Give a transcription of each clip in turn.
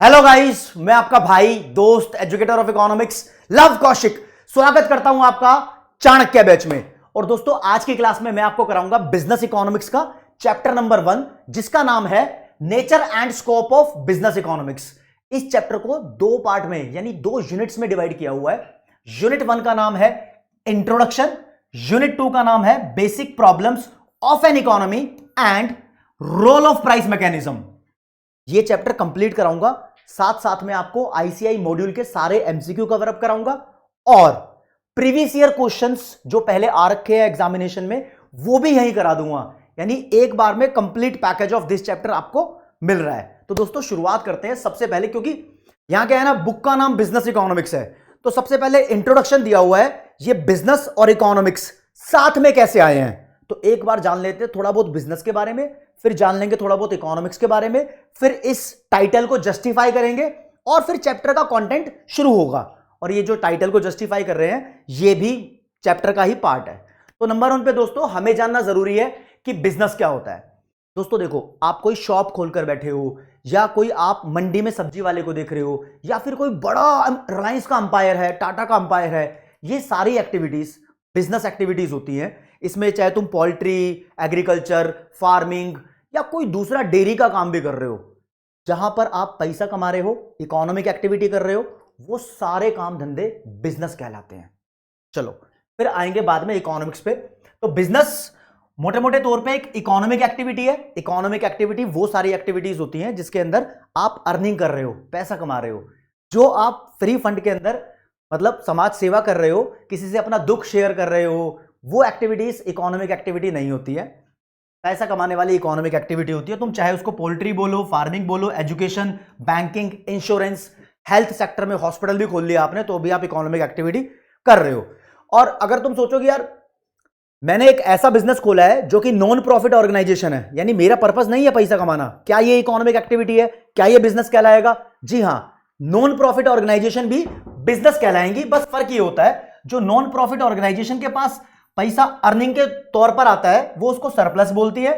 Hello guys, मैं आपका भाई दोस्त educator of economics love Kaushik स्वागत करता हूं आपका चाणक्य बैच में। और दोस्तों, आज की क्लास में मैं आपको कराऊंगा बिजनेस इकोनॉमिक्स का चैप्टर नंबर 1, जिसका नाम है nature and scope of business economics. इस चैप्टर को दो पार्ट में यानी दो यूनिट्स में डिवाइड किया हुआ है। यूनिट 1 का नाम है इंट्रोडक्शन, यूनिट 2 का नाम है basic problems of an economy and role of price mechanism. ये चैप्टर कंप्लीट कराऊंगा, साथ साथ में आपको आईसीआई मॉड्यूल के सारे एमसीक्यू कवर अप कराऊंगा और प्रीवियस ईयर क्वेश्चंस जो पहले आ रखे हैं एग्जामिनेशन में वो भी यहीं करा दूंगा। यानी एक बार में complete package of this chapter आपको मिल रहा है। तो दोस्तों, शुरुआत करते हैं सबसे पहले, क्योंकि यहां क्या है ना, बुक का नाम बिजनेस इकोनॉमिक्स है, तो सबसे पहले इंट्रोडक्शन दिया हुआ है। ये बिजनेस और इकोनॉमिक्स साथ में कैसे आए हैं, तो एक बार जान लेते हैं थोड़ा बहुत बिजनेस के बारे में, फिर जान लेंगे थोड़ा बहुत इकोनॉमिक्स के बारे में, फिर इस टाइटल को जस्टिफाई करेंगे और फिर चैप्टर का कंटेंट शुरू होगा। और ये जो टाइटल को जस्टिफाई कर रहे हैं ये भी चैप्टर का ही पार्ट है। तो नंबर 1 पे दोस्तों, हमें जानना जरूरी है कि बिजनेस क्या होता है। दोस्तों देखो, आप कोई शॉप खोलकर बैठे हो, या कोई आप मंडी में सब्जी वाले को देख रहे हो, या फिर कोई बड़ा रिलायंस का अंपायर है, टाटा का अंपायर है, ये सारी एक्टिविटीज बिजनेस एक्टिविटीज होती हैं। इसमें चाहे तुम पोल्ट्री, एग्रीकल्चर, फार्मिंग या कोई दूसरा डेयरी का काम भी कर रहे हो, जहां पर आप पैसा कमा रहे हो, इकोनॉमिक एक्टिविटी कर रहे हो, वो सारे काम धंधे बिजनेस कहलाते हैं। चलो फिर आएंगे बाद में इकोनॉमिक्स पे। तो बिजनेस मोटे मोटे तौर पे एक इकोनॉमिक एक्टिविटी है। इकोनॉमिक एक्टिविटी वो सारी एक्टिविटीज होती हैं जिसके अंदर आप अर्निंग कर रहे हो, पैसा कमा रहे हो। जो आप फ्री फंड के अंदर मतलब समाज सेवा कर रहे हो, किसी से अपना दुख शेयर कर रहे हो, वो एक्टिविटीज इकोनॉमिक एक्टिविटी नहीं होती है। पैसा कमाने वाली इकोनॉमिक एक्टिविटी होती है। तुम चाहे उसको पोल्ट्री बोलो, फार्मिंग बोलो, education, banking, insurance, health sector में हॉस्पिटल भी खोल लिया आपने, तो भी आप इकोनॉमिक एक्टिविटी कर रहे हो। और अगर तुम सोचोगे यार मैंने एक ऐसा बिजनेस खोला है जो कि नॉन प्रॉफिट ऑर्गेनाइजेशन है, यानी मेरा पर्पस नहीं है पैसा कमाना, क्या ये इकोनॉमिक एक्टिविटी है, क्या ये बिजनेस कहलाएगा? जी हां, नॉन प्रॉफिट ऑर्गेनाइजेशन भी बिजनेस कहलाएंगी। बस फर्क ये होता है, जो नॉन प्रॉफिट ऑर्गेनाइजेशन के पास पैसा अर्निंग के तौर पर आता है वो उसको सरप्लस बोलती है,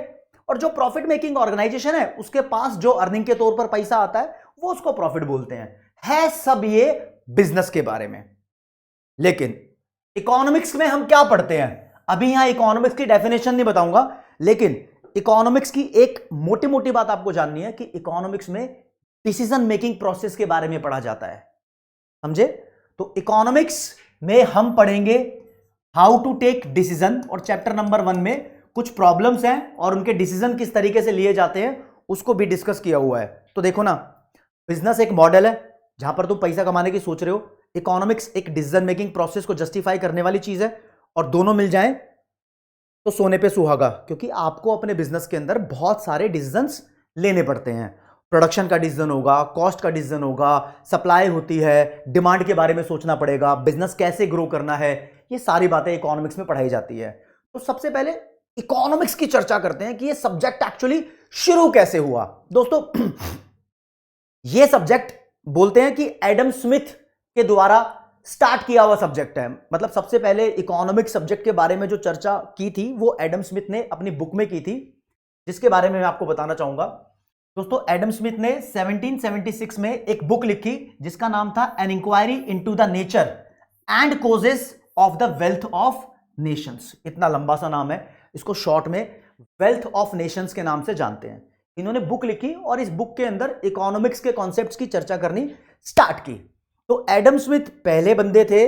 और जो प्रॉफिट मेकिंग ऑर्गेनाइजेशन है उसके पास जो अर्निंग के तौर पर पैसा आता है वो उसको प्रॉफिट बोलते हैं। है सब ये बिजनेस के बारे में। लेकिन इकोनॉमिक्स में हम क्या पढ़ते हैं? अभी यहां इकोनॉमिक्स की डेफिनेशन नहीं बताऊंगा, लेकिन इकोनॉमिक्स की एक मोटी मोटी बात आपको जाननी है कि इकोनॉमिक्स में डिसीजन मेकिंग प्रोसेस के बारे में पढ़ा जाता है, समझे? तो इकोनॉमिक्स में हम पढ़ेंगे हाउ टू टेक डिसीजन, और चैप्टर नंबर 1 में कुछ प्रॉब्लम्स हैं और उनके डिसीजन किस तरीके से लिए जाते हैं उसको भी डिस्कस किया हुआ है। तो देखो ना, बिजनेस एक मॉडल है जहां पर तुम पैसा कमाने की सोच रहे हो, इकोनॉमिक्स एक डिसीजन मेकिंग प्रोसेस को जस्टिफाई करने वाली चीज है, और दोनों मिल जाएं तो सोने पे सुहागा, क्योंकि आपको अपने बिजनेस के अंदर बहुत सारे डिसीजंस लेने पड़ते हैं। प्रोडक्शन का डिसीजन होगा, कॉस्ट का डिसीजन होगा, सप्लाई होती है, डिमांड के बारे में सोचना पड़ेगा, बिजनेस कैसे ग्रो करना है, ये सारी बातें इकोनॉमिक्स में पढ़ाई जाती है। तो सबसे पहले इकोनॉमिक्स की चर्चा करते हैं कि ये सब्जेक्ट एक्चुअली शुरू कैसे हुआ। दोस्तों ये सब्जेक्ट बोलते हैं कि एडम स्मिथ के द्वारा स्टार्ट किया हुआ सब्जेक्ट है। मतलब सबसे पहले इकोनॉमिक सब्जेक्ट के बारे में जो चर्चा की थी वो एडम स्मिथ ने अपनी बुक में की थी, जिसके बारे में मैं आपको बताना चाहूंगा। दोस्तों, एडम स्मिथ ने 1776 में एक बुक लिखी जिसका नाम था an inquiry into the nature and causes of the wealth of nations. इतना लंबा सा नाम है, इसको शॉर्ट में वेल्थ ऑफ नेशंस के नाम से जानते हैं। इन्होंने बुक लिखी और इस बुक के अंदर इकोनॉमिक्स के कॉन्सेप्ट्स की चर्चा करनी स्टार्ट की। तो एडम स्मिथ पहले बंदे थे,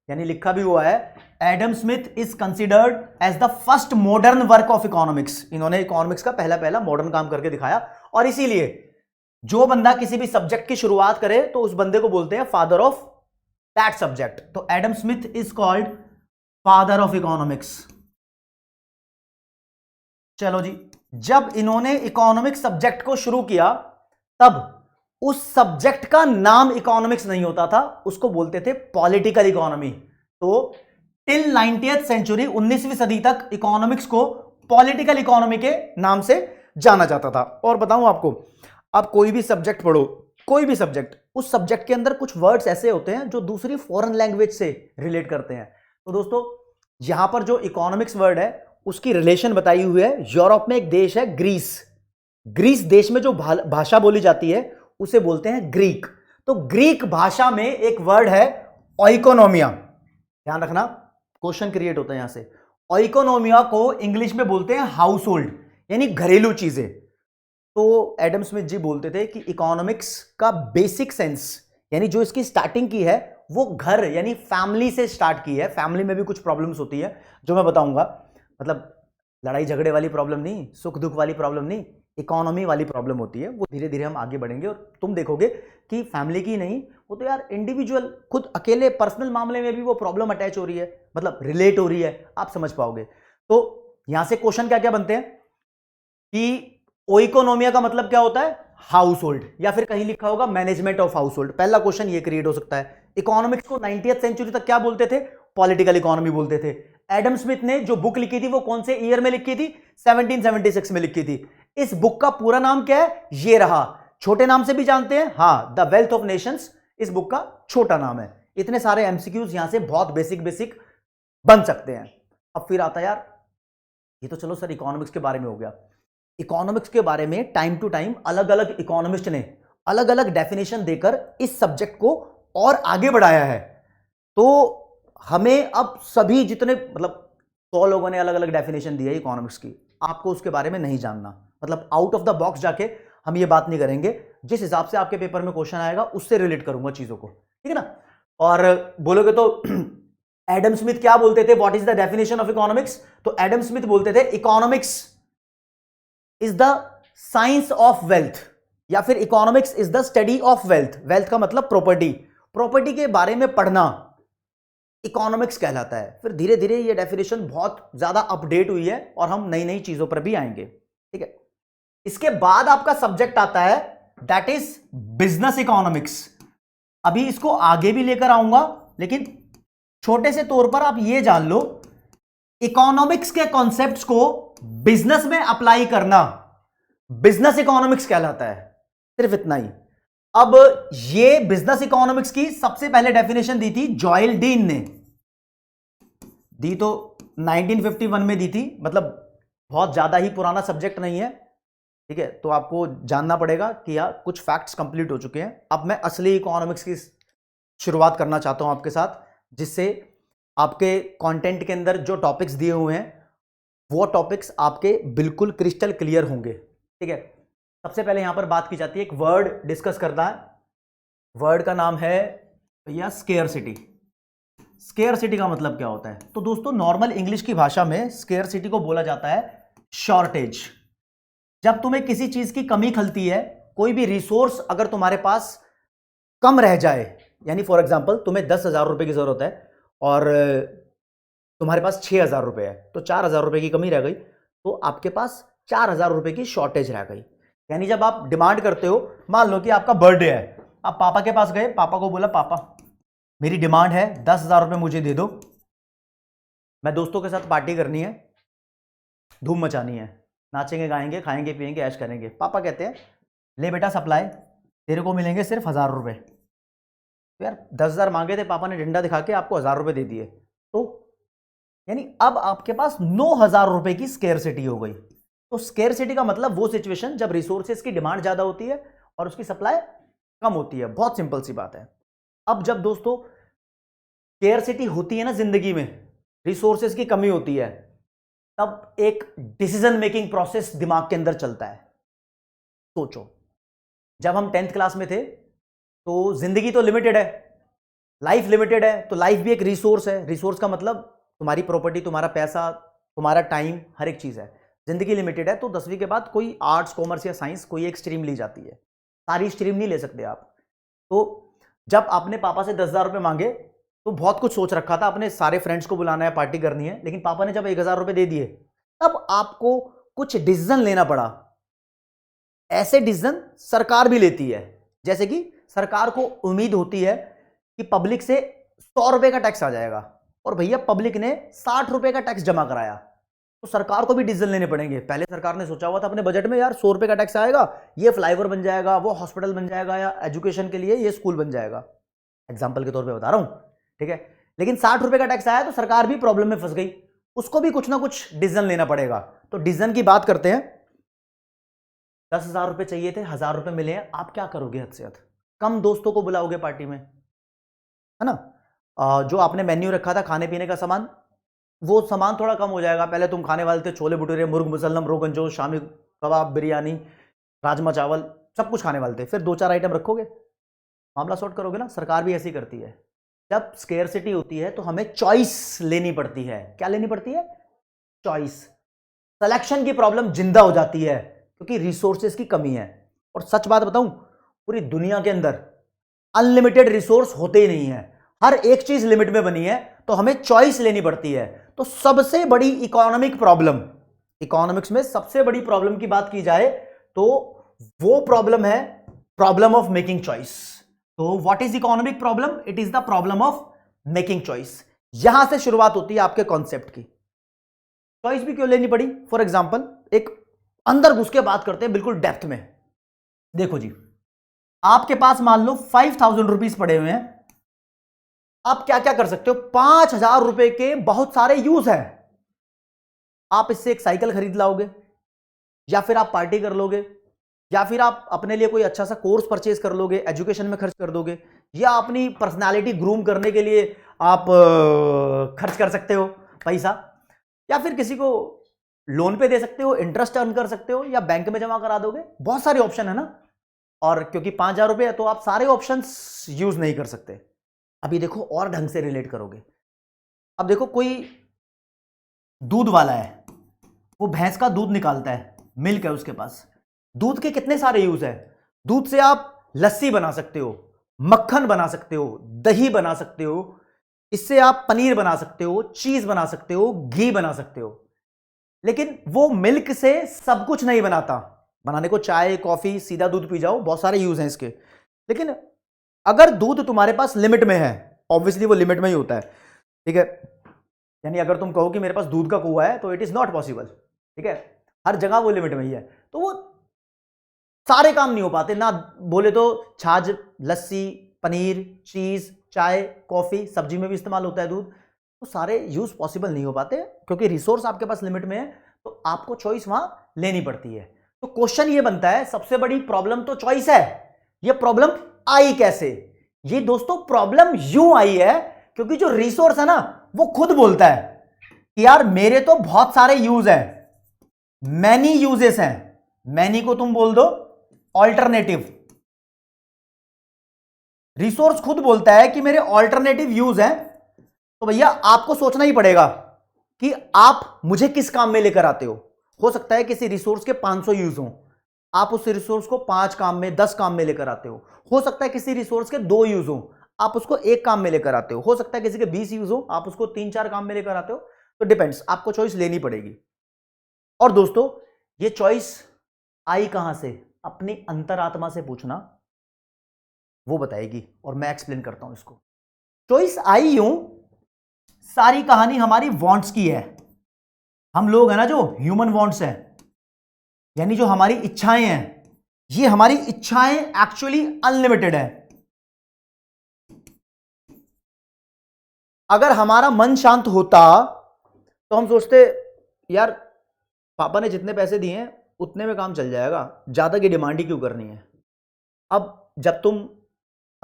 यानी लिखा भी हुआ है, Adam Smith is considered as the first modern work of economics. इन्होंने इकोनॉमिक्स का पहला पहला मॉडर्न काम करके दिखाया, और इसीलिए जो बंदा किसी भी सब्जेक्ट की शुरुआत करे तो उस बंदे को बोलते हैं फादर ऑफ दैट सब्जेक्ट। तो Adam Smith is called father of economics. चलो जी, जब इन्होंने इकोनॉमिक सब्जेक्ट को शुरू किया तब उस सब्जेक्ट का नाम इकोनॉमिक्स नहीं होता था, उसको बोलते थे पॉलिटिकल इकोनॉमी। तो टिल 90th सेंचुरी, 19वीं सदी तक इकोनॉमिक्स को पॉलिटिकल इकोनॉमी के नाम से जाना जाता था। और बताऊं आपको, आप कोई भी सब्जेक्ट पढ़ो, कोई भी सब्जेक्ट, उस सब्जेक्ट के अंदर कुछ वर्ड्स ऐसे होते हैं जो दूसरी फॉरेन लैंग्वेज से रिलेट करते हैं। तो दोस्तों, यहां पर जो इकोनॉमिक्स वर्ड है उसकी रिलेशन बताई हुई है। यूरोप में एक देश है ग्रीस, ग्रीस देश में जो भाषा बोली जाती है उसे बोलते हैं ग्रीक। तो ग्रीक भाषा में एक वर्ड है ओइकोनोमिया, ध्यान रखना क्वेश्चन क्रिएट होता है यहां से। ओइकोनोमिया को इंग्लिश में बोलते हैं हाउस होल्ड, यानी घरेलू चीजें। तो एडम स्मिथ जी बोलते थे कि इकोनॉमिक्स का बेसिक सेंस, यानी जो इसकी स्टार्टिंग की है वो घर यानी फैमिली से स्टार्ट की है। फैमिली में भी कुछ प्रॉब्लम्स होती है जो मैं बताऊंगा, मतलब लड़ाई झगड़े वाली प्रॉब्लम नहीं, सुख दुख वाली प्रॉब्लम नहीं, इकोनॉमी वाली प्रॉब्लम होती है। वो धीरे धीरे हम आगे बढ़ेंगे और तुम देखोगे कि फैमिली की नहीं, वो तो यार इंडिविजुअल खुद अकेले पर्सनल मामले में भी वो प्रॉब्लम अटैच हो रही है, मतलब रिलेट हो रही है, आप समझ पाओगे। तो यहां से क्वेश्चन क्या क्या बनते हैं कि ओइकोनोमिया का मतलब क्या होता है, हाउस होल्ड, या फिर कहीं लिखा होगा मैनेजमेंट ऑफ हाउस होल्ड। पहला क्वेश्चन ये क्रिएट हो सकता है। इकोनॉमिक्स को 90th सेंचुरी तक क्या बोलते थे, पॉलिटिकल इकोनॉमी बोलते थे। एडम स्मिथ ने जो बुक लिखी थी वो कौन से ईयर में लिखी थी, 1776 में लिखी थी। इस बुक का पूरा नाम क्या है, ये रहा, छोटे नाम से भी जानते हैं, हाँ, द वेल्थ ऑफ नेशंस इस बुक का छोटा नाम है। इतने सारे एमसीक्यूज यहां से बहुत बेसिक बेसिक बन सकते हैं। अब फिर आता यार, ये तो चलो सर इकोनॉमिक्स के बारे में हो गया। इकोनॉमिक्स के बारे में टाइम टू टाइम अलग अलग इकोनॉमिस्ट ने अलग अलग डेफिनेशन देकर इस सब्जेक्ट को और आगे बढ़ाया है। तो हमें अब सभी जितने, मतलब 100 लोगों ने अलग अलग डेफिनेशन दी है इकोनॉमिक्स की, आपको उसके बारे में नहीं जानना, मतलब आउट ऑफ द बॉक्स जाके हम ये बात नहीं करेंगे। जिस हिसाब से आपके पेपर में क्वेश्चन आएगा उससे रिलेट करूंगा चीजों को, ठीक है ना। और बोलोगे तो एडम स्मिथ क्या बोलते थे, what is the definition of economics, तो एडम स्मिथ बोलते थे economics is the science of wealth, या फिर economics is the study of wealth. Wealth का मतलब प्रॉपर्टी, प्रॉपर्टी के बारे में पढ़ना इकोनॉमिक्स कहलाता है। फिर धीरे धीरे ये डेफिनेशन बहुत ज्यादा अपडेट हुई है और हम नई नई चीजों पर भी आएंगे, ठीक है। इसके बाद आपका सब्जेक्ट आता है दैट इज बिजनेस इकोनॉमिक्स। अभी इसको आगे भी लेकर आऊंगा, लेकिन छोटे से तौर पर आप ये जान लो, इकोनॉमिक्स के कॉन्सेप्ट्स को बिजनेस में अप्लाई करना बिजनेस इकोनॉमिक्स कहलाता है, सिर्फ इतना ही। अब ये बिजनेस इकोनॉमिक्स की सबसे पहले डेफिनेशन दी थी जॉयल डीन ने, दी तो 1951 में दी थी, मतलब बहुत ज्यादा ही पुराना सब्जेक्ट नहीं है, ठीक है। तो आपको जानना पड़ेगा कि यार कुछ फैक्ट्स कंप्लीट हो चुके हैं। अब मैं असली इकोनॉमिक्स की शुरुआत करना चाहता हूं आपके साथ, जिससे आपके कंटेंट के अंदर जो टॉपिक्स दिए हुए हैं वो टॉपिक्स आपके बिल्कुल क्रिस्टल क्लियर होंगे, ठीक है। सबसे पहले यहां पर बात की जाती है, एक वर्ड डिस्कस करना है। वर्ड का नाम है भैया स्केयरसिटी। स्केयरसिटी का मतलब क्या होता है, तो दोस्तों नॉर्मल इंग्लिश की भाषा में स्केयरसिटी को बोला जाता है शॉर्टेज। जब तुम्हें किसी चीज की कमी खलती है, कोई भी रिसोर्स अगर तुम्हारे पास कम रह जाए, यानी फॉर एग्जांपल तुम्हें 10,000 रुपए की जरूरत है और तुम्हारे पास 6,000 रुपए है, तो 4,000 रुपए की कमी रह गई, तो आपके पास 4,000 रुपए की शॉर्टेज रह गई। यानी जब आप डिमांड करते हो, मान लो कि आपका बर्थडे है, आप पापा के पास गए, पापा को बोला पापा मेरी डिमांड है 10,000 रुपए मुझे दे दो, मैं दोस्तों के साथ पार्टी करनी है, धूम मचानी है, नाचेंगे गाएंगे खाएंगे पिएंगे ऐश करेंगे। पापा कहते हैं ले बेटा सप्लाई, तेरे को मिलेंगे सिर्फ 1,000 रुपए। तो यार 10,000 मांगे थे, पापा ने डंडा दिखा के आपको 1,000 रुपए दे दिए, तो यानी अब आपके पास 9,000 रुपए की स्केयरसिटी हो गई। तो स्केयरसिटी का मतलब वो सिचुएशन जब रिसोर्सेज की डिमांड ज्यादा होती है और उसकी सप्लाई कम होती है। बहुत सिंपल सी बात है। अब जब दोस्तों स्केयरसिटी होती है ना जिंदगी में, रिसोर्सेज की कमी होती है, तब एक डिसीजन मेकिंग प्रोसेस दिमाग के अंदर चलता है। सोचो, जब हम 10th क्लास में थे तो जिंदगी तो लिमिटेड है, लाइफ लिमिटेड है, तो लाइफ भी एक रिसोर्स है। रिसोर्स का मतलब तुम्हारी प्रॉपर्टी, तुम्हारा पैसा, तुम्हारा टाइम, हर एक चीज है। जिंदगी लिमिटेड है, तो 10वीं के बाद कोई आर्ट्स कॉमर्स या साइंस कोई एक स्ट्रीम ली जाती है, सारी स्ट्रीम नहीं ले सकते आप। तो जब आपने पापा से 10,000 रुपए मांगे तो बहुत कुछ सोच रखा था, अपने सारे फ्रेंड्स को बुलाना है, पार्टी करनी है, लेकिन पापा ने जब 1,000 रुपए दे दिए, तब आपको कुछ डिसीजन लेना पड़ा। ऐसे डिसीजन सरकार भी लेती है, जैसे कि सरकार को उम्मीद होती है कि पब्लिक से 100 रुपए का टैक्स आ जाएगा, और भैया पब्लिक ने 60 रुपए का टैक्स जमा कराया, तो सरकार को भी डिसीजन लेने पड़ेंगे। पहले सरकार ने सोचा हुआ था अपने बजट में, यार 100 रुपए का टैक्स आएगा, ये फ्लाईओवर बन जाएगा, वो हॉस्पिटल बन जाएगा, या एजुकेशन के लिए ये स्कूल बन जाएगा, एग्जाम्पल के तौर पर बता रहा हूं, ठीक है। लेकिन 60 रुपए का टैक्स आया तो सरकार भी प्रॉब्लम में फंस गई, उसको भी कुछ ना कुछ डिसीजन लेना पड़ेगा। तो डिसीजन की बात करते हैं। 10,000 रुपए चाहिए थे, 1,000 रुपए मिले हैं, आप क्या करोगे? हद से हद कम दोस्तों को बुलाओगे पार्टी में, है ना? जो आपने मेन्यू रखा था खाने पीने का सामान, वो सामान थोड़ा कम हो जाएगा। पहले तुम खाने वाले थे छोले भटूरे, मुर्ग मुसल्लम, रोगन जोश, शामी कबाब, बिरयानी, राजमा चावल, सब कुछ खाने वाले थे। फिर 2-4 आइटम रखोगे, मामला सॉर्ट करोगे ना। सरकार भी ऐसी करती है। जब स्केर्सिटी होती है तो हमें चॉइस लेनी पड़ती है। क्या लेनी पड़ती है? चॉइस। सिलेक्शन की प्रॉब्लम जिंदा हो जाती है क्योंकि रिसोर्सेज की कमी है। और सच बात बताऊं, पूरी दुनिया के अंदर अनलिमिटेड रिसोर्स होते ही नहीं है, हर एक चीज लिमिट में बनी है, तो हमें चॉइस लेनी पड़ती है। तो सबसे बड़ी इकोनॉमिक प्रॉब्लम, इकोनॉमिक्स में सबसे बड़ी प्रॉब्लम की बात की जाए तो वो प्रॉब्लम है प्रॉब्लम ऑफ मेकिंग चॉइस। तो what is economic problem? It is the problem of making choice. यहां से शुरुआत होती है आपके कॉन्सेप्ट की। चॉइस भी क्यों लेनी पड़ी? फॉर एग्जाम्पल, एक अंदर घुस के बात करते हैं बिल्कुल डेप्थ में। देखो जी, आपके पास मान लो 5,000 रुपीज पड़े हुए हैं। आप क्या क्या कर सकते हो? 5,000 रुपए के बहुत सारे यूज हैं। आप इससे एक साइकिल खरीद लाओगे, या फिर आप पार्टी कर लोगे, या फिर आप अपने लिए कोई अच्छा सा कोर्स परचेज कर लोगे, एजुकेशन में खर्च कर दोगे, या अपनी पर्सनालिटी ग्रूम करने के लिए आप खर्च कर सकते हो पैसा, या फिर किसी को लोन पे दे सकते हो, इंटरेस्ट अर्न कर सकते हो, या बैंक में जमा करा दोगे। बहुत सारे ऑप्शन है ना। और क्योंकि 5,000 रुपए है तो आप सारे ऑप्शंस यूज नहीं कर सकते। अभी देखो और ढंग से रिलेट करोगे। अब देखो, कोई दूध वाला है, वो भैंस का दूध निकालता है, मिल्क है उसके पास। दूध के कितने सारे यूज है। दूध से आप लस्सी बना सकते हो, मक्खन बना सकते हो, दही बना सकते हो, इससे आप पनीर बना सकते हो, चीज बना सकते हो, घी बना सकते हो। लेकिन वो मिल्क से सब कुछ नहीं बनाता। बनाने को चाय, कॉफी, सीधा दूध पी जाओ, बहुत सारे यूज हैं इसके। लेकिन अगर दूध तुम्हारे पास लिमिट में है, ऑब्वियसली वो लिमिट में ही होता है, ठीक है। यानी अगर तुम कहो कि मेरे पास दूध का कुआं है तो इट इज नॉट पॉसिबल, ठीक है। हर जगह वो लिमिट में ही है, तो वो सारे काम नहीं हो पाते ना। बोले तो छाछ, लस्सी, पनीर, चीज, चाय, कॉफी, सब्जी में भी इस्तेमाल होता है दूध। तो सारे यूज पॉसिबल नहीं हो पाते क्योंकि रिसोर्स आपके पास लिमिट में है, तो आपको चॉइस वहां लेनी पड़ती है। तो क्वेश्चन ये बनता है, सबसे बड़ी प्रॉब्लम तो चॉइस है, ये प्रॉब्लम आई कैसे? ये दोस्तों प्रॉब्लम यूं आई है क्योंकि जो रिसोर्स है ना, वो खुद बोलता है कि यार मेरे तो बहुत सारे यूज हैं, मैनी यूजेस हैं। मैनी को तुम बोल दो ऑल्टरनेटिव। रिसोर्स खुद बोलता है कि मेरे ऑल्टरनेटिव यूज हैं, तो भैया आपको सोचना ही पड़ेगा कि आप मुझे किस काम में लेकर आते हो सकता है किसी रिसोर्स के 500 यूज हो, आप उस रिसोर्स को 5 काम में, 10 काम में लेकर आते हो सकता है किसी रिसोर्स के 2 यूज हो, आप उसको 1 काम में लेकर आते हो सकता है किसी के 20 यूज हो, आप उसको 3-4 काम में लेकर आते हो। तो डिपेंड्स, आपको चॉइस लेनी पड़ेगी। और दोस्तों, ये चॉइस आई कहां से? अपनी अंतरात्मा से पूछना, वो बताएगी। और मैं एक्सप्लेन करता हूं इसको। चॉइस आई यूं, सारी कहानी हमारी वांट्स की है। हम लोग है ना, जो ह्यूमन वांट्स हैं, यानी जो हमारी इच्छाएं हैं, ये हमारी इच्छाएं एक्चुअली अनलिमिटेड है। अगर हमारा मन शांत होता तो हम सोचते यार पापा ने जितने पैसे दिए हैं उतने में काम चल जाएगा, ज्यादा की डिमांड ही क्यों करनी है। अब जब तुम,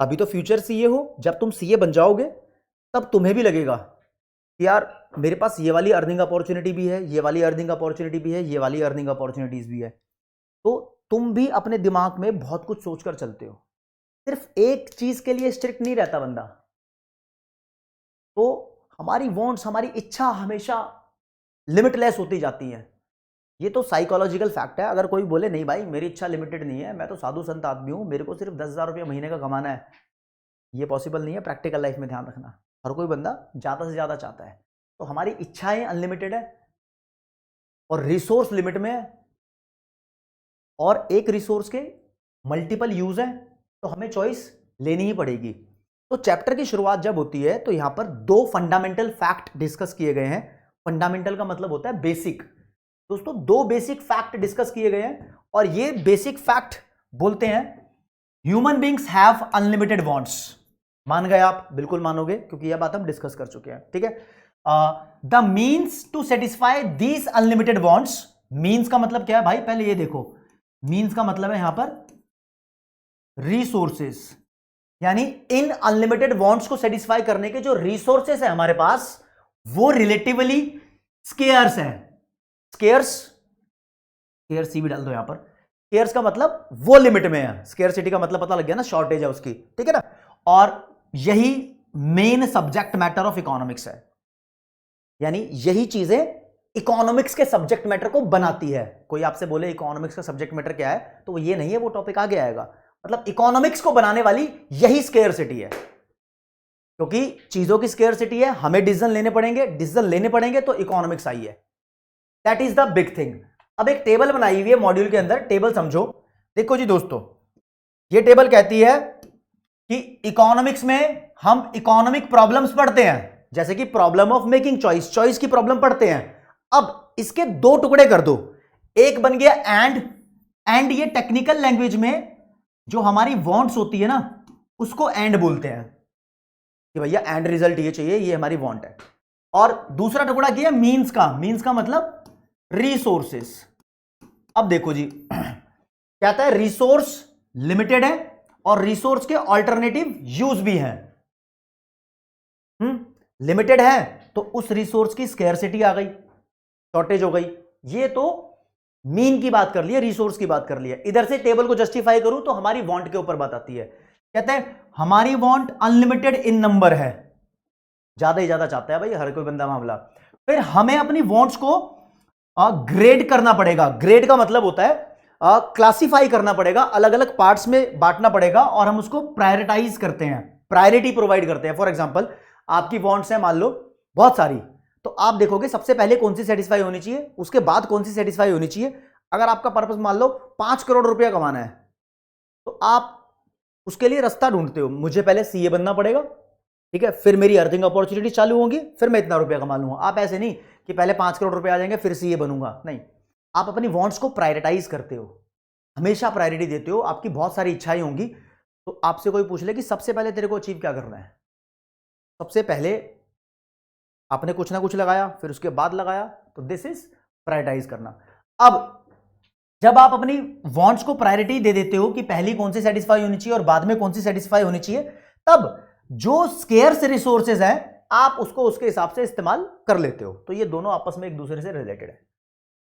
अभी तो फ्यूचर सीए हो, जब तुम सीए बन जाओगे तब तुम्हें भी लगेगा कि यार मेरे पास ये वाली अर्निंग अपॉर्चुनिटी भी है, ये वाली अर्निंग अपॉर्चुनिटी भी है, ये वाली अर्निंग अपॉर्चुनिटीज भी है। तो तुम भी अपने दिमाग में बहुत कुछ सोचकर चलते हो, सिर्फ एक चीज के लिए स्ट्रिक्ट नहीं रहता बंदा। तो हमारी वांट्स, हमारी इच्छा हमेशा लिमिटलेस होती जाती है। ये तो साइकोलॉजिकल फैक्ट है। अगर कोई बोले नहीं भाई मेरी इच्छा लिमिटेड नहीं है, मैं तो साधु संत आदमी हूं, मेरे को सिर्फ 10,000 रुपये महीने का कमाना है, ये पॉसिबल नहीं है। प्रैक्टिकल लाइफ में ध्यान रखना, हर कोई बंदा ज़्यादा से ज़्यादा चाहता है। तो हमारी इच्छाएं अनलिमिटेड है और रिसोर्स लिमिट में है, और एक रिसोर्स के मल्टीपल यूज हैं, तो हमें चॉइस लेनी ही पड़ेगी। तो चैप्टर की शुरुआत जब होती है तो यहां पर 2 फंडामेंटल फैक्ट डिस्कस किए गए हैं। फंडामेंटल का मतलब होता है बेसिक। दोस्तों 2 बेसिक फैक्ट डिस्कस किए गए हैं, और ये बेसिक फैक्ट बोलते हैं human beings have unlimited wants. मान गए आप? बिल्कुल मानोगे क्योंकि यह बात हम डिस्कस कर चुके हैं, ठीक है। The means to satisfy these unlimited wants. Means का मतलब क्या है भाई? पहले ये देखो, मीन्स का मतलब है यहां पर रिसोर्सेस, यानी इन अनलिमिटेड वांट्स को सेटिस्फाई करने के जो रिसोर्सेस है हमारे पास वो रिलेटिवली स्केयर्स है। स्केयर्स, स्केयर्सी भी डाल दो यहां पर। स्केयर्स का मतलब वो लिमिट में है, स्केयरसिटी का मतलब पता लग गया ना, शॉर्टेज है उसकी, ठीक है ना। और यही main subject matter of economics है, यानी यही चीजें इकोनॉमिक्स के सब्जेक्ट मैटर को बनाती है। कोई आपसे बोले इकोनॉमिक्स का सब्जेक्ट मैटर क्या है, तो वो ये नहीं है, वो टॉपिक आगे आएगा। मतलब इकोनॉमिक्स को बनाने वाली यही स्केयरसिटी है, क्योंकि चीजों की स्केयरसिटी है, हमें डिसीजन लेने पड़ेंगे, डिसीजन लेने पड़ेंगे तो इकोनॉमिक्स आई है। That is the big thing. अब एक टेबल बनाई हुई है मॉड्यूल के अंदर, टेबल समझो। देखो जी दोस्तों, ये टेबल कहती है कि इकोनॉमिक्स में हम इकोनॉमिक प्रॉब्लम्स पढ़ते हैं, जैसे कि problem of making choice, choice की प्रॉब्लम पढ़ते हैं। अब इसके दो टुकड़े कर दो, एक बन गया एंड ये टेक्निकल लैंग्वेज में जो हमारी वांट्स होती है ना, उसको एंड बोलते हैं कि भैया एंड रिजल्ट ये चाहिए, ये हमारी वांट है। और दूसरा टुकड़ा किया मींस का, मींस का मतलब रिसोर्सेस। अब देखो जी, कहता है रिसोर्स लिमिटेड है और रिसोर्स के ऑल्टरनेटिव यूज भी हैं। लिमिटेड है तो उस रिसोर्स की स्कैरसिटी आ गई, शॉर्टेज हो गई। ये तो मीन की बात कर लिया, रिसोर्स की बात कर लिया। इधर से टेबल को जस्टिफाई करूं तो हमारी वांट के ऊपर बात आती है। कहते हैं हमारी वांट अनलिमिटेड इन नंबर है, ज्यादा ही ज्यादा चाहता है भाई हर कोई बंदा मामला। फिर हमें अपनी वांट्स को ग्रेड करना पड़ेगा। ग्रेड का मतलब होता है क्लासिफाई करना पड़ेगा, अलग अलग पार्ट्स में बांटना पड़ेगा, और हम उसको प्रायोरिटाइज करते हैं, प्रायोरिटी प्रोवाइड करते हैं। फॉर एग्जांपल आपकी वांट्स हैं मान लो बहुत सारी, तो आप देखोगे सबसे पहले कौन सी सेटिस्फाई होनी चाहिए, उसके बाद कौन सी सेटिस्फाई होनी चाहिए। अगर आपका पर्पस मान लो 5 करोड़ रुपया कमाना है, तो आप उसके लिए रास्ता ढूंढते हो, मुझे पहले सीए बनना पड़ेगा, ठीक है, फिर मेरी अर्निंग अपॉर्चुनिटी चालू होंगी, फिर मैं इतना रुपया कमा लूंगा। आप ऐसे नहीं कि पहले 5 करोड़ रुपए आ जाएंगे फिर सीए बनूंगा, नहीं। आप अपनी वांट्स को प्रायोरिटाइज करते हो, हमेशा प्रायोरिटी देते हो। आपकी बहुत सारी इच्छाएं होंगी, तो आपसे कोई पूछ ले कि सबसे पहले तेरे को अचीव क्या करना है, सबसे पहले आपने कुछ ना कुछ लगाया, फिर उसके बाद लगाया, तो दिस इज प्रायोरिटाइज करना। अब जब आप अपनी वांट्स को प्रायोरिटी दे देते हो कि पहली कौन सी सेटिस्फाई होनी चाहिए और बाद में कौन सी सेटिस्फाई होनी चाहिए, तब जो स्केर्स रिसोर्सेज है आप उसको उसके हिसाब से इस्तेमाल कर लेते हो। तो ये दोनों आपस में एक दूसरे से रिलेटेड है,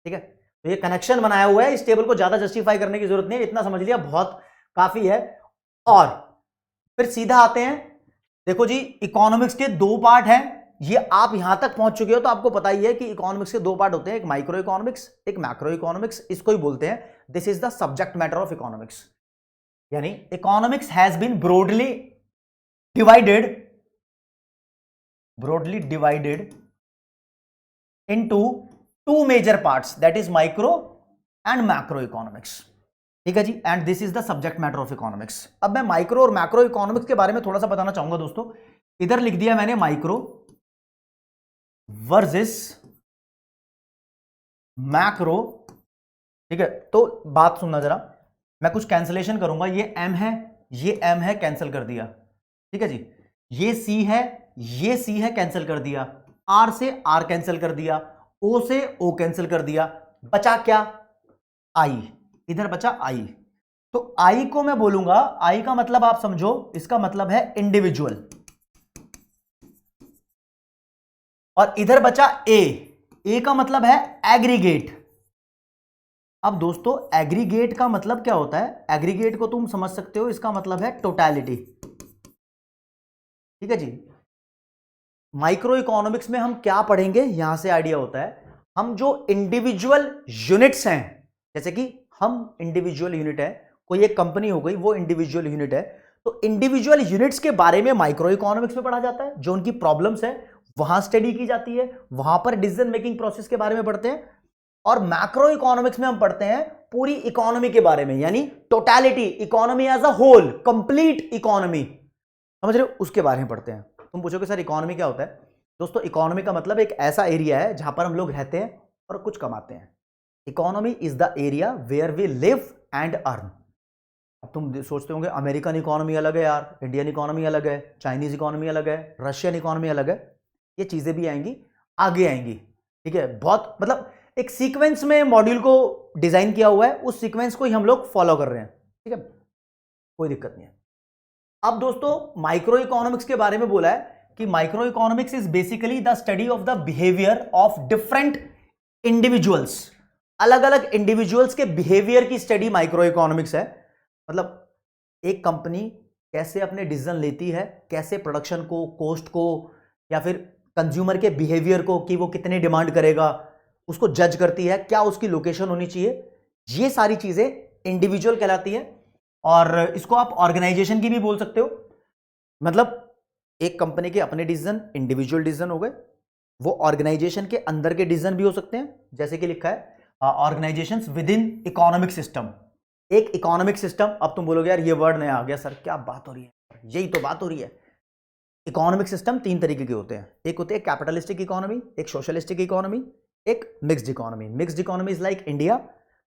ठीक है। तो ये कनेक्शन बनाया हुआ है, इस टेबल को ज्यादा जस्टिफाई करने की जरूरत नहीं है, इतना समझ लिया बहुत काफी है। और फिर सीधा आते हैं, देखो जी इकोनॉमिक्स के दो पार्ट हैं। ये आप यहां तक पहुंच चुके हो तो आपको पता ही है कि इकोनॉमिक्स के दो पार्ट होते हैं, एक माइक्रो इकोनॉमिक्स, एक मैक्रो इकोनॉमिक्स। इसको ही बोलते हैं this is the subject matter of economics. यानी economics has been broadly divided into two major parts, that is micro and macro economics, ठीक है जी। And this is the subject matter of economics. अब मैं माइक्रो और macro economics के बारे में थोड़ा सा बताना चाहूंगा दोस्तों। इधर लिख दिया मैंने माइक्रो वर्सेस मैक्रो, ठीक है। तो बात सुनना जरा, मैं कुछ कैंसलेशन करूंगा, ये m है, ये m है, कैंसिल कर दिया, ठीक है जी। ये c है, ये c है, कैंसिल कर दिया, r से r कैंसिल कर दिया, o से o कैंसिल कर दिया, बचा क्या, i, इधर बचा i। तो i को मैं बोलूंगा, i का मतलब आप समझो, इसका मतलब है इंडिविजुअल, और इधर बचा a का मतलब है एग्रीगेट। अब दोस्तों एग्रीगेट का मतलब क्या होता है, एग्रीगेट को तुम समझ सकते हो, इसका मतलब है टोटलिटी, ठीक है जी। माइक्रो इकोनॉमिक्स में हम क्या पढ़ेंगे, यहां से आइडिया होता है, हम जो इंडिविजुअल यूनिट्स हैं, जैसे कि हम इंडिविजुअल यूनिट है, कोई एक कंपनी हो गई वो इंडिविजुअल यूनिट है, तो इंडिविजुअल यूनिट्स के बारे में माइक्रो इकोनॉमिक्स में पढ़ा जाता है। जो उनकी प्रॉब्लम्स है वहां स्टडी की जाती है, वहां पर डिसीजन मेकिंग प्रोसेस के बारे में पढ़ते हैं। और मैक्रो इकोनॉमिक्स में हम पढ़ते हैं पूरी इकोनॉमी के बारे में, यानी totality, economy as a whole, complete economy, समझ रहे हो, उसके बारे में पढ़ते हैं। तुम पूछोगे सर इकोनॉमी क्या होता है? दोस्तों इकोनॉमी का मतलब एक ऐसा एरिया है जहां पर हम लोग रहते हैं और कुछ कमाते हैं। Economy is the area where we live and earn. अब तुम सोचते होंगे अमेरिकन इकोनॉमी अलग है यार, इंडियन इकोनॉमी अलग है, चाइनीज इकोनॉमी अलग है, रशियन इकोनॉमी अलग है। ये चीजें भी आएंगी, आगे आएंगी, ठीक है। बहुत मतलब एक सीक्वेंस में मॉड्यूल को डिजाइन किया हुआ है, उस सीक्वेंस को ही हम लोग फॉलो कर रहे हैं, ठीक है, कोई दिक्कत नहीं है। अब दोस्तों माइक्रो इकोनॉमिक्स के बारे में बोला है कि micro economics is basically the study of the behaviour of different individuals. अलग अलग इंडिविजुअल्स के बिहेवियर की स्टडी माइक्रो इकोनॉमिक्स है। मतलब एक कंपनी कैसे अपने डिसीजन लेती है, कैसे प्रोडक्शन को, कॉस्ट को, या फिर कंज्यूमर के बिहेवियर को कि वो कितने डिमांड करेगा उसको जज करती है, क्या उसकी लोकेशन होनी चाहिए, ये सारी चीजें इंडिविजुअल कहलाती है। और इसको आप ऑर्गेनाइजेशन की भी बोल सकते हो। मतलब एक कंपनी के अपने डिसीजन इंडिविजुअल डिसीजन हो गए, वो ऑर्गेनाइजेशन के अंदर के डिसीजन भी हो सकते हैं, जैसे कि लिखा है organisations with in economic system. एक इकोनॉमिक सिस्टम, अब तुम बोलोगे यार ये वर्ड नया आ गया सर, क्या बात हो रही है, यही तो बात हो रही है। इकोनॉमिक सिस्टम तीन तरीके के होते हैं, एक होते हैं कैपिटलिस्टिक इकोनॉमी, एक सोशलिस्टिक इकोनॉमी, एक mixed economy. Mixed economy is like India,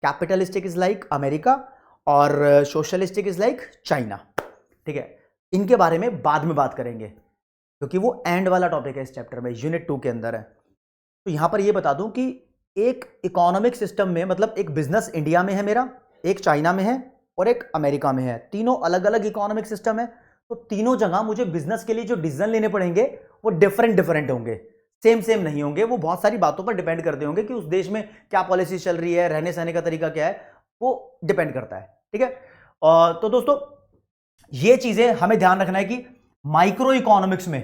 capitalistic is like America, और सोशलिस्टिक इज लाइक चाइना, ठीक है। इनके बारे में बाद में बात करेंगे क्योंकि वो एंड वाला टॉपिक है इस चैप्टर में, यूनिट 2 के अंदर है। तो यहां पर ये बता दूं कि एक इकोनॉमिक सिस्टम में, मतलब एक बिजनेस इंडिया में है मेरा, एक चाइना में है और एक अमेरिका में है, तीनों अलग अलग इकोनॉमिक सिस्टम है। तो तीनों जगह मुझे बिजनेस के लिए जो डिसीजन लेने पड़ेंगे वो डिफरेंट होंगे, सेम नहीं होंगे। वो बहुत सारी बातों पर डिपेंड करते होंगे कि उस देश में क्या पॉलिसी चल रही है, रहने सहने का तरीका क्या है, वो डिपेंड करता है, ठीक है। तो दोस्तों ये चीजें हमें ध्यान रखना है कि माइक्रो इकोनॉमिक्स में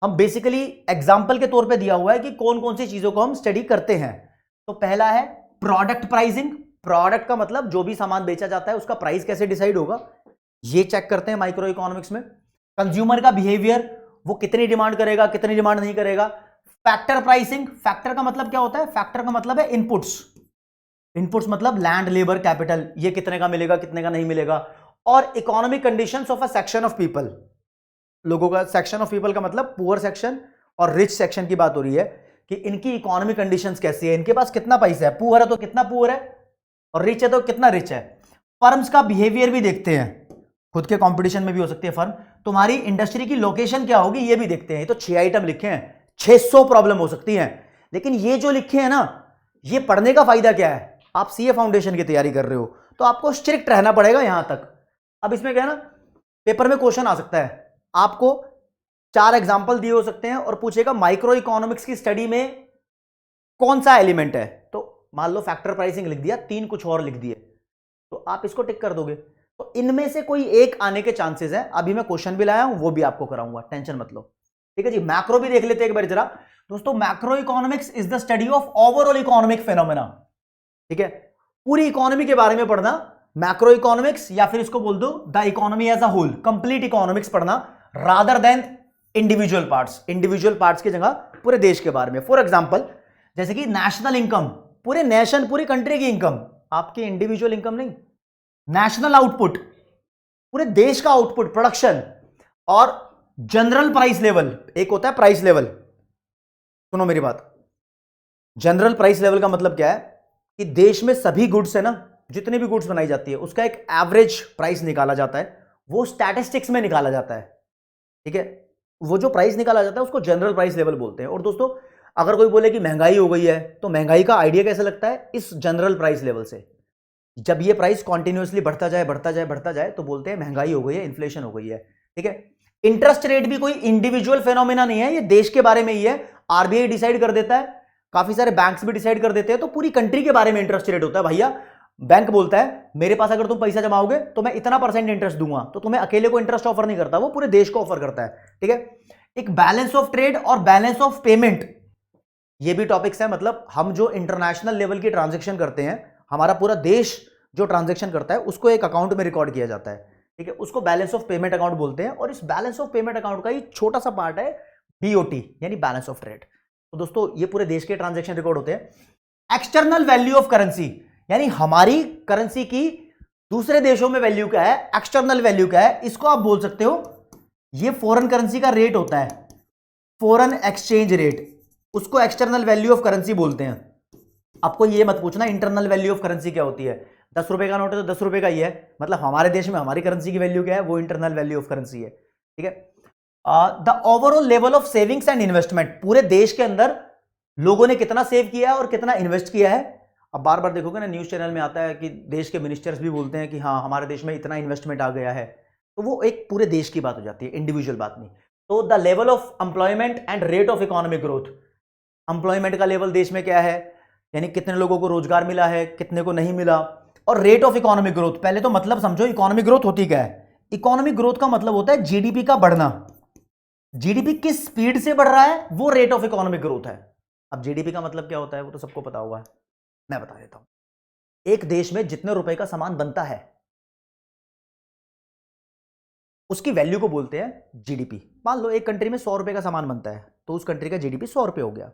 हम बेसिकली एग्जाम्पल के तौर पे दिया हुआ है कि कौन कौन सी चीजों को हम स्टडी करते हैं। तो पहला है प्रोडक्ट प्राइसिंग। प्रोडक्ट का मतलब जो भी सामान बेचा जाता है उसका प्राइस कैसे डिसाइड होगा, ये चेक करते हैं माइक्रो इकोनॉमिक्स में। कंज्यूमर का बिहेवियर, वो कितनी डिमांड करेगा, कितनी डिमांड नहीं करेगा। फैक्टर प्राइसिंग, फैक्टर का मतलब क्या होता है, फैक्टर का मतलब है इनपुट्स। इनपुट्स मतलब लैंड, लेबर, कैपिटल, ये कितने का मिलेगा, कितने का नहीं मिलेगा। और economic conditions of a section of people, लोगों का, सेक्शन ऑफ पीपल का मतलब पुअर सेक्शन और रिच सेक्शन की बात हो रही है कि इनकी इकोनॉमिक कंडीशंस कैसी है, इनके पास कितना पैसा है, पुअर है तो कितना पुअर है, और रिच है तो कितना रिच है। फर्म्स का बिहेवियर भी देखते हैं, खुद के कंपटीशन में भी हो सकती है फर्म, तुम्हारी इंडस्ट्री की लोकेशन क्या होगी ये भी देखते हैं। तो 6 आइटम लिखे हैं, 600 प्रॉब्लम हो सकती हैं, लेकिन ये जो लिखे हैं ना, ये पढ़ने का फायदा क्या है, आप सीए फाउंडेशन की तैयारी कर रहे हो तो आपको स्ट्रिक्ट रहना पड़ेगा यहां तक। अब इसमें क्या है ना, पेपर में क्वेश्चन आ सकता है, आपको 4 एग्जाम्पल दिए हो सकते हैं और पूछेगा माइक्रो इकोनॉमिक्स की स्टडी में कौन सा एलिमेंट है। तो मान लो फैक्टर प्राइसिंग लिख दिया, 3 कुछ और लिख दिए, तो आप इसको टिक कर दोगे। तो इनमें से कोई एक आने के चांसेस है। अभी मैं क्वेश्चन भी लाया हूं, वो भी आपको कराऊंगा, टेंशन मत लो, ठीक है जी। मैक्रो भी देख लेते हैं एक बार जरा। दोस्तों macro economics is the study of overall economic phenomena, ठीक है। पूरी इकोनॉमी के बारे में पढ़ना मैक्रो इकोनॉमिक्स, या फिर इसको बोल दो the economy as a whole, complete economics पढ़ना rather than individual parts. Individual parts की जगह पूरे देश के बारे में। फॉर एग्जांपल जैसे कि नेशनल इनकम, पूरे नेशन, पूरी कंट्री की इनकम, आपकी इंडिविजुअल इनकम नहीं। नेशनल आउटपुट, पूरे देश का आउटपुट, प्रोडक्शन। और जनरल प्राइस लेवल, एक होता है प्राइस लेवल, सुनो मेरी बात। जनरल प्राइस लेवल का मतलब क्या है कि देश में सभी गुड्स है ना, जितनी भी गुड्स बनाई जाती है उसका एक एवरेज प्राइस निकाला जाता है, वो स्टैटिस्टिक्स में निकाला जाता है, ठीक है। वो जो प्राइस निकाला जाता है उसको जनरल प्राइस लेवल बोलते हैं। और दोस्तों अगर कोई बोले कि महंगाई हो गई है, तो महंगाई का आइडिया कैसे लगता है, इस जनरल प्राइस लेवल से। जब ये प्राइस कॉन्टिन्यूअसली बढ़ता जाए तो बोलते हैं महंगाई हो गई है, इन्फ्लेशन हो गई है, ठीक है। इंटरेस्ट रेट भी कोई इंडिविजुअल फेनोमेना नहीं है, ये देश के बारे में ही है। आरबीआई डिसाइड कर देता है, काफी सारे बैंक्स भी डिसाइड कर देते हैं, तो पूरी कंट्री के बारे में इंटरेस्ट रेट होता है भैया। बैंक बोलता है मेरे पास अगर तुम पैसा जमाओगे तो मैं इतना % इंटरेस्ट दूंगा, तो तुम्हें अकेले को इंटरेस्ट ऑफर नहीं करता, वो पूरे देश को ऑफर करता है, ठीक है। एक बैलेंस ऑफ ट्रेड और बैलेंस ऑफ पेमेंट, ये भी टॉपिक्स है। मतलब हम जो इंटरनेशनल लेवल की ट्रांजेक्शन करते हैं, हमारा पूरा देश जो ट्रांजेक्शन करता है उसको एक अकाउंट में रिकॉर्ड किया जाता है, ठीक है। उसको बैलेंस ऑफ पेमेंट अकाउंट बोलते हैं। और इस बैलेंस ऑफ पेमेंट अकाउंट का ही छोटा सा पार्ट है बीओटी, यानी बैलेंस ऑफ ट्रेड। तो दोस्तों ये पूरे देश के ट्रांजेक्शन रिकॉर्ड होते हैं। एक्सटर्नल वैल्यू ऑफ करेंसी, यानी हमारी करेंसी की दूसरे देशों में वैल्यू क्या है, एक्सटर्नल वैल्यू क्या है, इसको आप बोल सकते हो ये फॉरेन करेंसी का रेट होता है, फॉरेन एक्सचेंज रेट, उसको एक्सटर्नल वैल्यू ऑफ करेंसी बोलते हैं। आपको ये मत पूछना इंटरनल वैल्यू ऑफ करेंसी क्या होती है। 10 रुपए का नोट है तो 10 रुपए का ही है, मतलब हमारे देश में हमारी करेंसी की वैल्यू क्या है, वो इंटरनल वैल्यू ऑफ करेंसी है, ठीक है। The overall level of savings and investment, पूरे देश के अंदर लोगों ने कितना सेव किया है और कितना इन्वेस्ट किया है। अब बार बार देखोगे ना न्यूज चैनल में आता है कि देश के मिनिस्टर्स भी बोलते हैं कि हाँ हमारे देश में इतना इन्वेस्टमेंट आ गया है, तो वो एक पूरे देश की बात हो जाती है, इंडिविजुअल बात नहीं। तो the level of employment and rate of economic growth, employment का लेवल देश में क्या है, यानी कितने लोगों को रोजगार मिला है, कितने को नहीं मिला, और रेट ऑफ इकोनॉमिक ग्रोथ। पहले तो मतलब समझो इकोनॉमिक ग्रोथ होती क्या है। इकोनॉमिक ग्रोथ का मतलब होता है जीडीपी का बढ़ना। जीडीपी किस स्पीड से बढ़ रहा है वो रेट ऑफ इकोनॉमिक ग्रोथ है। अब जीडीपी का मतलब क्या होता है वो तो सबको पता हुआ है, मैं बता देता हूं। एक देश में जितने रुपए का सामान बनता है उसकी वैल्यू को बोलते हैं जीडीपी। मान लो एक कंट्री में 100 रुपए का सामान बनता है तो उस कंट्री का जीडीपी 100 रुपए हो गया,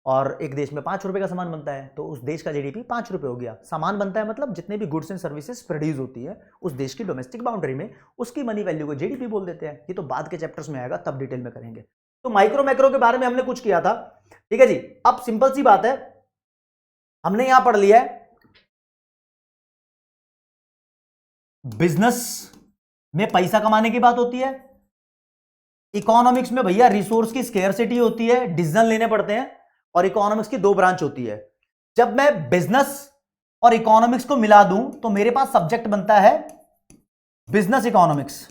और एक देश में 5 रुपए का सामान बनता है तो उस देश का जीडीपी 5 रुपए हो गया। सामान बनता है मतलब जितने भी गुड्स एंड सर्विसेज प्रोड्यूस होती है उस देश की डोमेस्टिक बाउंड्री में, उसकी मनी वैल्यू को जीडीपी बोल देते हैं। ये तो बाद के चैप्टर्स में आएगा, तब डिटेल में करेंगे। तो माइक्रो मैक्रो के बारे में हमने कुछ किया था, ठीक है जी। अब सिंपल सी बात है, हमने यहां पढ़ लिया है बिजनेस में पैसा कमाने की बात होती है, इकोनॉमिक्स में भैया रिसोर्स की स्केर्सिटी होती है, डिसीजन लेने पड़ते हैं, और इकोनॉमिक्स की दो ब्रांच होती है। जब मैं बिजनेस और इकोनॉमिक्स को मिला दूं तो मेरे पास सब्जेक्ट बनता है बिजनेस इकोनॉमिक्स,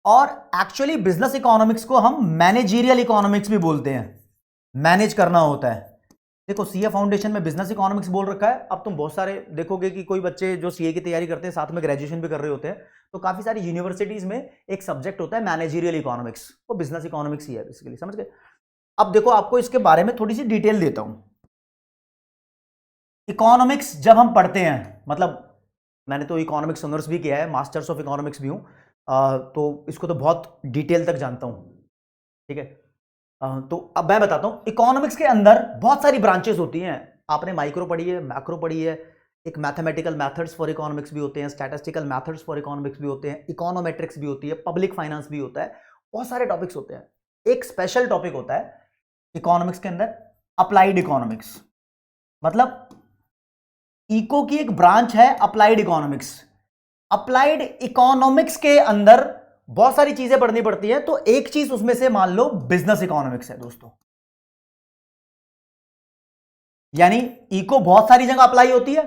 और एक्चुअली बिजनेस इकोनॉमिक्स को हम मैनेजरियल इकोनॉमिक्स भी बोलते हैं, मैनेज करना होता है। देखो सीए फाउंडेशन में बिजनेस इकोनॉमिक्स बोल रखा है। अब तुम बहुत सारे देखोगे कि कोई बच्चे जो सीए की तैयारी करते हैं साथ में ग्रेजुएशन भी कर रहे होते हैं, तो काफी सारी यूनिवर्सिटीज में एक सब्जेक्ट होता है मैनेजरियल इकोनॉमिक्स, वो बिजनेस इकोनॉमिक्स ही है बेसिकली, समझ गए। अब देखो आपको इसके बारे में थोड़ी सी डिटेल देता हूं। इकोनॉमिक्स जब हम पढ़ते हैं, मतलब मैंने तो इकोनॉमिक्स ऑनर्स भी किया है, मास्टर्स ऑफ इकोनॉमिक्स भी हूं, तो इसको तो बहुत डिटेल तक जानता हूं, ठीक है। तो अब मैं बताता हूं, इकोनॉमिक्स के अंदर बहुत सारी ब्रांचेस होती हैं। आपने माइक्रो पढ़ी है, मैक्रो पढ़ी है, एक मैथमेटिकल मेथड्स फॉर इकोनॉमिक्स भी होते हैं, स्टैटिस्टिकल मेथड्स फॉर इकोनॉमिक्स भी होते हैं, इकोनोमेट्रिक्स भी होती है, पब्लिक फाइनेंस भी होता है, बहुत सारे टॉपिक्स होते हैं। एक स्पेशल टॉपिक होता है इकोनॉमिक्स के अंदर, अप्लाइड इकोनॉमिक्स, मतलब इको की एक ब्रांच है अप्लाइड इकोनॉमिक्स। अप्लाइड इकोनॉमिक्स के अंदर बहुत सारी चीजें पढ़नी पड़ती है, तो एक चीज उसमें से मान लो बिजनेस इकोनॉमिक्स है दोस्तों। यानी इको बहुत सारी जगह अप्लाई होती है,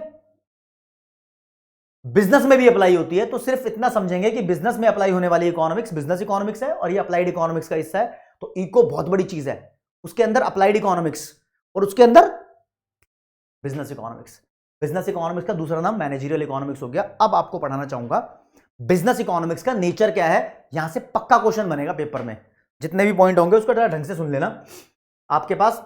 बिजनेस में भी अप्लाई होती है, तो सिर्फ इतना समझेंगे कि बिजनेस में अप्लाई होने वाली इकोनॉमिक्स बिजनेस इकोनॉमिक्स है और ये अप्लाइड इकोनॉमिक्स का हिस्सा है। तो इको बहुत बड़ी चीज है, उसके अंदर अप्लाइड इकोनॉमिक्स और उसके अंदर बिजनेस इकोनॉमिक्स। बिजनेस इकोनॉमिक्स का दूसरा नाम मैनेजरियल इकोनॉमिक्स हो गया। अब आपको पढ़ाना चाहूंगा बिजनेस इकोनॉमिक्स का नेचर क्या है, यहां से पक्का क्वेश्चन बनेगा पेपर में, जितने भी पॉइंट होंगे उसको ढंग से सुन लेना। आपके पास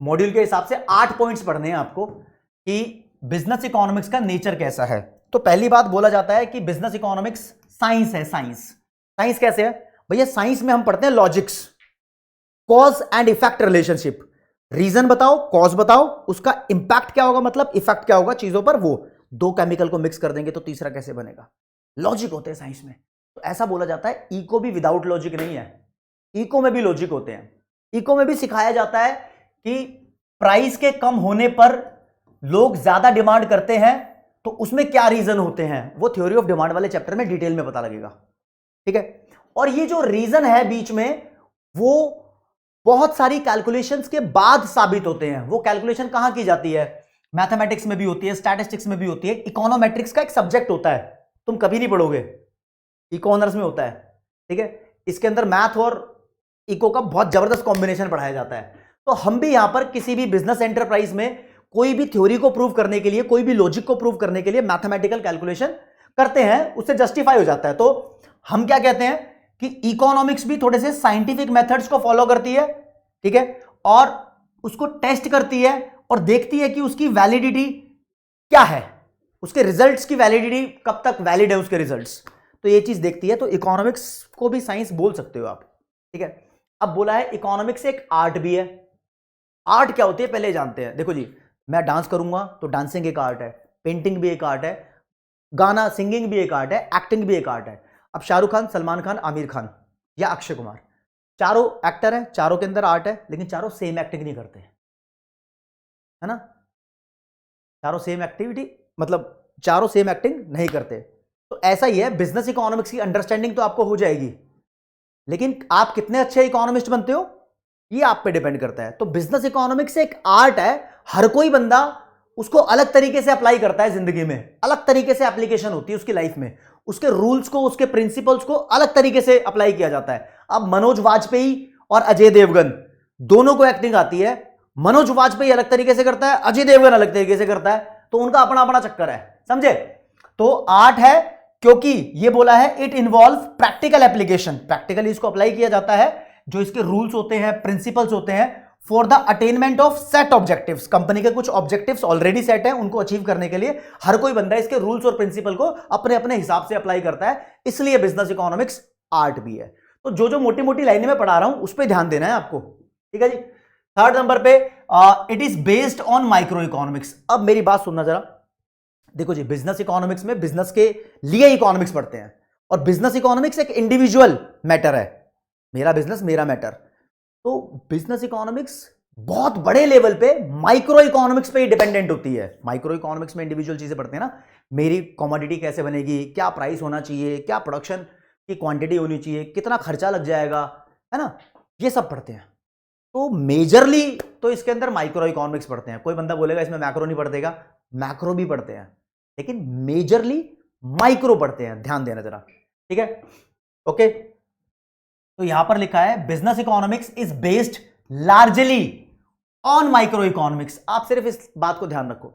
मॉड्यूल के हिसाब से 8 पॉइंट्स पढ़ने हैं आपको कि बिजनेस इकोनॉमिक्स का नेचर कैसा है। तो पहली बात बोला जाता है कि बिजनेस इकोनॉमिक्स साइंस है। साइंस कैसे है भैया, साइंस में हम पढ़ते हैं logics, cause and effect relationship, reason बताओ, कॉज बताओ, उसका इंपैक्ट क्या होगा, मतलब इफेक्ट क्या होगा चीजों पर, वो दो केमिकल को मिक्स कर देंगे तो तीसरा कैसे बनेगा, लॉजिक होते हैं साइंस में। तो ऐसा बोला जाता है इको भी विदाउट लॉजिक नहीं है, इको में भी लॉजिक होते हैं। इको में भी सिखाया जाता है कि प्राइस के कम होने पर लोग ज्यादा डिमांड करते हैं, तो उसमें क्या रीजन होते हैं, वो थ्योरी ऑफ डिमांड वाले चैप्टर में डिटेल में पता लगेगा, ठीक है। और ये जो रीजन है बीच में, वो बहुत सारी कैलकुलेशंस के बाद साबित होते हैं। वो कैलकुलेशन कहां की जाती है, मैथमेटिक्स में भी होती है, स्टैटिस्टिक्स में भी होती है, इकोनोमेट्रिक्स का एक सब्जेक्ट होता है, तुम कभी नहीं पढ़ोगे, इको ऑनर्स में होता है, ठीक है। इसके अंदर मैथ और इको का बहुत जबरदस्त कॉम्बिनेशन पढ़ाया जाता है। तो हम भी यहां पर किसी भी बिजनेस एंटरप्राइज में कोई भी थ्योरी को प्रूव करने के लिए, कोई भी लॉजिक को प्रूव करने के लिए मैथमेटिकल कैलकुलेशन करते हैं, उससे जस्टिफाई हो जाता है। तो हम क्या कहते हैं कि इकोनॉमिक्स भी थोड़े से साइंटिफिक मेथड्स को फॉलो करती है, ठीक है, और उसको टेस्ट करती है और देखती है कि उसकी वैलिडिटी क्या है, उसके रिजल्ट्स की वैलिडिटी कब तक वैलिड है उसके रिजल्ट्स, तो ये चीज देखती है। तो इकोनॉमिक्स को भी साइंस बोल सकते हो आप, ठीक है। अब बोला है इकोनॉमिक्स एक आर्ट भी है। आर्ट क्या होती है पहले जानते हैं। देखो जी, मैं डांस करूंगा तो डांसिंग एक आर्ट है, पेंटिंग भी एक आर्ट है, गाना सिंगिंग भी एक आर्ट है, एक्टिंग भी एक आर्ट है। अब शाहरुख खान, सलमान खान, आमिर खान या अक्षय कुमार, चारों एक्टर हैं, चारों के अंदर आर्ट है, लेकिन चारों सेम एक्टिंग नहीं करते, है ना। चारों सेम एक्टिविटी, मतलब चारों सेम एक्टिंग नहीं करते। तो ऐसा ही है, बिजनेस इकोनॉमिक्स की अंडरस्टैंडिंग तो आपको हो जाएगी, लेकिन आप कितने अच्छे इकोनॉमिस्ट बनते हो ये आप पे डिपेंड करता है। तो बिजनेस इकोनॉमिक्स एक आर्ट है, हर कोई बंदा उसको अलग तरीके से अप्लाई करता है जिंदगी में, अलग तरीके से एप्लीकेशन होती है उसकी लाइफ में, उसके रूल्स को, उसके प्रिंसिपल्स को अलग तरीके से अप्लाई किया जाता है। अब मनोज वाजपेयी और अजय देवगन दोनों को एक्टिंग आती है, मनोज वाजपेयी अलग तरीके से करता है, अजय देवगन अलग तरीके से करता है, तो उनका अपना अपना चक्कर है, समझे। तो आर्ट है क्योंकि ये बोला है it involve practical application, practically इसको अप्लाई किया जाता है, जो इसके रूल्स होते हैं, प्रिंसिपल्स होते हैं for the attainment of set objectives. Company के कुछ ऑब्जेक्टिव्स ऑलरेडी सेट हैं, उनको अचीव करने के लिए हर कोई बंदा इसके रूल्स और प्रिंसिपल को अपने अपने हिसाब से अप्लाई करता है, इसलिए बिजनेस इकोनॉमिक्स आर्ट भी है। तो जो जो मोटी मोटी लाइनें मैं पढ़ा रहा हूं उस पर ध्यान देना है आपको, ठीक है जी। थर्ड नंबर पे it is based on micro economics. अब मेरी बात सुनना जरा, देखो जी, बिजनेस इकोनॉमिक्स में बिजनेस के लिए इकोनॉमिक्स पढ़ते हैं, और बिजनेस इकोनॉमिक्स एक इंडिविजुअल मैटर है, मेरा बिजनेस मेरा मैटर। तो बिजनेस इकोनॉमिक्स बहुत बड़े लेवल पे माइक्रो इकोनॉमिक्स पे ही डिपेंडेंट होती है। माइक्रो इकोनॉमिक्स में इंडिविजुअल चीजें पढ़ते हैं ना, मेरी कमोडिटी कैसे बनेगी, क्या प्राइस होना चाहिए, क्या प्रोडक्शन की क्वांटिटी होनी चाहिए, कितना खर्चा लग जाएगा, है ना, ये सब पढ़ते हैं। तो मेजरली तो इसके अंदर माइक्रो इकोनॉमिक्स पढ़ते हैं। कोई बंदा बोलेगा इसमें मैक्रो नहीं पढ़ देगा, मैक्रो भी पढ़ते हैं, लेकिन मेजरली माइक्रो पढ़ते हैं, ध्यान देना जरा, ठीक है, ओके। तो यहां पर लिखा है business economics is based largely on micro economics. आप सिर्फ इस बात को ध्यान रखो,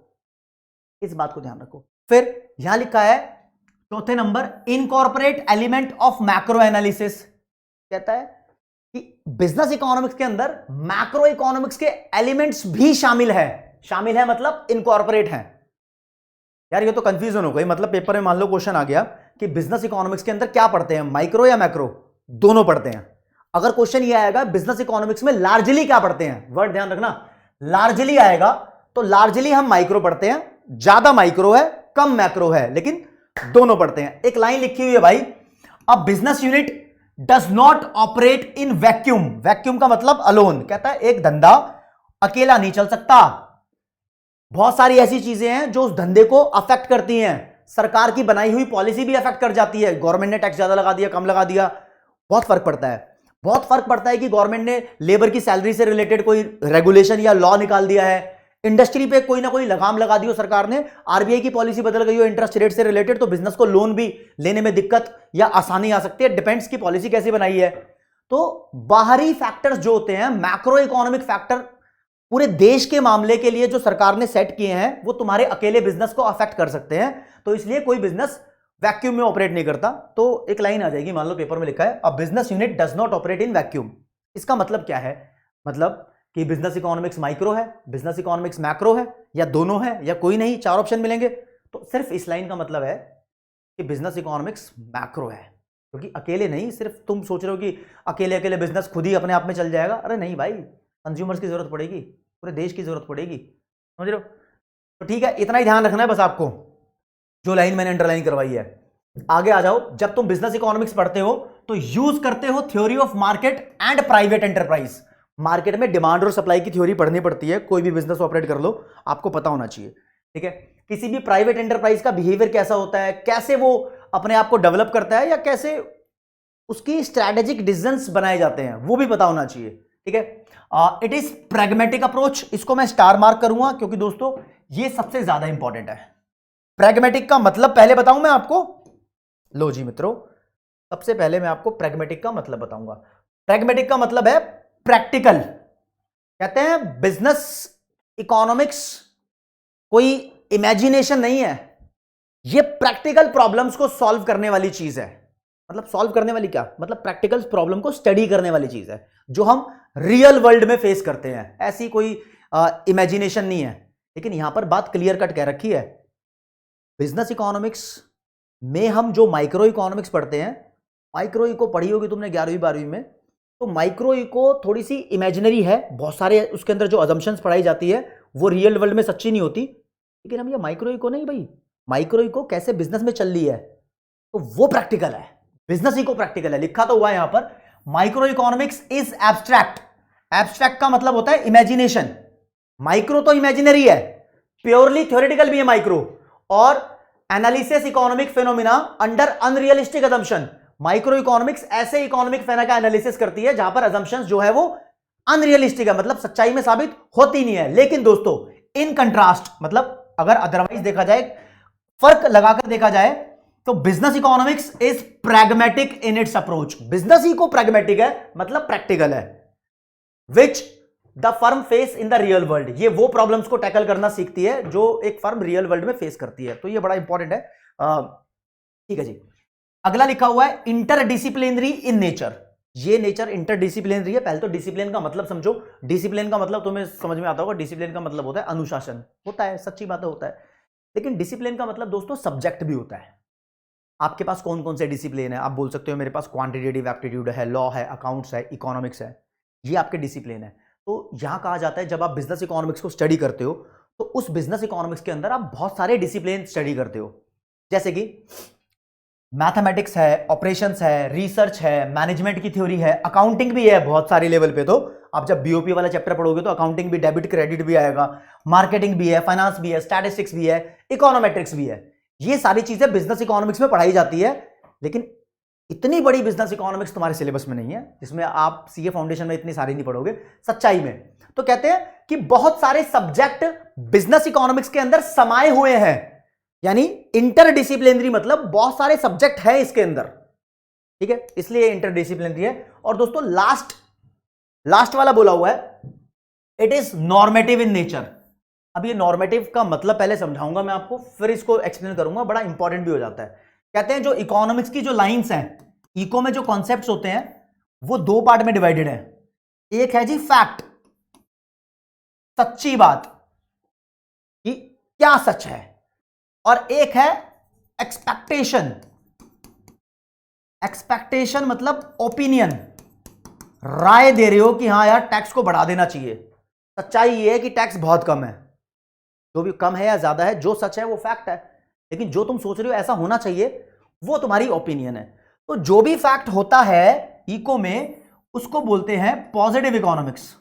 इस बात को ध्यान रखो। फिर यहां लिखा है चौथे number, incorporate element of macro analysis. कहता है कि बिजनेस इकोनॉमिक्स के अंदर मैक्रो इकोनॉमिक्स के एलिमेंट्स भी शामिल है। शामिल है मतलब इनकॉर्पोरेट है। यार ये तो कंफ्यूजन हो गई, मतलब पेपर में मान लो क्वेश्चन आ गया कि बिजनेस इकोनॉमिक्स के अंदर क्या पढ़ते हैं, माइक्रो या मैक्रो, दोनों पढ़ते हैं। अगर क्वेश्चन ये आएगा बिजनेस इकोनॉमिक्स में लार्जली क्या पढ़ते हैं, वर्ड ध्यान रखना, लार्जली आएगा तो लार्जली हम माइक्रो पढ़ते हैं, ज्यादा माइक्रो है, कम मैक्रो है, लेकिन दोनों पढ़ते हैं। एक लाइन लिखी हुई है भाई, a business unit does not operate in vacuum. Vacuum का मतलब अलोन। कहता है एक धंधा अकेला नहीं चल सकता, बहुत सारी ऐसी चीजें हैं जो उस धंधे को अफेक्ट करती हैं। सरकार की बनाई हुई पॉलिसी भी अफेक्ट कर जाती है, गवर्नमेंट ने टैक्स ज्यादा लगा दिया, कम लगा दिया, बहुत फर्क पड़ता है। बहुत फर्क पड़ता है कि गवर्नमेंट ने लेबर की सैलरी से रिलेटेड कोई रेगुलेशन या लॉ निकाल दिया है, इंडस्ट्री पे कोई ना कोई लगाम लगा दी हो सरकार ने, आरबीआई की पॉलिसी बदल गई हो इंटरेस्ट रेट से रिलेटेड, तो बिजनेस को लोन भी लेने में दिक्कत या आसानी आ सकती है, डिपेंड्स की पॉलिसी कैसी बनाई है। तो बाहरी फैक्टर्स जो होते हैं, मैक्रो इकोनॉमिक फैक्टर पूरे देश के मामले के लिए जो सरकार ने सेट किए हैं, वो तुम्हारे अकेले बिजनेस को अफेक्ट कर सकते हैं। तो इसलिए कोई बिजनेस वैक्यूम में ऑपरेट नहीं करता। तो एक लाइन आ जाएगी, मान लो पेपर में लिखा है a business unit does not operate in vacuum. इसका मतलब क्या है, मतलब कि बिजनेस इकोनॉमिक्स माइक्रो है, बिजनेस इकोनॉमिक्स मैक्रो है, या दोनों है, या कोई नहीं, चार ऑप्शन मिलेंगे। तो सिर्फ इस लाइन का मतलब है कि बिजनेस इकोनॉमिक्स मैक्रो है, क्योंकि अकेले नहीं। सिर्फ तुम सोच रहे हो कि अकेले अकेले बिजनेस खुद ही अपने आप में चल जाएगा, अरे नहीं भाई, कंज्यूमर्स की जरूरत पड़ेगी, पूरे देश की जरूरत पड़ेगी, समझ रहे हो। तो ठीक है, इतना ही ध्यान रखना है बस आपको, जो लाइन मैंने अंडरलाइन करवाई है। आगे आ जाओ, जब तुम बिजनेस इकोनॉमिक्स पढ़ते हो तो यूज करते हो theory of market and private enterprise. Market में डिमांड और सप्लाई की थ्योरी पढ़नी पड़ती है, कोई भी बिजनेस ऑपरेट कर लो आपको पता होना चाहिए, ठीक है। किसी भी प्राइवेट एंटरप्राइज का बिहेवियर कैसा होता है, कैसे वो अपने आप को डेवलप करता है, या कैसे उसकी स्ट्रैटेजिक डिसीजंस बनाए जाते हैं, वो भी पता होना चाहिए, ठीक है। इट इज प्रैग्मेटिक अप्रोच, इसको मैं स्टार मार्क करूंगा क्योंकि दोस्तों ये सबसे ज्यादा इंपॉर्टेंट है। प्रैग्मेटिक का मतलब पहले बताऊं मैं आपको, लो जी मित्रों, सबसे पहले मैं आपको प्रैग्मेटिक का मतलब बताऊंगा। प्रैग्मेटिक का मतलब है प्रैक्टिकल। कहते हैं बिजनेस इकोनॉमिक्स कोई इमेजिनेशन नहीं है, ये प्रैक्टिकल प्रॉब्लम्स को सॉल्व करने वाली चीज है। मतलब सॉल्व करने वाली क्या, मतलब प्रैक्टिकल प्रॉब्लम को स्टडी करने वाली चीज है, जो हम रियल वर्ल्ड में फेस करते हैं। ऐसी कोई इमेजिनेशन नहीं है। लेकिन यहां पर बात क्लियर कट कह रखी है, बिजनेस इकोनॉमिक्स में हम जो माइक्रो इकोनॉमिक्स पढ़ते हैं, माइक्रो इको पढ़ी होगी तुमने 11वीं 12वीं में, तो माइक्रो इको थोड़ी सी इमेजिनरी है, बहुत सारे उसके अंदर जो अजम्पशंस पढ़ाई जाती है वो रियल वर्ल्ड में सच्ची नहीं होती। लेकिन हम ये माइक्रो इको नहीं भाई, माइक्रो इको कैसे बिजनेस में चल रही है, तो वो प्रैक्टिकल है। बिजनेस इको प्रैक्टिकल है, लिखा तो हुआ है यहां पर, micro economics is abstract. Abstract का मतलब होता है इमेजिनेशन, माइक्रो तो इमेजिनरी है, प्योरली थ्योरेटिकल भी है माइक्रो। और analysis economic phenomena under unrealistic assumption, micro economics ऐसे इकोनॉमिक फेना का एनालिसिस करती है जहां पर असम्पशंस जो है वो अनरियलिस्टिक है, मतलब सच्चाई में साबित होती नहीं है। लेकिन दोस्तों इन कंट्रास्ट, मतलब अगर अदरवाइज देखा जाए, फर्क लगाकर देखा जाए, तो business economics is pragmatic in its approach. Business ही को प्रैग्मेटिक है, मतलब प्रैक्टिकल है, which the firm face in the real world. ये वो प्रॉब्लम्स को टैकल करना सीखती है जो एक फर्म रियल वर्ल्ड में फेस करती है। तो ये बड़ा इंपॉर्टेंट है। ठीक है जी। अगला लिखा हुआ है इंटरडिसिप्लिनरी इन नेचर। ये नेचर इंटरडिसिप्लिनरी है। पहले तो डिसिप्लिन का मतलब समझो। डिसिप्लिन का मतलब तुम्हें समझ में आता होगा। डिसिप्लिन का मतलब होता है अनुशासन, होता है, सच्ची बात होता है। लेकिन डिसिप्लिन का मतलब दोस्तों सब्जेक्ट भी होता है। आपके पास कौन कौन से डिसिप्लिन है? आप बोल सकते हो मेरे पास क्वांटिटेटिव एप्टीट्यूड है, लॉ है, अकाउंट्स है, इकोनॉमिक्स है। ये आपके डिसिप्लिन है। तो यहां कहा जाता है जब आप बिजनेस इकोनॉमिक्स को स्टडी करते हो तो उस बिजनेस इकोनॉमिक्स के अंदर आप बहुत सारे डिसिप्लिन स्टडी करते हो, जैसे कि मैथमेटिक्स है, ऑपरेशंस है, रिसर्च है, मैनेजमेंट की थ्योरी है, अकाउंटिंग भी है बहुत सारी लेवल पे। तो आप जब बीओपी वाला चैप्टर पढ़ोगे तो अकाउंटिंग भी, डेबिट क्रेडिट भी आएगा, मार्केटिंग भी है, फाइनेंस भी है, स्टैटिस्टिक्स भी है, इकोनोमेट्रिक्स भी है। ये सारी चीजें बिजनेस इकोनॉमिक्स में पढ़ाई जाती है। लेकिन इतनी बड़ी बिजनेस इकोनॉमिक्स तुम्हारे सिलेबस में नहीं है, जिसमें आप सीए फाउंडेशन में इतनी सारी नहीं पढ़ोगे सच्चाई में। तो कहते हैं कि बहुत सारे सब्जेक्ट बिजनेस इकोनॉमिक्स के अंदर समाये हुए हैं, यानी इंटरडिसिप्लिनरी मतलब बहुत सारे सब्जेक्ट है इसके अंदर। ठीक है, इसलिए इंटरडिसिप्लिनरी है। और दोस्तों लास्ट वाला बोला हुआ है it is normative in nature. अब ये नॉर्मेटिव का मतलब पहले समझाऊंगा मैं आपको, फिर इसको एक्सप्लेन करूंगा, बड़ा इंपॉर्टेंट भी हो जाता है। कहते हैं जो इकोनॉमिक्स की जो लाइंस हैं, इको में जो कॉन्सेप्ट्स होते हैं वो दो पार्ट में डिवाइडेड है। एक है जी फैक्ट, सच्ची बात कि क्या सच है, और एक है एक्सपेक्टेशन। एक्सपेक्टेशन मतलब ओपिनियन, राय दे रहे हो कि हाँ यार टैक्स को बढ़ा देना चाहिए। सच्चाई ये है कि टैक्स बहुत कम है, जो भी कम है या ज्यादा है, जो सच है वो फैक्ट है। लेकिन जो तुम सोच रहे हो ऐसा होना चाहिए वो तुम्हारी ओपिनियन है। तो जो भी फैक्ट होता है इको में उसको बोलते हैं पॉजिटिव इकोनॉमिक्स,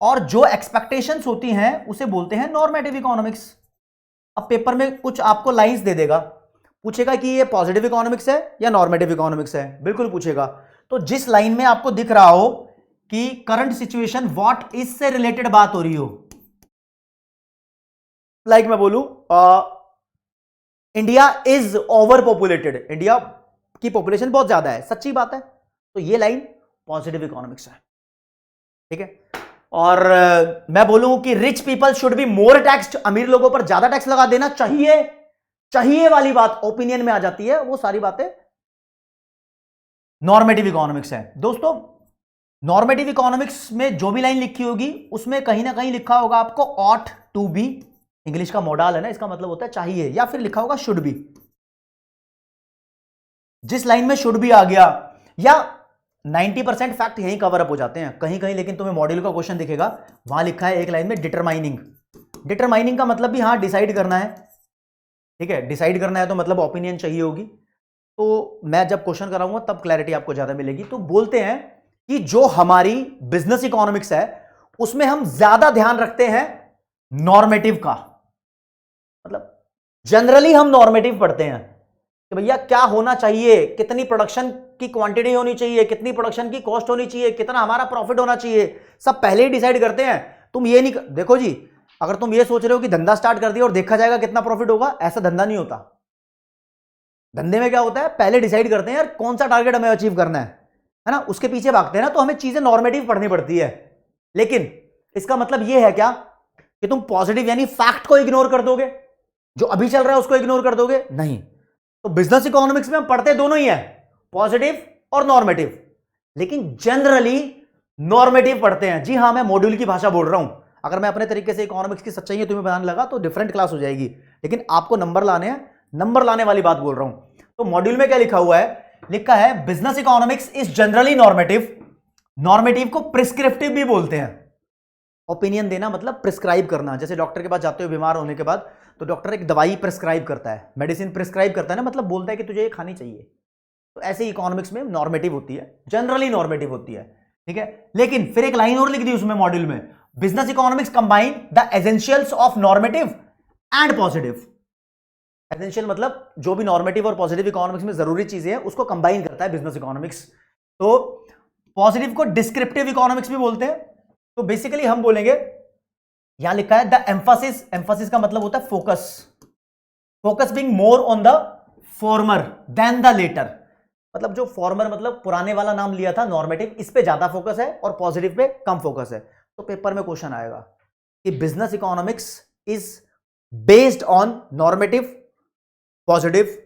और जो एक्सपेक्टेशंस होती हैं उसे बोलते हैं नॉर्मेटिव इकोनॉमिक्स। अब पेपर में कुछ आपको लाइंस दे देगा, पूछेगा कि ये पॉजिटिव इकोनॉमिक्स है या नॉर्मेटिव इकोनॉमिक्स है, बिल्कुल पूछेगा। तो जिस लाइन में आपको दिख रहा हो कि करंट सिचुएशन व्हाट इससे रिलेटेड बात हो रही हो, लाइक मैं बोलूं India is over populated, India की पॉपुलेशन बहुत ज्यादा है, सच्ची बात है, तो ये लाइन पॉजिटिव इकोनॉमिक्स है। ठीक है। और मैं बोलूं कि rich people should be more taxed, अमीर लोगों पर ज्यादा टैक्स लगा देना चाहिए वाली बात ओपिनियन में आ जाती है, वो सारी बातें नॉर्मेटिव इकोनॉमिक्स है। दोस्तों नॉर्मेटिव इकोनॉमिक्स में जो भी लाइन लिखी होगी उसमें कहीं ना कहीं लिखा होगा आपको ऑट टू बी, इंग्लिश का मॉडल है ना, इसका मतलब होता है चाहिए, या फिर लिखा होगा शुड बी। जिस लाइन में शुड बी आ गया, या 90% फैक्ट यहीं कवर अप हो जाते हैं कहीं कहीं, लेकिन तुम्हें मॉड्यूल का क्वेश्चन दिखेगा वहां लिखा है एक लाइन में डिटरमाइनिंग। डिटरमाइनिंग का मतलब भी हाँ डिसाइड करना है। ठीक है, डिसाइड करना है तो मतलब ओपिनियन चाहिए होगी। तो मैं जब क्वेश्चन कराऊंगा तब क्लैरिटी आपको ज्यादा मिलेगी। तो बोलते हैं कि जो हमारी बिजनेस इकोनॉमिक्स है उसमें हम ज्यादा ध्यान रखते हैं नॉर्मेटिव का, मतलब जनरली हम नॉर्मेटिव पढ़ते हैं कि भैया क्या होना चाहिए, कितनी प्रोडक्शन की क्वांटिटी होनी चाहिए, कितनी प्रोडक्शन की कॉस्ट होनी चाहिए, कितना हमारा प्रॉफिट होना चाहिए, सब पहले ही डिसाइड करते हैं। तुम ये नहीं देखो जी, अगर तुम ये सोच रहे हो कि धंधा स्टार्ट कर दिया और देखा जाएगा कितना प्रॉफिट होगा, ऐसा धंधा नहीं होता। धंधे में क्या होता है, पहले डिसाइड करते हैं यार कौन सा टारगेट हमें अचीव करना है ना, उसके पीछे भागते हैं ना, तो हमें चीजें नॉर्मेटिव पढ़नी पड़ती है। लेकिन इसका मतलब यह है क्या कि तुम पॉजिटिव यानी फैक्ट को इग्नोर कर दोगे, जो अभी चल रहा है उसको इग्नोर कर दोगे? नहीं। तो बिजनेस इकोनॉमिक्स में हम पढ़ते दोनों ही है, पॉजिटिव और नॉर्मेटिव, लेकिन जनरली नॉर्मेटिव पढ़ते हैं। जी हां, मैं मॉड्यूल की भाषा बोल रहा हूं। अगर मैं अपने तरीके से इकोनॉमिक्स की सच्चाई तुम्हें बताने लगा तो डिफरेंट क्लास हो जाएगी, लेकिन आपको नंबर लाने हैं, नंबर लाने वाली बात बोल रहा हूं। तो मॉड्यूल में क्या लिखा हुआ है, लिखा है business economics is generally normative. Normative को प्रिस्क्रिप्टिव भी बोलते हैं। ओपिनियन देना मतलब प्रिस्क्राइब करना। जैसे डॉक्टर के पास जाते हो बीमार होने के बाद, तो डॉक्टर एक दवाई प्रिस्क्राइब करता है, मेडिसिन प्रिस्क्राइब करता है ना, मतलब बोलता है कि तुझे ये खानी चाहिए। तो ऐसे ही इकोनॉमिक्स में नॉर्मेटिव होती है, जनरली नॉर्मेटिव होती है। ठीक है, लेकिन फिर एक लाइन और लिख दी उसमें मॉड्यूल में, business economics combine the essentials of normative and positive. Essential मतलब जो भी नॉर्मेटिव और पॉजिटिव इकोनॉमिक्स में जरूरी चीजें हैं उसको कंबाइन करता है बिजनेस इकोनॉमिक्स। तो पॉजिटिव को डिस्क्रिप्टिव इकोनॉमिक्स भी बोलते हैं। तो बेसिकली हम बोलेंगे, यहां लिखा है द एम्फासिस, एम्फासिस का मतलब होता है focus, focus being more on the former than the latter. मतलब जो फॉर्मर मतलब पुराने वाला नाम लिया था नॉर्मेटिव, इस पे ज्यादा फोकस है और पॉजिटिव पे कम फोकस है। तो पेपर में क्वेश्चन आएगा कि business economics is based on normative, positive,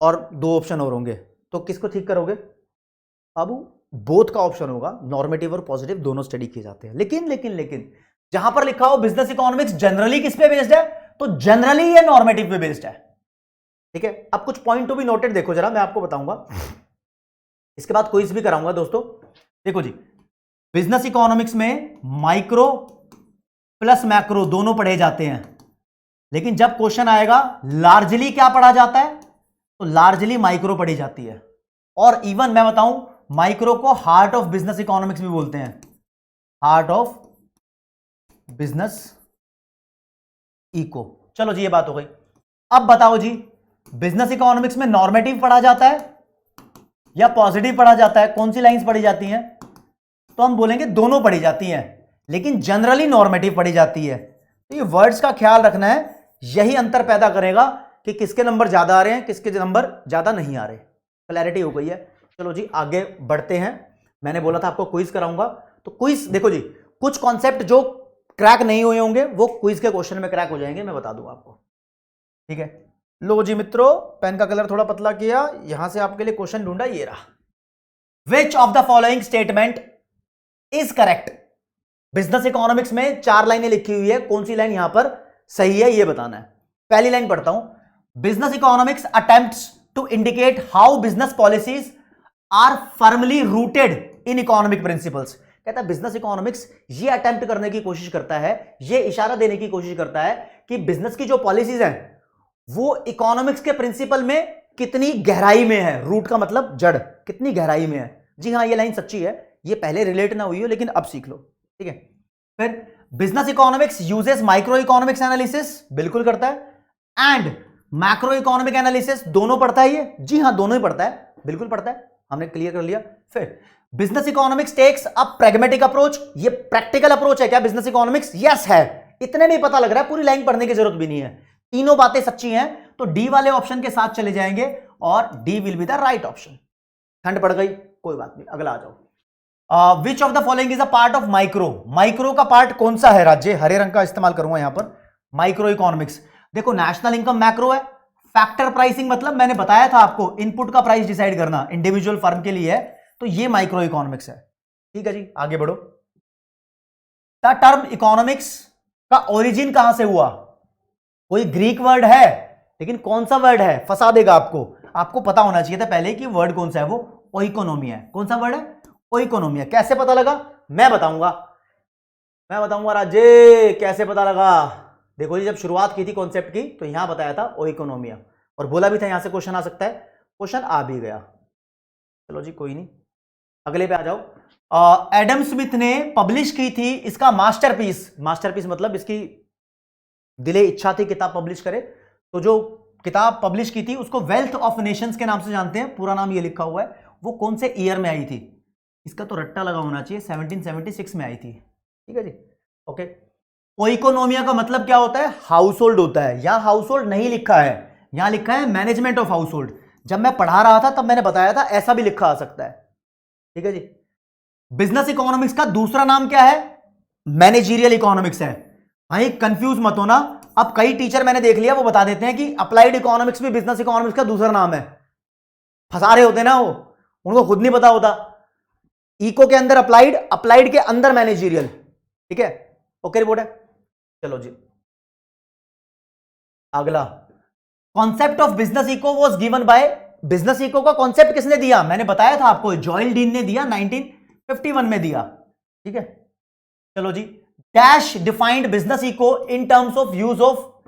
और दो ऑप्शन और होंगे, तो किसको ठीक करोगे बाबू? बोथ का ऑप्शन होगा, नॉर्मेटिव और पॉजिटिव दोनों स्टडी किए जाते हैं। लेकिन लेकिन लेकिन जहां पर लिखा हो बिजनेस इकोनॉमिक्स जनरली किस पे बेस्ड है, तो जनरली ये नॉर्मेटिव पे बेस्ड है। ठीक है, अब कुछ पॉइंट टू बी नोटेड देखो जरा, मैं आपको बताऊंगा, इसके बाद क्विज भी कराऊंगा दोस्तों। देखो जी, बिजनेस इकोनॉमिक्स में माइक्रो प्लस मैक्रो दोनों पढ़े जाते हैं, लेकिन जब क्वेश्चन आएगा लार्जली क्या पढ़ा जाता है, तो लार्जली माइक्रो पढ़ी जाती है। और इवन मैं बताऊं, माइक्रो को हार्ट ऑफ बिजनेस इकोनॉमिक्स भी बोलते हैं, हार्ट ऑफ बिजनेस इको। चलो जी, ये बात हो गई। अब बताओ जी, बिजनेस इकोनॉमिक्स में नॉर्मेटिव पढ़ा जाता है या पॉजिटिव पढ़ा जाता है? कौन सी लाइंस पढ़ी जाती हैं? तो हम बोलेंगे दोनों पढ़ी जाती हैं, लेकिन जनरली नॉर्मेटिव पढ़ी जाती है। तो ये वर्ड्स का ख्याल रखना है, यही अंतर पैदा करेगा कि किसके नंबर ज्यादा आ रहे हैं, किसके नंबर ज्यादा नहीं आ रहे। क्लैरिटी हो गई है? चलो जी, आगे बढ़ते हैं। मैंने बोला था आपको क्विज कराऊंगा, तो क्विज देखो जी, कुछ कॉन्सेप्ट जो क्रैक नहीं हुए होंगे वो क्विज के क्वेश्चन में क्रैक हो जाएंगे, मैं बता दूंगा आपको। ठीक है, लो जी मित्रों, पेन का कलर थोड़ा पतला किया, यहां से आपके लिए क्वेश्चन ढूंढा, ये रहा। विच of the following statement is correct? Business economics में 4 लाइनें लिखी हुई है, कौन सी लाइन यहां पर सही है ये बताना है। पहली लाइन पढ़ता हूं, business economics attempts to indicate how business policies are firmly rooted in economic principles. कहता है बिजनेस इकोनॉमिक्स ये अटेम्प्ट करने की कोशिश करता है, ये इशारा देने की कोशिश करता है कि बिजनेस की जो पॉलिसीज हैं वो इकोनॉमिक्स के प्रिंसिपल में कितनी गहराई में है। रूट का मतलब जड़, कितनी गहराई में है। जी हां, ये लाइन सच्ची है, ये पहले रिलेट ना हुई हो लेकिन अब सीख लो। ठीक है, फिर business economics uses micro economics analysis, बिल्कुल करता है, एंड मैक्रो इकोनॉमिक एनालिसिस, दोनों पढ़ता है ये? जी हां, दोनों ही पढ़ता है, बिल्कुल पढ़ता है, हमने क्लियर कर लिया। फिर business economics takes a pragmatic approach, ये प्रैक्टिकल अप्रोच है क्या बिजनेस इकोनॉमिक्स? यस है, इतने में पता लग रहा है, पूरी लाइन पढ़ने की जरूरत भी नहीं है, तीनों बातें सच्ची हैं, तो डी वाले ऑप्शन के साथ चले जाएंगे और D will be the right option. ठंड पड़ गई, कोई बात नहीं, अगला आ जाओ। विच of the following is a part of micro? Micro का पार्ट कौन सा है राज्य? हरे रंग का इस्तेमाल करूंगा यहां पर। माइक्रो इकोनॉमिक्स, देखो नेशनल इनकम मैक्रो है, फैक्टर प्राइसिंग मतलब मैंने बताया था आपको, इनपुट का प्राइस डिसाइड करना इंडिविजुअल फर्म के लिए है, तो ये माइक्रो इकोनॉमिक्स है। ठीक है जी, आगे बढ़ो। द टर्म इकोनॉमिक्स का ओरिजिन कहां से हुआ? कोई ग्रीक वर्ड है, लेकिन कौन सा वर्ड है फंसा देगा आपको। आपको पता होना चाहिए था पहले कि वर्ड कौन सा है, वो ओइकोनोमिया है। कौन सा वर्ड है? ओइकोनोमिया। कैसे पता लगा? मैं बताऊंगा राजे, कैसे पता लगा। देखो जी, जब शुरुआत की थी कॉन्सेप्ट की तो यहां बताया था ओइकोनोमिया, और बोला भी था यहां से क्वेश्चन आ सकता है, क्वेश्चन आ भी गया। चलो जी, कोई नहीं, अगले पे आ जाओ। एडम स्मिथ ने पब्लिश की थी इसका मास्टरपीस, मास्टरपीस मतलब इसकी दिले इच्छा थी किताब पब्लिश करे, तो जो किताब पब्लिश की थी उसको वेल्थ ऑफ नेशंस के नाम से जानते हैं, पूरा नाम ये लिखा हुआ है। वो कौन से ईयर में आई थी? इसका तो रट्टा लगा होना चाहिए, 1776 में आई थी। ठीक है जी, ओके। ओइकोनोमिया का मतलब क्या होता है? हाउस होल्ड होता है। यहां हाउस होल्ड नहीं लिखा है, यहां लिखा है मैनेजमेंट ऑफ हाउस होल्ड। जब मैं पढ़ा रहा था तब मैंने बताया था ऐसा भी लिखा आ सकता है। ठीक है जी। बिजनेस इकोनॉमिक्स का दूसरा नाम क्या है? मैनेजरियल इकोनॉमिक्स है। भाई कंफ्यूज मत होना, अब कई टीचर मैंने देख लिया वो बता देते हैं कि अप्लाइड इकोनॉमिक्स भी बिजनेस इकोनॉमिक्स का दूसरा नाम है। फंसा रहे होते ना वो, उनको खुद नहीं पता होता। इको के अंदर अप्लाइड, अप्लाइड के अंदर मैनेजरियल। ठीक है, ओके रिपोर्ट है। चलो जी, अगला concept of business eco was given by, business eco का कॉन्सेप्ट किसने दिया? मैंने बताया था आपको, जॉयल डीन ने दिया, 1951 में दिया। ठीक है, चलो जी। Dash defined business eco in terms of use of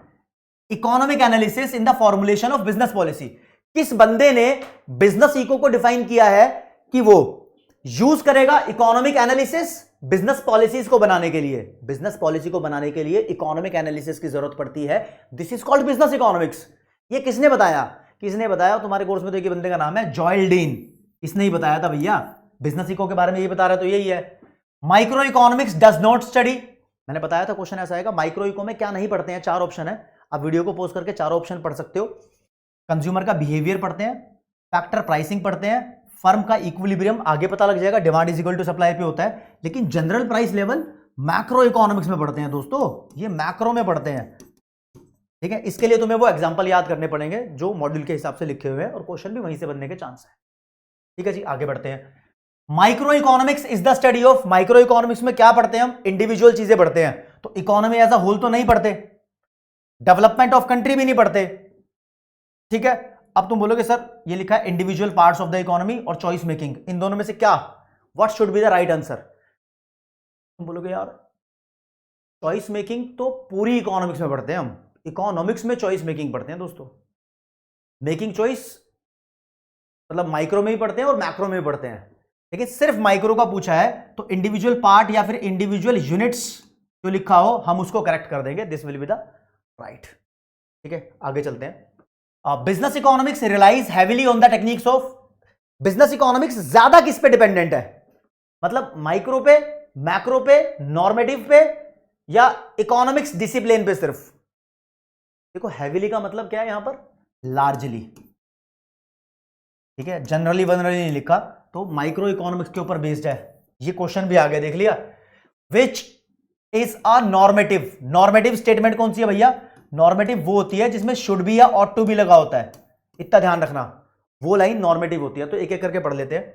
economic analysis in the formulation of business policy. किस बंदे ने बिजनेस इको को डिफाइन किया है कि वो यूज करेगा इकोनॉमिक एनालिसिस बिजनेस पॉलिसीज को बनाने के लिए? बिजनेस पॉलिसी को बनाने के लिए इकोनॉमिक एनालिसिस की जरूरत पड़ती है। This is called business economics. ये किसने बताया? किसने बताया? तुम्हारे कोर्स में तो एक बंदे का नाम है जॉयल डीन, इसने ही बताया था भैया। बिजनेस इको के बारे में ये बता रहा है, तो यही है। Micro economics does not study, मैंने बताया था क्वेश्चन ऐसा आएगा, माइक्रो इको में क्या नहीं पढ़ते हैं, 4 ऑप्शन है, आप वीडियो को पॉज करके 4 ऑप्शन पढ़ सकते हो। कंज्यूमर का बिहेवियर पढ़ते हैं, फैक्टर प्राइसिंग पढ़ते हैं, फर्म का इक्विलिब्रियम आगे पता लग जाएगा, demand is equal to supply पे होता है, लेकिन general price level macro economics में पढ़ते हैं दोस्तों, ये मैक्रो में पढ़ते हैं, ठीक है। इसके लिए तुम्हें वो एग्जांपल याद करने पड़ेंगे जो मॉड्यूल के हिसाब से लिखे हुए हैं, और क्वेश्चन भी वहीं से बनने के चांस है, ठीक है जी। आगे बढ़ते हैं। Micro economics is the study of, micro economics में क्या पढ़ते हैं हम, इंडिविजुअल चीजें पढ़ते हैं, तो इकोनॉमी एज अ होल तो नहीं पढ़ते, डेवलपमेंट ऑफ कंट्री भी नहीं पढ़ते, ठीक है। अब तुम बोलोगे सर ये लिखा है individual parts of the economy और चॉइस मेकिंग, इन दोनों में से क्या, what should be the right answer. तुम बोलोगे यार चॉइस मेकिंग तो पूरी इकोनॉमिक्स में पढ़ते हैं हम, इकोनॉमिक्स में चॉइस मेकिंग पढ़ते हैं दोस्तों, मेकिंग चॉइस मतलब माइक्रो में ही पढ़ते हैं और मैक्रो में भी पढ़ते हैं, लेकिन सिर्फ माइक्रो का पूछा है तो इंडिविजुअल पार्ट या फिर इंडिविजुअल यूनिट्स जो लिखा हो हम उसको करेक्ट कर देंगे, this will be the right, ठीक है। आगे चलते हैं। Business economics relies heavily on the techniques of, business economics ज्यादा किस पे डिपेंडेंट है, मतलब माइक्रो पे, मैक्रो पे, नॉर्मेटिव पे, या इकोनॉमिक्स डिसिप्लिन पे सिर्फ। देखो हैविली का मतलब क्या है यहां पर, लार्जली, ठीक है, जनरली वनरली नहीं लिखा, तो माइक्रो इकोनॉमिक्स के ऊपर बेस्ड है। ये क्वेश्चन भी आ गया, देख लिया। Which is a normative, normative statement कौन सी है भैया, नॉर्मेटिव वो होती है जिसमें शुड बी या ऑट टू बी लगा होता है, इतना ध्यान रखना, वो लाइन नॉर्मेटिव होती है। तो एक एक करके पढ़ लेते हैं।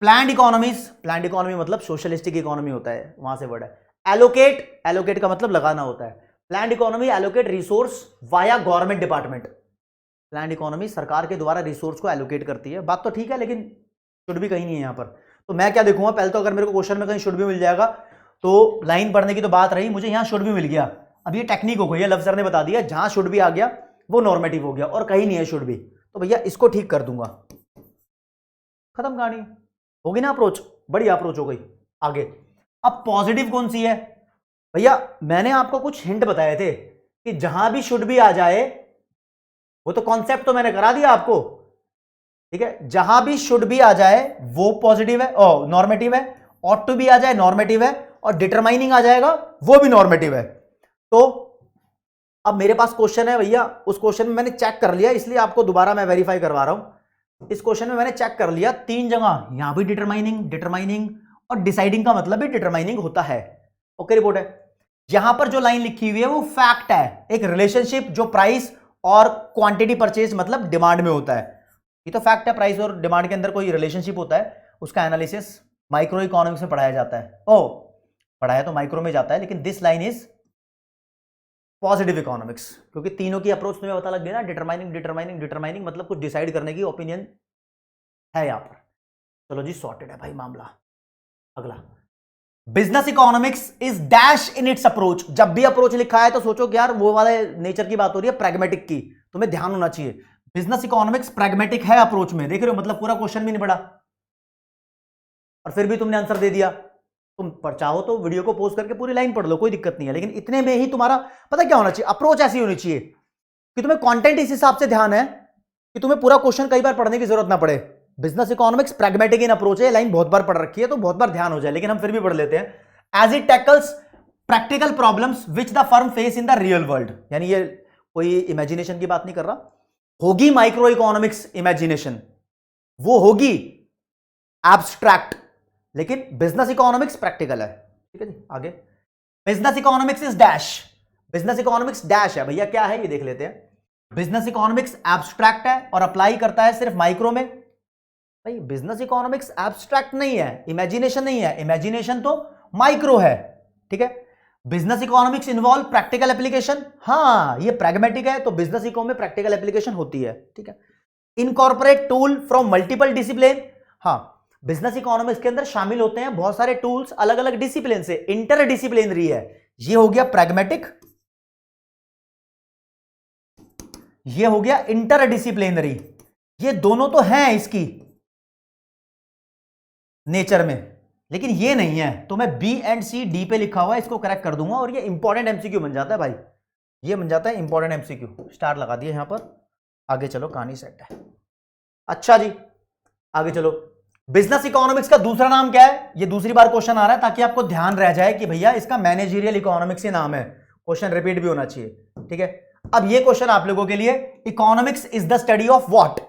प्लान्ड इकोनॉमीज, प्लान्ड इकोनॉमी मतलब सोशलिस्टिक इकोनॉमी होता है, वहां से वर्ड है। एलोकेट, एलोकेट का मतलब लगाना होता है। Planned economy allocate resource via government department, planned economy सरकार के द्वारा रिसोर्स को एलोकेट करती है, बात तो ठीक है, लेकिन शुड भी कहीं नहीं है यहां पर। तो मैं क्या देखूंगा, पहले तो अगर मेरे को क्वेश्चन में कहीं शुड भी मिल जाएगा तो लाइन पढ़ने की तो बात रही, मुझे यहां शुड भी मिल गया, अब ये टेक्निक हो गई है, लफ्ज सर ने बता दिया, जहां शुड भी आ गया वो नॉर्मेटिव हो गया और कहीं नहीं है शुड भी, तो भैया इसको ठीक कर दूंगा, खत्म कहानी, होगी ना अप्रोच, बड़ी अप्रोच हो गई। आगे अब पॉजिटिव कौन सी है भैया, मैंने आपको कुछ हिंट बताए थे कि जहां भी शुड भी आ जाए, वो तो कॉन्सेप्ट तो मैंने करा दिया आपको, ठीक है, जहां भी शुड भी आ जाए वो पॉजिटिव है, ओ नॉर्मेटिव है, ऑट टू भी आ जाए नॉर्मेटिव है, और डिटरमाइनिंग आ जाएगा वो भी नॉर्मेटिव है। तो अब मेरे पास क्वेश्चन है भैया, उस क्वेश्चन में मैंने चेक कर लिया, इसलिए आपको दोबारा मैं वेरीफाई करवा रहा हूं। इस क्वेश्चन में मैंने चेक कर लिया 3 जगह, यहां भी डिटरमाइनिंग, डिटरमाइनिंग और डिसाइडिंग का मतलब भी डिटरमाइनिंग होता है। ओके रिपोर्ट है, यहां पर जो लाइन लिखी हुई है वो फैक्ट है, एक रिलेशनशिप जो प्राइस और क्वांटिटी परचेज मतलब डिमांड में होता है, ये तो फैक्ट है, प्राइस और डिमांड के अंदर कोई रिलेशनशिप होता है, उसका एनालिसिस माइक्रो इकोनॉमिक्स में पढ़ाया जाता है। ओ पढ़ाया तो माइक्रो में जाता है, लेकिन this line is positive economics, क्योंकि तीनों की अप्रोच तुम्हें पता लग गया ना, डिटरमाइनिंग डिटरमाइनिंग डिटरमाइनिंग मतलब कुछ डिसाइड करने की ओपिनियन है यहां पर। चलो जी सॉर्टेड है भाई मामला। अगला, business economics is dash in its approach, जब भी अप्रोच लिखा है तो सोचो कि यार वो वाले नेचर की बात हो रही है, प्रैग्मेटिक की, तुम्हें ध्यान होना चाहिए। बिजनेस इकोनॉमिक्स प्रैग्मेटिक है अप्रोच में, देख रहे हो, मतलब पूरा क्वेश्चन भी नहीं पढ़ा और फिर भी तुमने आंसर दे दिया। तुम पर चाहो तो वीडियो को पोस्ट करके पूरी लाइन पढ़ लो, कोई दिक्कत नहीं है, लेकिन इतने में ही तुम्हारा पता क्या होना चाहिए, अप्रोच ऐसी होनी चाहिए कि तुम्हें कंटेंट इस हिसाब से ध्यान है कि तुम्हें पूरा क्वेश्चन कई बार पढ़ने की जरूरत ना पड़े। Business economics pragmatic in approach है, लाइन बहुत बार पढ़ रखी है तो बहुत बार ध्यान हो जाए, लेकिन हम फिर भी पढ़ लेते हैं। As it tackles practical problems which the firm face in the real world, यानी ये कोई इमेजिनेशन की बात नहीं कर रहा, होगी माइक्रो इकोनॉमिक्स इमेजिनेशन, वो होगी एब्स्ट्रैक्ट, लेकिन बिजनेस इकोनॉमिक्स प्रैक्टिकल है, ठीक है जी। आगे, business economics is dash, business economics dash है भैया, क्या है ये देख लेते हैं। बिजनेस इकोनॉमिक्स एब्स्ट्रैक्ट है और अप्लाई करता है सिर्फ माइक्रो में। भाई बिजनेस इकोनॉमिक्स एब्स्ट्रैक्ट नहीं है, इमेजिनेशन नहीं है, इमेजिनेशन तो माइक्रो है, ठीक है। Business economics involve practical application, हाँ ये प्रैग्मेटिक है तो बिजनेस इको में प्रैक्टिकल एप्लीकेशन होती है, ठीक है। Incorporate tool from multiple discipline, हाँ बिजनेस इकोनॉमिक्स के अंदर शामिल होते हैं बहुत सारे टूल्स अलग अलग डिसिप्लिन से, इंटर डिसिप्लिनरी है, ये हो गया प्रैग्मेटिक, ये हो गया इंटर डिसिप्लिनरी, ये दोनों तो हैं इसकी नेचर में, लेकिन ये नहीं है, तो मैं बी एंड सी डी पे लिखा हुआ है इसको करेक्ट कर दूंगा और ये इंपॉर्टेंट एमसीक्यू बन जाता है भाई, ये बन जाता है इंपॉर्टेंट एमसीक्यू, स्टार लगा दिया यहां पर। आगे चलो, कहानी सेट है। अच्छा जी आगे चलो, बिजनेस इकोनॉमिक्स का दूसरा नाम क्या है? ये दूसरी बार क्वेश्चन आ रहा है ताकि आपको ध्यान रह जाए कि भैया इसका मैनेजरियल इकोनॉमिक्स ही नाम है, क्वेश्चन रिपीट भी होना चाहिए, ठीक है। अब ये क्वेश्चन आप लोगों के लिए, economics is the study of what.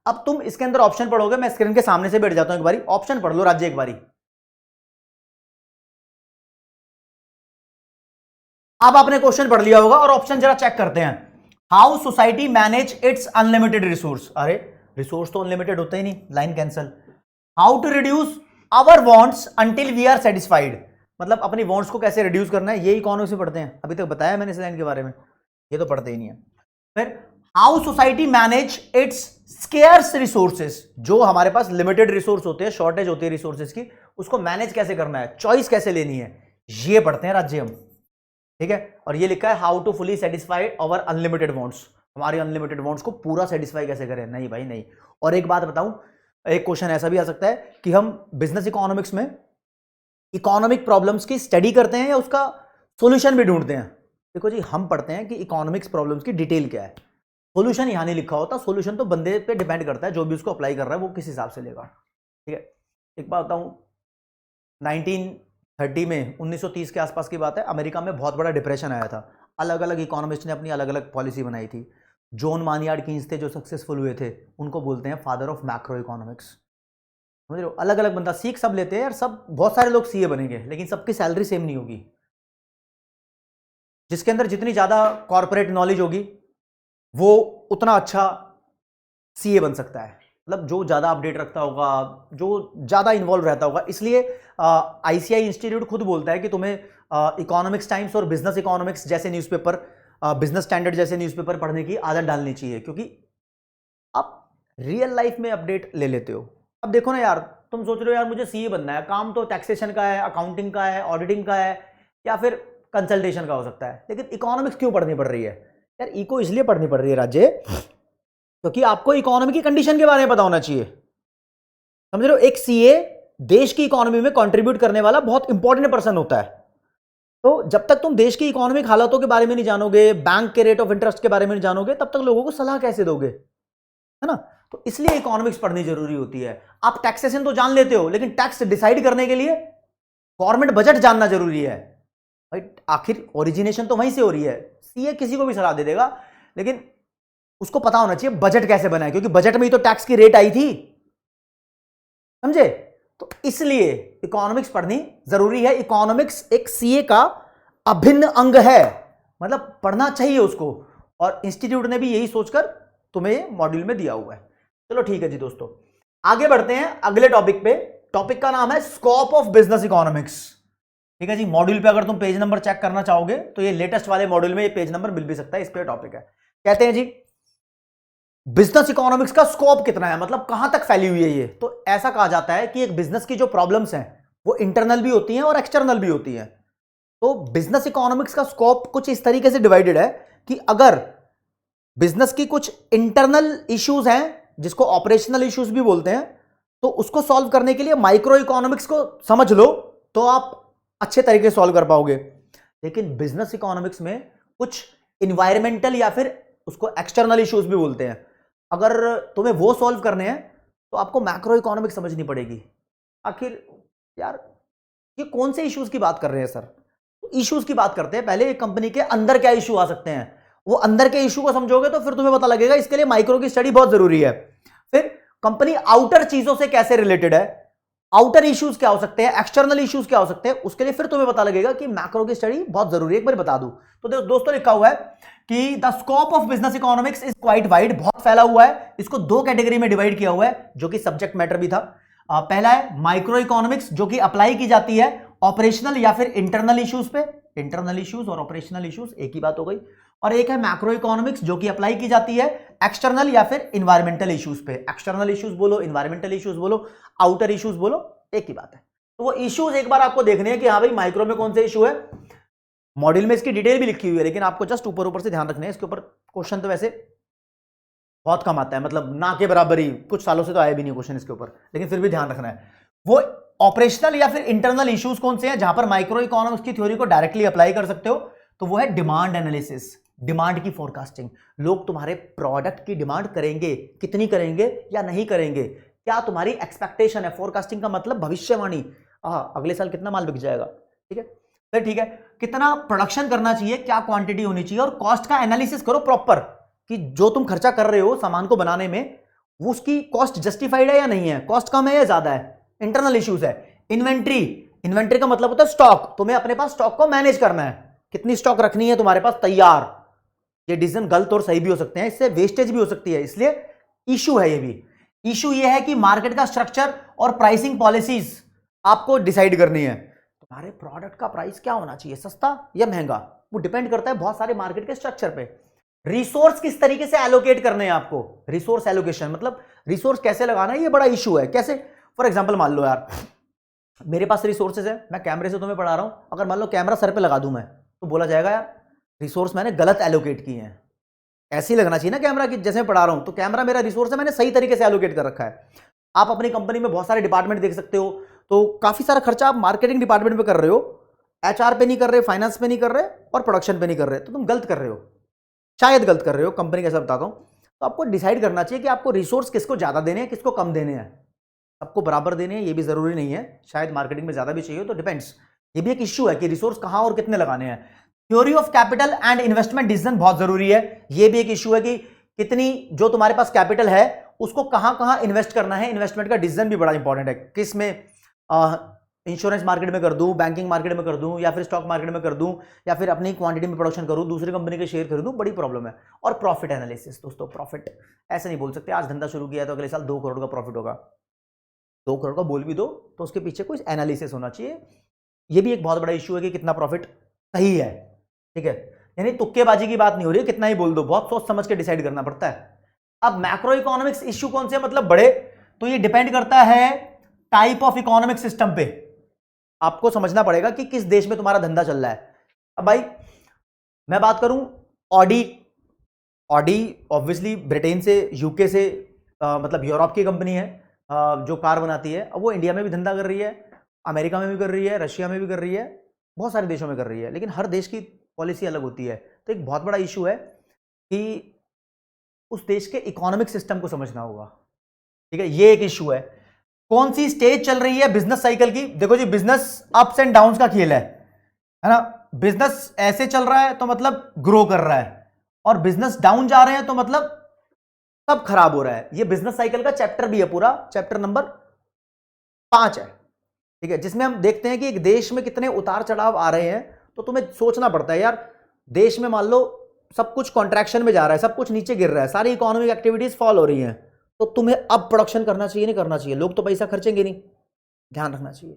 अब तुम इसके अंदर ऑप्शन पढ़ोगे, मैं स्क्रीन के सामने से बैठ जाता हूं, एक बारी ऑप्शन पढ़ लो राज्य एक बारी। अब आपने क्वेश्चन पढ़ लिया होगा और ऑप्शन जरा चेक करते हैं। How society manage its unlimited resource, अरे रिसोर्स तो अनलिमिटेड होता ही नहीं, line cancel. How to reduce our wants until we are satisfied, मतलब अपनी वांट्स को कैसे रिड्यूस करना है, ये इकोनॉमिक्स में पढ़ते हैं। अभी तक बताया मैंने इस लाइन के बारे में, ये तो पढ़ते ही नहीं है। फिर how society manage it's scarce resources, जो हमारे पास लिमिटेड रिसोर्स होते हैं, शॉर्टेज होती है रिसोर्सेज की, उसको मैनेज कैसे करना है, चॉइस कैसे लेनी है, ये पढ़ते हैं राज्य हम, ठीक है। और ये लिखा है how to fully satisfy our unlimited wants, हमारे अनलिमिटेड वांट्स को पूरा सेटिस्फाई कैसे करें, नहीं भाई नहीं। और एक बात बताऊं, एक क्वेश्चन ऐसा भी आ सकता है कि हम बिजनेस इकोनॉमिक्स में इकोनॉमिक प्रॉब्लम्स की स्टडी करते हैं या उसका सॉल्यूशन भी ढूंढते हैं। देखो जी, हम पढ़ते हैं कि इकोनॉमिक्स प्रॉब्लम्स की डिटेल क्या है, सॉल्यूशन यहां नहीं लिखा होता, सॉल्यूशन तो बंदे पे डिपेंड करता है, जो भी उसको अप्लाई कर रहा है वो किस हिसाब से लेगा, ठीक है। एक बात बताऊं, 1930 में 1930 के आसपास की बात है, अमेरिका में बहुत बड़ा डिप्रेशन आया था, अलग अलग इकोनॉमिस्ट ने अपनी अलग अलग पॉलिसी बनाई थी। जॉन मानियार्ड कीन्स थे जो सक्सेसफुल हुए थे, उनको बोलते हैं फादर ऑफ मैक्रो इकोनॉमिक्स, समझ रहे हो। अलग अलग बंदा, सीख सब लेते हैं यार, सब बहुत सारे लोग सीए बनेंगे लेकिन सबकी सैलरी सेम नहीं होगी। जिसके अंदर जितनी ज्यादा कॉर्पोरेट नॉलेज होगी वो उतना अच्छा सीए बन सकता है, मतलब जो ज्यादा अपडेट रखता होगा, जो ज्यादा इन्वॉल्व रहता होगा। इसलिए आईसीआई इंस्टीट्यूट खुद बोलता है कि तुम्हें इकोनॉमिक्स टाइम्स और बिजनेस इकोनॉमिक्स जैसे न्यूज़पेपर, बिजनेस स्टैंडर्ड जैसे न्यूज़पेपर पढ़ने की आदत डालनी चाहिए, क्योंकि आप रियल लाइफ में अपडेट ले लेते हो। अब देखो ना यार, तुम सोच रहे हो यार मुझे सीए बनना है, काम तो टैक्सेशन का है, अकाउंटिंग का है, ऑडिटिंग का है, या फिर कंसल्टेशन का हो सकता है, लेकिन इकोनॉमिक्स क्यों पढ़नी पड़ रही है यार? इको इसलिए पढ़नी पड़ रही है राज्य, क्योंकि आपको इकोनॉमी की कंडीशन के बारे में पता होना चाहिए, समझ रहे हो। एक सीए देश की इकोनॉमी में कंट्रीब्यूट करने वाला बहुत इंपॉर्टेंट पर्सन होता है। तो जब तक तुम देश की इकोनॉमिक हालातों के बारे में नहीं जानोगे, बैंक के रेट ऑफ इंटरेस्ट के बारे में नहीं जानोगे, तब तक लोगों को सलाह कैसे दोगे, है ना। तो इसलिए इकोनॉमिक्स पढ़नी जरूरी होती है। आप टैक्सेशन तो जान लेते हो, लेकिन टैक्स डिसाइड करने के लिए गवर्नमेंट बजट जानना जरूरी है भाई, आखिर ओरिजिनेशन तो वहीं से हो रही है। सीए किसी को भी सलाह दे देगा, लेकिन उसको पता होना चाहिए बजट कैसे बना है, क्योंकि बजट में ही तो टैक्स की रेट आई थी, समझे। तो इसलिए इकोनॉमिक्स पढ़नी जरूरी है। इकोनॉमिक्स एक सीए का अभिन्न अंग है, मतलब पढ़ना चाहिए उसको, और इंस्टीट्यूट ने भी यही सोचकर तुम्हें मॉड्यूल में दिया हुआ है। चलो ठीक है जी दोस्तों, आगे बढ़ते हैं अगले टॉपिक पे। टॉपिक का नाम है स्कोप ऑफ बिजनेस इकोनॉमिक्स, ठीक है जी। मॉड्यूल पे अगर तुम पेज नंबर चेक करना चाहोगे तो ये लेटेस्ट वाले मॉड्यूल में ये पेज नंबर मिल भी सकता है, इस पे टॉपिक है। कहते हैं जी बिजनेस इकोनॉमिक्स का स्कोप कितना है, मतलब कहां तक फैली हुई है ये। तो ऐसा कहा जाता है कि एक बिजनेस की जो प्रॉब्लम्स हैं वो इंटरनल भी होती हैं और एक्सटर्नल भी होती हैं। तो बिजनेस इकोनॉमिक्स का स्कोप कुछ इस तरीके से डिवाइडेड है कि अगर बिजनेस की कुछ इंटरनल इश्यूज हैं, जिसको ऑपरेशनल इश्यूज भी बोलते हैं, तो उसको सॉल्व करने के लिए माइक्रो इकोनॉमिक्स को समझ लो तो आप अच्छे तरीके से सॉल्व कर पाओगे। लेकिन बिजनेस इकोनॉमिक्स में कुछ इन्वायरमेंटल या फिर उसको एक्सटर्नल इश्यूज भी बोलते हैं, अगर तुम्हें वो सॉल्व करने हैं तो आपको मैक्रो इकोनॉमिक्स समझनी पड़ेगी। आखिर यार ये कौन से इश्यूज की बात कर रहे हैं सर? तो इश्यूज की बात करते हैं। पहले एक कंपनी के अंदर क्या इश्यू आ सकते हैं, वो अंदर के इश्यू को समझोगे तो फिर तुम्हें पता लगेगा, इसके लिए माइक्रो की स्टडी बहुत जरूरी है। फिर कंपनी आउटर चीजों से कैसे रिलेटेड है, आउटर इश्यूज क्या हो सकते हैं, एक्सटर्नल इश्यूज क्या हो सकते हैं, उसके लिए फिर तुम्हें पता लगेगा कि मैक्रो की स्टडी बहुत जरूरी है। एक बार बता दूं तो दोस्तों लिखा हुआ है कि the scope of business economics is quite wide, बहुत फैला हुआ है। इसको दो कैटेगरी में डिवाइड किया हुआ है, जो कि सब्जेक्ट मैटर भी था। पहला है माइक्रो इकोनॉमिक्स, जो कि अप्लाई की जाती है ऑपरेशनल या फिर इंटरनल इश्यूज पे। इंटरनल इश्यूज और ऑपरेशनल इश्यूज एक ही बात हो गई। और एक है मैक्रो इकोनॉमिक्स, जो कि अप्लाई की जाती है एक्सटर्नल या फिर इन्वायरमेंटल इश्यूज पे। एक्सटर्नल इश्यूज बोलो, इन्वायरमेंटल इश्यूज बोलो, आउटर इश्यूज बोलो, एक ही बात है। तो वो इश्यूज एक बार आपको देखने हैं कि हाँ भाई माइक्रो में कौन से इश्यू है। मॉड्यूल में इसकी डिटेल भी लिखी हुई है, लेकिन आपको जस्ट ऊपर ऊपर से ध्यान रखना है। इसके ऊपर क्वेश्चन तो वैसे बहुत कम आता है, मतलब ना के बराबर ही, कुछ सालों से तो आया भी नहीं क्वेश्चन इसके ऊपर, लेकिन फिर भी ध्यान रखना है। वो ऑपरेशनल या फिर इंटरनल इश्यूज कौन से हैं जहां पर माइक्रो इकोनॉमिक्स की थ्योरी को डायरेक्टली अप्लाई कर सकते हो, तो वो है डिमांड एनालिसिस, डिमांड की फोरकास्टिंग। लोग तुम्हारे प्रोडक्ट की डिमांड करेंगे, कितनी करेंगे या नहीं करेंगे, क्या तुम्हारी एक्सपेक्टेशन है। फोरकास्टिंग का मतलब भविष्यवाणी, अगले साल कितना माल बिक जाएगा, ठीक है, फिर ठीक है, कितना प्रोडक्शन करना चाहिए, क्या क्वांटिटी होनी चाहिए, और कॉस्ट का एनालिसिस करो प्रॉपर कि जो तुम खर्चा कर रहे हो सामान को बनाने में वो उसकी कॉस्ट जस्टिफाइड है या नहीं है, कॉस्ट कम है या ज्यादा है, इंटरनल इश्यूज है। इन्वेंट्री का मतलब होता है स्टॉक, तुम्हें अपने पास स्टॉक को मैनेज करना है, कितनी स्टॉक रखनी है तुम्हारे पास तैयार। ये डिसीजन गलत और सही भी हो सकते हैं, इससे वेस्टेज भी हो सकती है, इसलिए इशू है। ये भी इशू ये है कि मार्केट का स्ट्रक्चर और प्राइसिंग पॉलिसीज आपको डिसाइड करनी है। तुम्हारे प्रोडक्ट का प्राइस क्या होना चाहिए, सस्ता या महंगा, वो डिपेंड करता है बहुत सारे मार्केट के स्ट्रक्चर पे। रिसोर्स किस तरीके से एलोकेट करने हैं आपको, रिसोर्स एलोकेशन मतलब रिसोर्स कैसे लगाना है, ये बड़ा इशू है। कैसे, फॉर एग्जांपल मान लो यार मेरे पास रिसोर्सेज है, मैं कैमरे से तुम्हें पढ़ा रहा हूं, अगर मान लो कैमरा सर पे लगा दूं मैं, तो बोला जाएगा यार रिसोर्स मैंने गलत एलोकेट किए हैं। ऐसे ही लगना चाहिए ना कैमरा की, जैसे मैं पढ़ा रहा हूं तो कैमरा मेरा रिसोर्स है, मैंने सही तरीके से एलोकेट कर रखा है। आप अपनी कंपनी में बहुत सारे डिपार्टमेंट देख सकते हो, तो काफी सारा खर्चा आप मार्केटिंग डिपार्टमेंट पे कर रहे हो, एचआर पे नहीं कर रहे, फाइनेंस पे नहीं कर रहे और प्रोडक्शन पे नहीं कर रहे, तो तुम गलत कर रहे हो, शायद गलत कर रहे हो, कंपनी कैसा बताता हूं। तो आपको डिसाइड करना चाहिए कि आपको रिसोर्स किसको ज्यादा देने हैं, किसको कम देने हैं। सबको बराबर देने हैं ये भी जरूरी नहीं है, शायद मार्केटिंग में ज्यादा भी चाहिए, तो डिपेंड्स। ये भी एक इश्यू है कि रिसोर्स कहां और कितने लगाने हैं। Theory of capital and investment decision बहुत जरूरी है। ये भी एक इश्यू है कि कितनी जो तुम्हारे पास कैपिटल है उसको कहां कहां इन्वेस्ट करना है, इन्वेस्टमेंट का डिसीजन भी बड़ा इंपॉर्टेंट है। किस में, इंश्योरेंस मार्केट में कर दूं, बैंकिंग मार्केट में कर दूं, या फिर स्टॉक मार्केट में कर दूं, या फिर अपनी क्वांटिटी में प्रोडक्शन करूं, दूसरी कंपनी के शेयर खरीदूं, बड़ी प्रॉब्लम है। और प्रॉफिट एनालिसिस दोस्तों, प्रॉफिट ऐसे नहीं बोल सकते आज धंधा शुरू किया तो अगले साल 2 करोड़ का प्रॉफिट होगा। 2 करोड़ का बोल भी दो तो उसके पीछे कोई एनालिसिस होना चाहिए। ये भी एक बहुत बड़ा इश्यू है कि कितना प्रॉफिट सही है, ठीक है, यानी तुक्केबाजी की बात नहीं हो रही है, कितना ही बोल दो, बहुत सोच समझ के डिसाइड करना पड़ता है। अब मैक्रो इकोनॉमिक्स इश्यू कौन से मतलब बड़े, तो ये डिपेंड करता है टाइप ऑफ इकोनॉमिक सिस्टम पे। आपको समझना पड़ेगा कि किस देश में तुम्हारा धंधा चल रहा है। अब भाई मैं बात करूं ऑडी, ऑडी ऑब्वियसली ब्रिटेन से, यूके से, मतलब यूरोप की कंपनी है जो कार बनाती है। अब वो इंडिया में भी धंधा कर रही है, अमेरिका में भी कर रही है, रशिया में भी कर रही है, बहुत सारे देशों में कर रही है, लेकिन हर देश की पॉलिसी अलग होती है। तो एक बहुत बड़ा इशू है कि उस देश के इकोनॉमिक सिस्टम को समझना होगा, ठीक है, ये एक इशू है। कौन सी स्टेज चल रही है बिजनेस साइकिल की, देखो जी बिजनेस अप्स एंड डाउन्स का खेल है ना। बिजनेस ऐसे चल रहा है तो मतलब ग्रो कर रहा है, और बिजनेस डाउन जा रहे हैं तो मतलब सब खराब हो रहा है। ये बिजनेस साइकिल का चैप्टर भी है, पूरा चैप्टर नंबर 5 है, ठीक है, जिसमें हम देखते हैं कि एक देश में कितने उतार चढ़ाव आ रहे हैं। तो तुम्हें सोचना पड़ता है यार, देश में मान लो सब कुछ कॉन्ट्रैक्शन में जा रहा है, सब कुछ नीचे गिर रहा है, सारी इकोनॉमिक एक्टिविटीज फॉल हो रही हैं, तो तुम्हें अब प्रोडक्शन करना चाहिए नहीं करना चाहिए, लोग तो पैसा खर्चेंगे नहीं, ध्यान रखना चाहिए,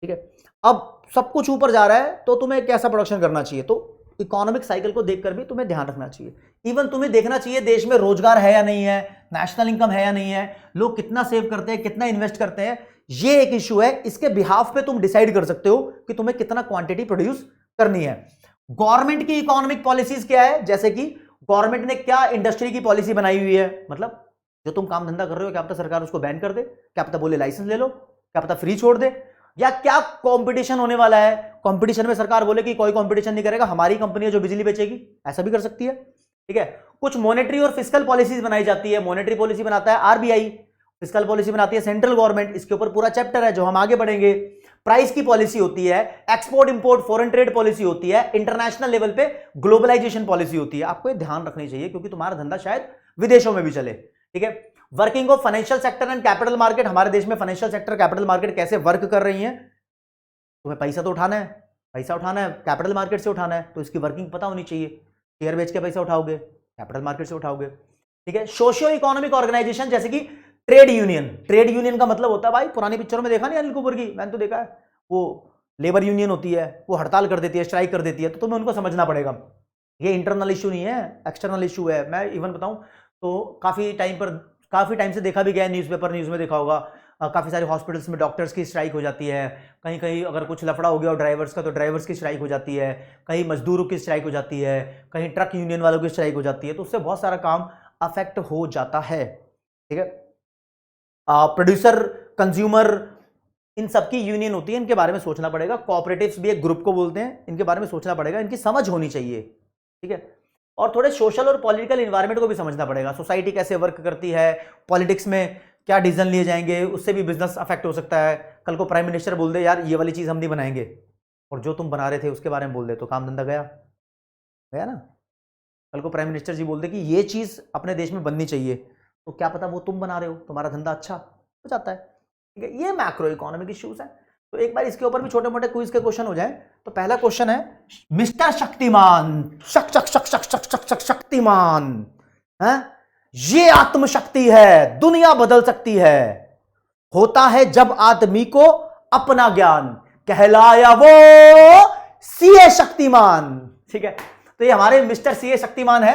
ठीक है। अब सब कुछ ऊपर जा रहा है तो तुम्हें कैसा प्रोडक्शन करना चाहिए, तो इकोनॉमिक साइकिल को देखकर भी तुम्हें ध्यान रखना चाहिए। इवन तुम्हें देखना चाहिए देश में रोजगार है या नहीं है, नेशनल इनकम है या नहीं है, लोग कितना सेव करते हैं, कितना इन्वेस्ट करते हैं, ये एक इशू है। इसके बिहाफ पे तुम डिसाइड कर सकते हो कि तुम्हें कितना क्वांटिटी प्रोड्यूस करनी है। गवर्नमेंट की इकोनॉमिक पॉलिसीज क्या है, जैसे कि गवर्नमेंट ने क्या इंडस्ट्री की पॉलिसी बनाई हुई है, मतलब जो तुम काम धंधा कर रहे हो क्या पता सरकार उसको बैन कर दे, क्या पता बोले लाइसेंस ले लो, क्या पता फ्री छोड़ दे, या क्या कंपटीशन होने वाला है, कंपटीशन में सरकार बोले कि कोई कंपटीशन नहीं करेगा, हमारी कंपनी है जो बिजली बेचेगी, ऐसा भी कर सकती है, ठीक है। कुछ मॉनेटरी और फिस्कल पॉलिसीज बनाई जाती है, मॉनेटरी पॉलिसी बनाता है आरबीआई, फिस्कल पॉलिसी बनाती है सेंट्रल गवर्नमेंट, इसके ऊपर पूरा चैप्टर है जो हम आगे बढ़ेंगे। प्राइस की पॉलिसी होती है, export import foreign trade policy होती है, इंटरनेशनल लेवल पे ग्लोबलाइजेशन पॉलिसी होती है। आपको ये ध्यान रखनी चाहिए क्योंकि तुम्हारा धंधा शायद विदेशों में भी चले, ठीक है। Working of financial sector and capital market, हमारे देश में फाइनेंशियल सेक्टर कैपिटल मार्केट कैसे वर्क कर रही है। तुम्हें पैसा तो उठाना है, पैसा उठाना है कैपिटल मार्केट से उठाना है, तो इसकी वर्किंग पता होनी चाहिए। शेयर बेच के पैसा उठाओगे, कैपिटल मार्केट से उठाओगे, ठीक है। सोशियो इकोनॉमिक ऑर्गेनाइजेशन जैसे कि ट्रेड यूनियन, ट्रेड यूनियन का मतलब होता है, भाई पुरानी पिक्चरों में देखा नहीं अनिल कपूर की, मैंने तो देखा है, वो लेबर यूनियन होती है, वो हड़ताल कर देती है, स्ट्राइक कर देती है, तो तुम्हें उनको समझना पड़ेगा। ये इंटरनल इशू नहीं है, एक्सटर्नल इशू है। मैं इवन बताऊं तो काफी टाइम से देखा भी गया है, न्यूज़ में देखा होगा, काफ़ी सारे हॉस्पिटल्स में डॉक्टर्स की स्ट्राइक हो जाती है, कहीं कहीं अगर कुछ लफड़ा हो गया और ड्राइवर्स का तो ड्राइवर्स की स्ट्राइक हो जाती है, कहीं मजदूरों की स्ट्राइक हो जाती है, कहीं ट्रक यूनियन वालों की स्ट्राइक हो जाती है, तो उससे बहुत सारा काम अफेक्ट हो जाता है, ठीक है। प्रोड्यूसर, कंज्यूमर, इन सबकी यूनियन होती है, इनके बारे में सोचना पड़ेगा। कोऑपरेटिव्स भी एक ग्रुप को बोलते हैं, इनके बारे में सोचना पड़ेगा, इनकी समझ होनी चाहिए, ठीक है। और थोड़े सोशल और पॉलिटिकल इन्वायरमेंट को भी समझना पड़ेगा, सोसाइटी कैसे वर्क करती है, पॉलिटिक्स में क्या डिसीजन लिए जाएंगे, उससे भी बिजनेस अफेक्ट हो सकता है। कल को प्राइम मिनिस्टर बोल दे यार ये वाली चीज हम नहीं बनाएंगे, और जो तुम बना रहे थे उसके बारे में बोल दे, तो काम धंधा गया गया ना। कल को प्राइम मिनिस्टर जी बोल दे कि ये चीज अपने देश में बननी चाहिए, तो क्या पता वो तुम बना रहे हो, तुम्हारा धंधा अच्छा हो जाता है। ठीक है, ये मैक्रो इकोनॉमिक इश्यूज है। तो एक बार इसके ऊपर भी छोटे मोटे क्विज के क्वेश्चन हो जाए। तो पहला क्वेश्चन है, मिस्टर शक्तिमान, शक्तिमान है, ये आत्मशक्ति है, दुनिया बदल सकती है, होता है जब आदमी को अपना ज्ञान, कहलाया वो सीए शक्तिमान। ठीक है, तो ये हमारे मिस्टर सीए शक्तिमान है।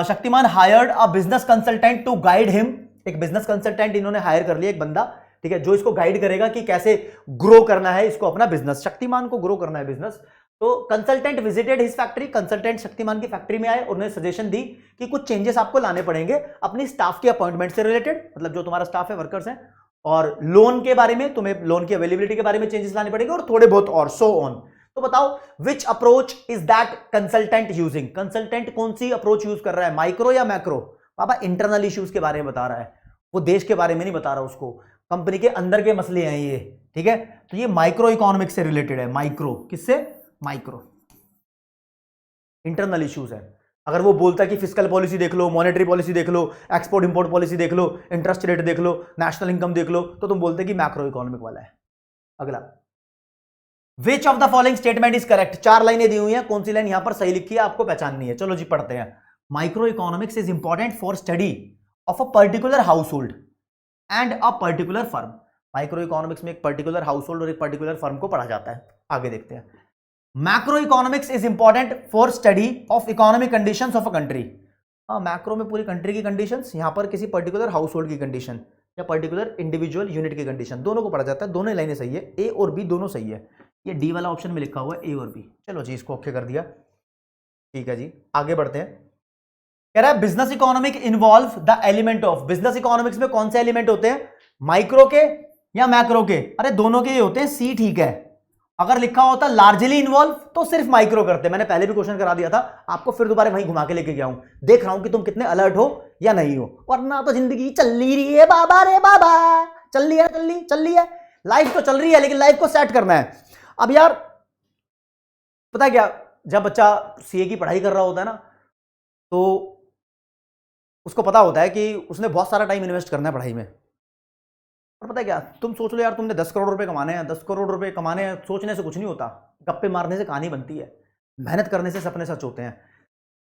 Shaktimaan hired a business consultant to guide him. एक बिजनेस कंसल्टेंट इन्होंने हायर कर लिया, एक बंदा, ठीक है, जो इसको गाइड करेगा कि कैसे ग्रो करना है इसको अपना बिजनेस। शक्तिमान को ग्रो करना है बिजनेस। तो consultant visited his factory, consultant Shaktimaan की फैक्ट्री में आए, उन्होंने सजेशन दी कि कुछ चेंजेस आपको लाने पड़ेंगे अपनी स्टाफ के अपॉइंटमेंट से रिलेटेड, मतलब जो तुम्हारा स्टाफ है, वर्कर्स हैं, और लोन के बारे में, तुम्हें लोन की अवेलेबिलिटी के बारे में चेंजेस लाने पड़ेंगे, और थोड़े बहुत और सो ऑन। तो बताओ which approach is that consultant using. Consultant कौन सी अप्रोच यूज कर रहा है, माइक्रो या मैक्रो? बाबा इंटरनल इश्यूज के बारे में बता रहा है, वो देश के बारे में नहीं बता रहा, उसको कंपनी के अंदर के मसले हैं ये। ठीक है, तो ये माइक्रो इकोनॉमिक्स से रिलेटेड है। माइक्रो किससे? माइक्रो इंटरनल इश्यूज है। अगर वो बोलता है कि फिस्कल पॉलिसी देख लो, मॉनेटरी पॉलिसी देख लो, एक्सपोर्ट इंपोर्ट पॉलिसी देख लो, इंटरेस्ट रेट देख लो, नेशनल इनकम देख लो, तो तुम बोलते कि मैक्रो इकोनॉमिक वाला है। अगला, विच of the following statement is correct. 4 लाइनें दी हुई हैं, कौन सी लाइन यहां पर सही लिखी है आपको पहचाननी है। चलो जी पढ़ते हैं। Micro economics is important for study of a particular house hold and a particular firm. Micro economics में एक पर्टिकुलर हाउस होल्ड और एक पर्टिकुलर फर्म को पढ़ा जाता है। आगे देखते हैं। Macro economics is important for study of economic conditions of a country. Macro में पूरी कंट्री की कंडीशंस, यहां पर किसी पर्टिकुलर हाउस होल्ड की कंडीशन या पर्टिकुलर इंडिविजुअल यूनिट की कंडीशन, दोनों को पढ़ा जाता है। दोनों लाइनें सही है, ए और बी दोनों सही है। ये डी वाला ऑप्शन में लिखा हुआ है ए और बी। चलो जी इसको ओके कर दिया। ठीक है जी, आगे बढ़ते हैं। कह रहा है business economic involve the element of. Business economics में कौन से एलिमेंट होते हैं, माइक्रो के या मैक्रो के? अरे दोनों के ही होते हैं, सी ठीक है। अगर लिखा होता लार्जली इन्वॉल्व तो सिर्फ माइक्रो करते। मैंने पहले भी क्वेश्चन करा दिया था आपको, फिर दोबारा वहीं घुमा के लेके गया हूं। देख रहा हूं कि तुम कितने अलर्ट हो या नहीं हो, वरना तो जिंदगी चल रही है बाबा रे बाबा, चल रही है लाइफ तो चल रही है, लेकिन लाइफ को सेट करना है। अब यार पता है क्या, जब बच्चा सीए की पढ़ाई कर रहा होता है ना, तो उसको पता होता है कि उसने बहुत सारा टाइम इन्वेस्ट करना है पढ़ाई में। और पता है क्या, तुम सोच लो यार तुमने 10 करोड़ रुपए कमाने हैं, 10 करोड़ रुपए कमाने हैं, सोचने से कुछ नहीं होता, गप्पे मारने से कहानी बनती है, मेहनत करने से सपने सच होते हैं।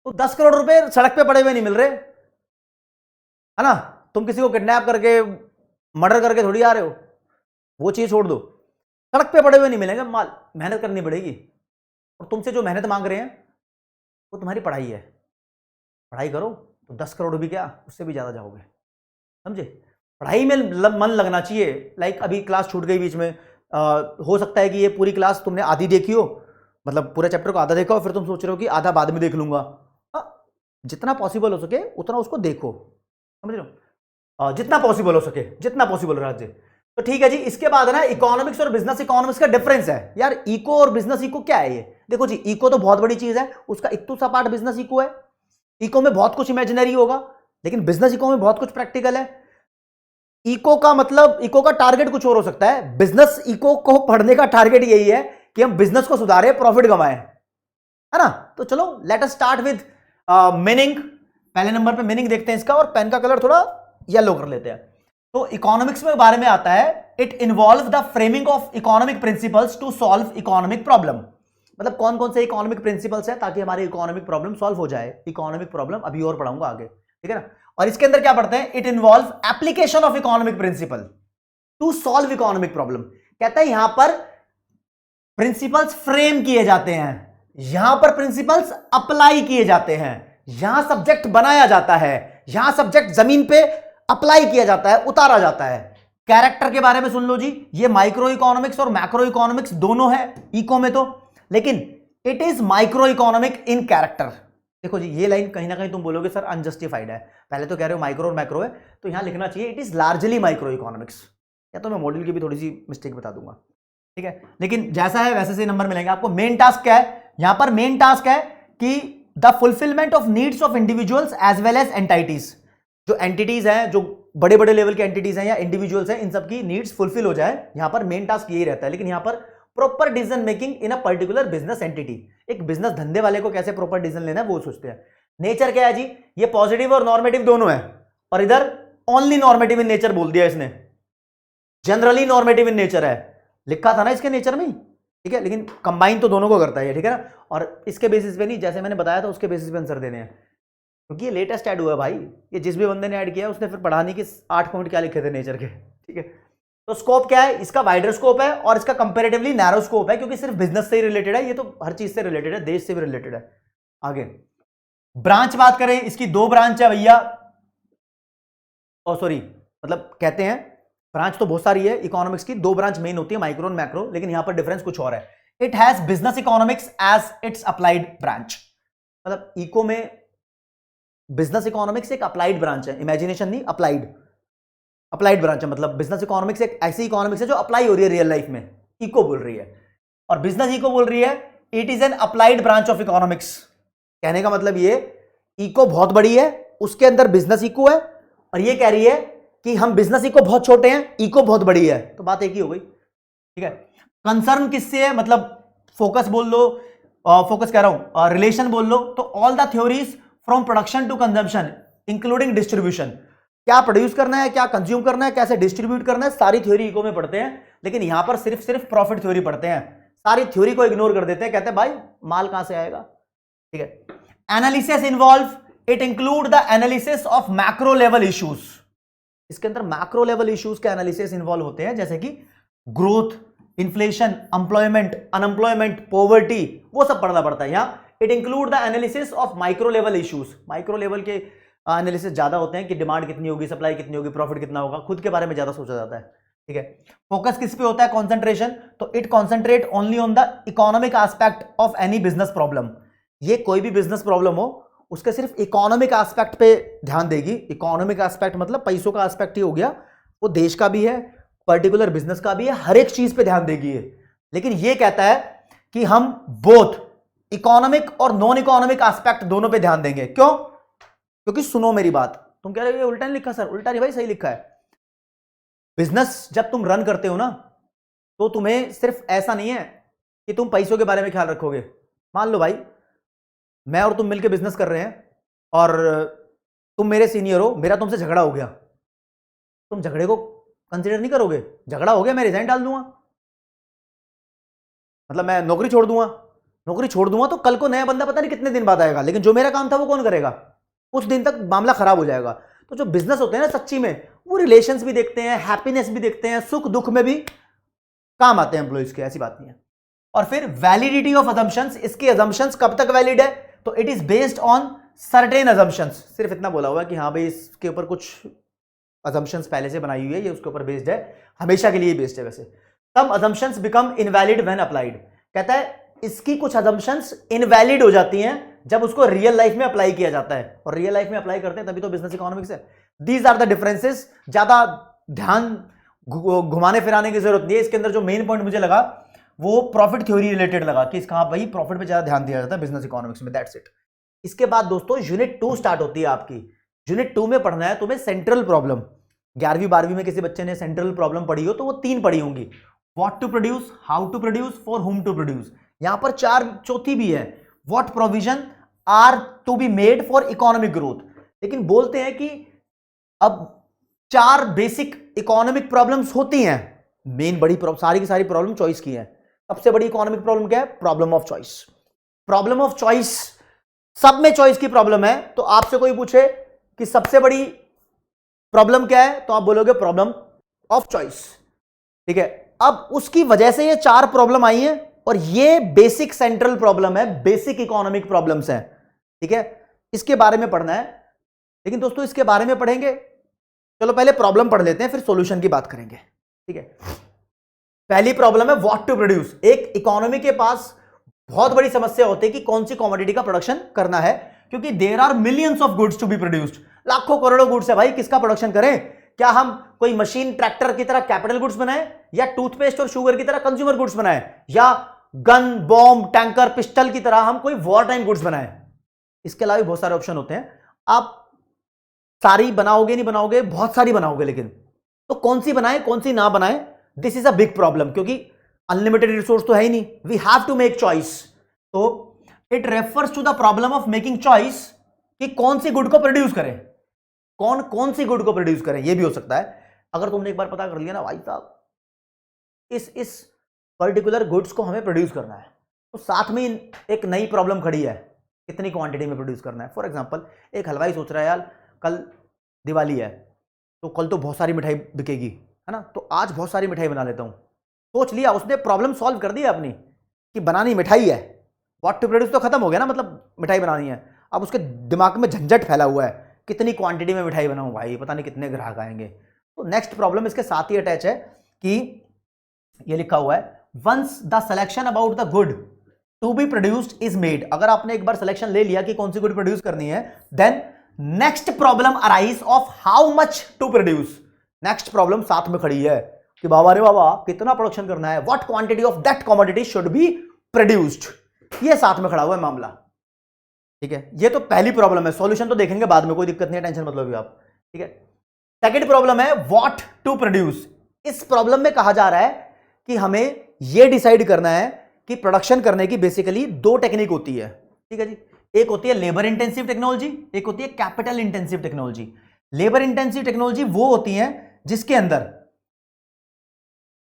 तो 10 करोड़ रुपए सड़क पे पड़े हुए नहीं मिल रहे, है ना। तुम किसी को किडनैप करके मर्डर करके थोड़ी आ रहे हो, वो चीज छोड़ दो, सड़क पे पड़े हुए नहीं मिलेंगे, माल मेहनत करनी पड़ेगी। और तुमसे जो मेहनत मांग रहे हैं वो तुम्हारी पढ़ाई है। पढ़ाई करो तो 10 करोड़ भी क्या, उससे भी ज्यादा जाओगे, समझे। पढ़ाई में मन लगना चाहिए। लाइक अभी क्लास छूट गई बीच में, हो सकता है कि ये पूरी क्लास तुमने आधी देखी हो, मतलब पूरे चैप्टर को आधा देखा हो, फिर तुम सोच रहे हो कि आधा बाद में देख लूंगा। जितना पॉसिबल हो सके उतना उसको देखो, समझ लो, जितना पॉसिबल हो सके, जितना पॉसिबल राज्य। तो ठीक है जी, इसके बाद है ना इकोनॉमिक्स और बिजनेस इकोनॉमिक्स का डिफरेंस है। यार इको और बिजनेस इको क्या है ये? देखो जी, इको तो बहुत बड़ी चीज है, उसका इतना सा पार्ट बिजनेस इको है। इको में बहुत कुछ इमेजिनरी होगा, लेकिन बिजनेस इको में बहुत कुछ प्रैक्टिकल है। इको का मतलब, इको का टारगेट कुछ और हो सकता है। बिजनेस इको को पढ़ने का टारगेट यही है कि हम बिजनेस को सुधारे, प्रॉफिट कमाएं, है ना। तो चलो let us start with meaning. पहले नंबर पे मीनिंग देखते हैं इसका, और पेन का कलर थोड़ा येलो कर लेते हैं। तो इकोनॉमिक्स में बारे में आता है, it involve the framing of economic principles to solve economic problem. मतलब कौन कौन से इकोनॉमिक प्रिंसिपल्स हैं ताकि हमारे इकोनॉमिक प्रॉब्लम सॉल्व हो जाए। इकोनॉमिक प्रॉब्लम अभी और पढ़ाऊंगा आगे, ठीक है ना। और इसके अंदर क्या पढ़ते हैं, it involve application of economic principle to solve economic problem. कहता है यहां पर प्रिंसिपल्स फ्रेम किए जाते हैं, यहां पर प्रिंसिपल्स अप्लाई किए जाते हैं, यहां सब्जेक्ट बनाया जाता है, यहां सब्जेक्ट जमीन पे अप्लाई किया जाता है, उतारा जाता है। कैरेक्टर के बारे में सुन लो जी, ये माइक्रो इकोनॉमिक्स और मैक्रो इकोनॉमिक्स दोनों है इको में तो, लेकिन it is micro economic in character. देखो जी, ये लाइन कहीं ना कहीं तुम बोलोगे सर अनजस्टिफाइड है, पहले तो कह रहे हो माइक्रो और मैक्रो है, तो यहां लिखना चाहिए it is largely micro economics, या तो मैं मॉड्यूल की भी थोड़ी सी मिस्टेक बता दूंगा, ठीक है। लेकिन जैसा है वैसे से नंबर मिलेंगे आपको। मेन टास्क क्या है यहां पर? मेन टास्क है कि the fulfilment of needs of individuals as well as entities. जो एंटिटीज हैं, जो बड़े बड़े लेवल के एंटिटीज हैं या इंडिविजुअल्स हैं, इन सबकी नीड्स फुलफिल हो जाए, यहां पर मेन टास्क यही रहता है। लेकिन यहां पर proper decision making in a particular business entity, एक बिजनेस धंधे वाले को कैसे प्रॉपर डिसीजन लेना है वो सोचते हैं। नेचर क्या है जी, ये पॉजिटिव और नॉर्मेटिव दोनों है, और इधर ओनली नॉर्मेटिव इन नेचर बोल दिया इसने, जनरली नॉर्मेटिव इन नेचर है, लिखा था ना इसके नेचर में, ठीक है, लेकिन कंबाइन तो दोनों को करता है, ठीक है ना। और इसके बेसिस पे नहीं, जैसे मैंने बताया था उसके बेसिस पे आंसर देने हैं, क्योंकि ये लेटेस्ट ऐड हुआ है भाई, ये जिस भी बंदे ने ऐड किया उसने फिर पढ़ाने के 8 पॉइंट क्या लिखे थे नेचर के, ठीक है। तो स्कोप क्या है, इसका वाइडर स्कोप है और इसका कंपैरेटिवली नैरो स्कोप है, क्योंकि सिर्फ बिजनेस से ही रिलेटेड है, ये तो हर चीज से रिलेटेड है, देश से भी रिलेटेड है। आगे ब्रांच बात करें, इसकी 2 ब्रांच है भैया, सॉरी मतलब कहते हैं ब्रांच तो बहुत सारी है इकोनॉमिक्स की, 2 ब्रांच मेन होती है, माइक्रो और मैक्रो, लेकिन यहां पर डिफरेंस कुछ और है। It has business economics as its applied branch, मतलब इको में बिजनेस इकोनॉमिक्स एक अप्लाइड ब्रांच है, इमेजिनेशन नहीं, अप्लाइड ब्रांच है, मतलब बिजनेस इकोनॉमिक्स एक ऐसी इकोनॉमिक्स है जो अप्लाई हो रही है रियल लाइफ में, इको बोल रही है, और बिजनेस इको बोल रही है it is an applied branch of economics. कहने का मतलब ये, इको बहुत बड़ी है, उसके अंदर बिजनेस इको है, और ये कह रही है कि हम बिजनेस इको बहुत छोटे हैं, इको बहुत बड़ी है, तो बात एक ही हो गई, ठीक है। कंसर्न किससे है, मतलब फोकस बोल लो, फोकस कह रहा हूं, रिलेशन बोल लो, तो all the theories from production to consumption including distribution, क्या प्रोड्यूस करना है, क्या कंज्यूम करना है, कैसे डिस्ट्रीब्यूट करना है, सारी थ्योरी इको में पढ़ते हैं। लेकिन यहां पर सिर्फ प्रॉफिट थ्योरी पढ़ते हैं, सारी थ्योरी को इग्नोर कर देते हैं, कहते हैं भाई माल कहां से आएगा, ठीक है। Analysis involve, it include the analysis of macro level issues, इसके अंदर मैक्रो लेवल इश्यूज के एनालिसिस इन्वॉल्व होते हैं, जैसे कि growth, inflation, employment, unemployment, poverty, वो सब पढ़ना पड़ता है। यहां it include the analysis of micro level issues, micro level के एनालिसिस ज्यादा होते हैं कि डिमांड कितनी होगी, सप्लाई कितनी होगी, प्रॉफिट कितना होगा, खुद के बारे में ज्यादा सोचा जाता है, ठीक है। फोकस किस पे होता है, कंसंट्रेशन, तो it concentrate only on the economic aspect of any business problem, ये कोई भी बिजनेस प्रॉब्लम हो उसके सिर्फ इकोनॉमिक एस्पेक्ट पे ध्यान देगी। इकोनॉमिक एस्पेक्ट मतलब पैसों का एस्पेक्ट ही हो गया, वो देश का भी है, पर्टिकुलर बिजनेस का भी है, हर एक चीज पे ध्यान देगी ये। लेकिन ये कहता है कि हम बोथ इकोनॉमिक और नॉन इकोनॉमिक एस्पेक्ट दोनों पे ध्यान देंगे। क्यों? क्योंकि सुनो मेरी बात, तुम कह रहे हो ये उल्टा नहीं लिखा सर, उल्टा नहीं भाई, सही लिखा है। बिजनेस जब तुम रन करते हो ना, तो तुम्हें सिर्फ ऐसा नहीं है कि तुम पैसों के बारे में ख्याल रखोगे। मान लो भाई मैं और तुम मिलकर बिजनेस कर रहे हैं और तुम मेरे सीनियर हो, मेरा तुमसे झगड़ा हो गया, तुम झगड़े को कंसीडर नहीं करोगे, झगड़ा हो गया मैं रिजाइन डाल दूंगा, मतलब मैं नौकरी छोड़ दूंगा, नौकरी छोड़ दूंगा तो कल को नया बंदा पता नहीं कितने दिन बाद आएगा, लेकिन जो मेरा काम था वो कौन करेगा, कुछ दिन तक मामला खराब हो जाएगा। तो जो बिजनेस होते हैं ना सच्ची में, वो रिलेशंस भी देखते हैं, हैप्पीनेस भी देखते हैं, सुख दुख में भी काम आते हैं एम्प्लॉइज के, ऐसी बात नहीं है। और फिर वैलिडिटी ऑफ अजम्पशंस, इसकी अजम्पशंस कब तक वैलिड है, तो it is based on certain assumptions, सिर्फ इतना बोला हुआ है कि हाँ भाई इसके ऊपर कुछ अजम्पशंस पहले से बनाई हुई है, ये उसके ऊपर बेस्ड है, हमेशा के लिए बेस्ड है। वैसे some assumptions become invalid when applied, कहता है इसकी कुछ अजम्पशंस इनवैलिड हो जाती हैं जब उसको रियल लाइफ में अप्लाई किया जाता है, और रियल लाइफ में अप्लाई करते हैं तभी तो बिजनेस इकोनॉमिक्स है। दीज आर द डिफरेंसेस, ज्यादा ध्यान घुमाने फिराने की जरूरत नहीं है। इसके अंदर जो मेन पॉइंट मुझे लगा वो प्रॉफिट थ्योरी रिलेटेड लगा कि इसका भाई प्रॉफिट पे ज्यादा ध्यान दिया जाता है बिजनेस इकोनॉमिक्स में, दैट्स इट। इसके बाद दोस्तों यूनिट 2 स्टार्ट होती है आपकी। यूनिट 2 में पढ़ना है तुम्हें सेंट्रल प्रॉब्लम। 11वीं 12वीं में किसी बच्चे ने सेंट्रल प्रॉब्लम पढ़ी हो तो वो 3 पढ़ी होंगी, what to produce, how to produce, for whom to produce. यहां पर 4 चौथी भी है, what provision are to be made for economic growth. लेकिन बोलते हैं कि अब 4 बेसिक इकोनॉमिक प्रॉब्लम्स होती हैं, मेन बड़ी सारी की सारी प्रॉब्लम चॉइस की है। सबसे बड़ी इकोनॉमिक प्रॉब्लम क्या है, problem of choice. Problem of choice, सब में चॉइस की प्रॉब्लम है, तो आपसे कोई पूछे कि सबसे बड़ी प्रॉब्लम क्या है, तो आप बोलोगे प्रॉब्लम ऑफ चॉइस, ठीक है। अब उसकी वजह से ये 4 प्रॉब्लम आई है, और ये बेसिक सेंट्रल प्रॉब्लम है, बेसिक इकोनॉमिक प्रॉब्लम्स हैं, ठीक है। इसके बारे में पढ़ना है। लेकिन दोस्तों इसके बारे में पढ़ेंगे, चलो पहले प्रॉब्लम पढ़ लेते हैं, फिर सॉल्यूशन की बात करेंगे, ठीक है। पहली प्रॉब्लम है व्हाट टू प्रोड्यूस। एक इकोनॉमी के पास बहुत बड़ी समस्या होती है कि कौन सी कमोडिटी का प्रोडक्शन करना है, क्योंकि there are millions of goods to be produced. लाखों करोड़ों गुड्स है भाई, किसका प्रोडक्शन करें? क्या हम कोई मशीन ट्रैक्टर की तरह कैपिटल गुड्स बनाएं, या टूथपेस्ट और शुगर की तरह कंज्यूमर गुड्स बनाएं, या गन बॉम्ब टैंकर पिस्टल की तरह हम कोई वॉर टाइम गुड्स बनाएं? इसके अलावा बहुत सारे ऑप्शन होते हैं। आप सारी बनाओगे नहीं बनाओगे, बहुत सारी बनाओगे, लेकिन तो कौन सी बनाए कौन सी ना बनाए, this is a big problem, क्योंकि अनलिमिटेड रिसोर्स तो है ही नहीं, we have to make choice. तो it refers to the problem of making choice कि कौन सी गुड को प्रोड्यूस करें, कौन सी गुड को प्रोड्यूस करें, ये भी हो सकता है। अगर तुमने एक बार पता कर लिया ना भाई साहब इस पर्टिकुलर गुड्स को हमें प्रोड्यूस करना है, तो साथ में एक नई प्रॉब्लम खड़ी है, कितनी क्वांटिटी में प्रोड्यूस करना है। फॉर एग्जांपल एक हलवाई सोच रहा है यार कल दिवाली है, तो कल तो बहुत सारी मिठाई बिकेगी, है ना, तो आज बहुत सारी मिठाई बना लेता हूं। सोच लिया, उसने प्रॉब्लम सॉल्व कर दी अपनी कि बनानी मिठाई है, व्हाट टू प्रोड्यूस तो खत्म हो गया ना, मतलब मिठाई बनानी है। अब उसके दिमाग में झंझट फैला हुआ है, कितनी क्वांटिटी में मिठाई बनाऊं भाई, पता नहीं कितने ग्राहक आएंगे। तो नेक्स्ट प्रॉब्लम इसके साथ ही अटैच है कि ये लिखा हुआ है once the selection about the good to be produced is made. अगर आपने एक बार सिलेक्शन ले लिया कि कौन सी गुड प्रोड्यूस करनी है, then next problem arise of how much to produce. Next problem साथ में खड़ी है कि बाबा रे बाबा कितना प्रोडक्शन करना है, what quantity of that commodity should be produced, ये साथ में खड़ा हुआ है मामला। ठीक है, ये तो पहली प्रॉब्लम है, सॉल्यूशन तो देखेंगे बाद में, कोई दिक्कत नहीं है, टेंशन मतलब भी आप। ठीक है, सेकंड प्रॉब्लम है व्हाट टू प्रोड्यूस। इस प्रॉब्लम में कहा जा रहा है कि हमें यह डिसाइड करना है कि प्रोडक्शन करने की बेसिकली दो टेक्निक होती है। ठीक है जी, एक होती है लेबर इंटेंसिव टेक्नोलॉजी, एक होती है capital intensive technology. Labour intensive technology वो होती है जिसके अंदर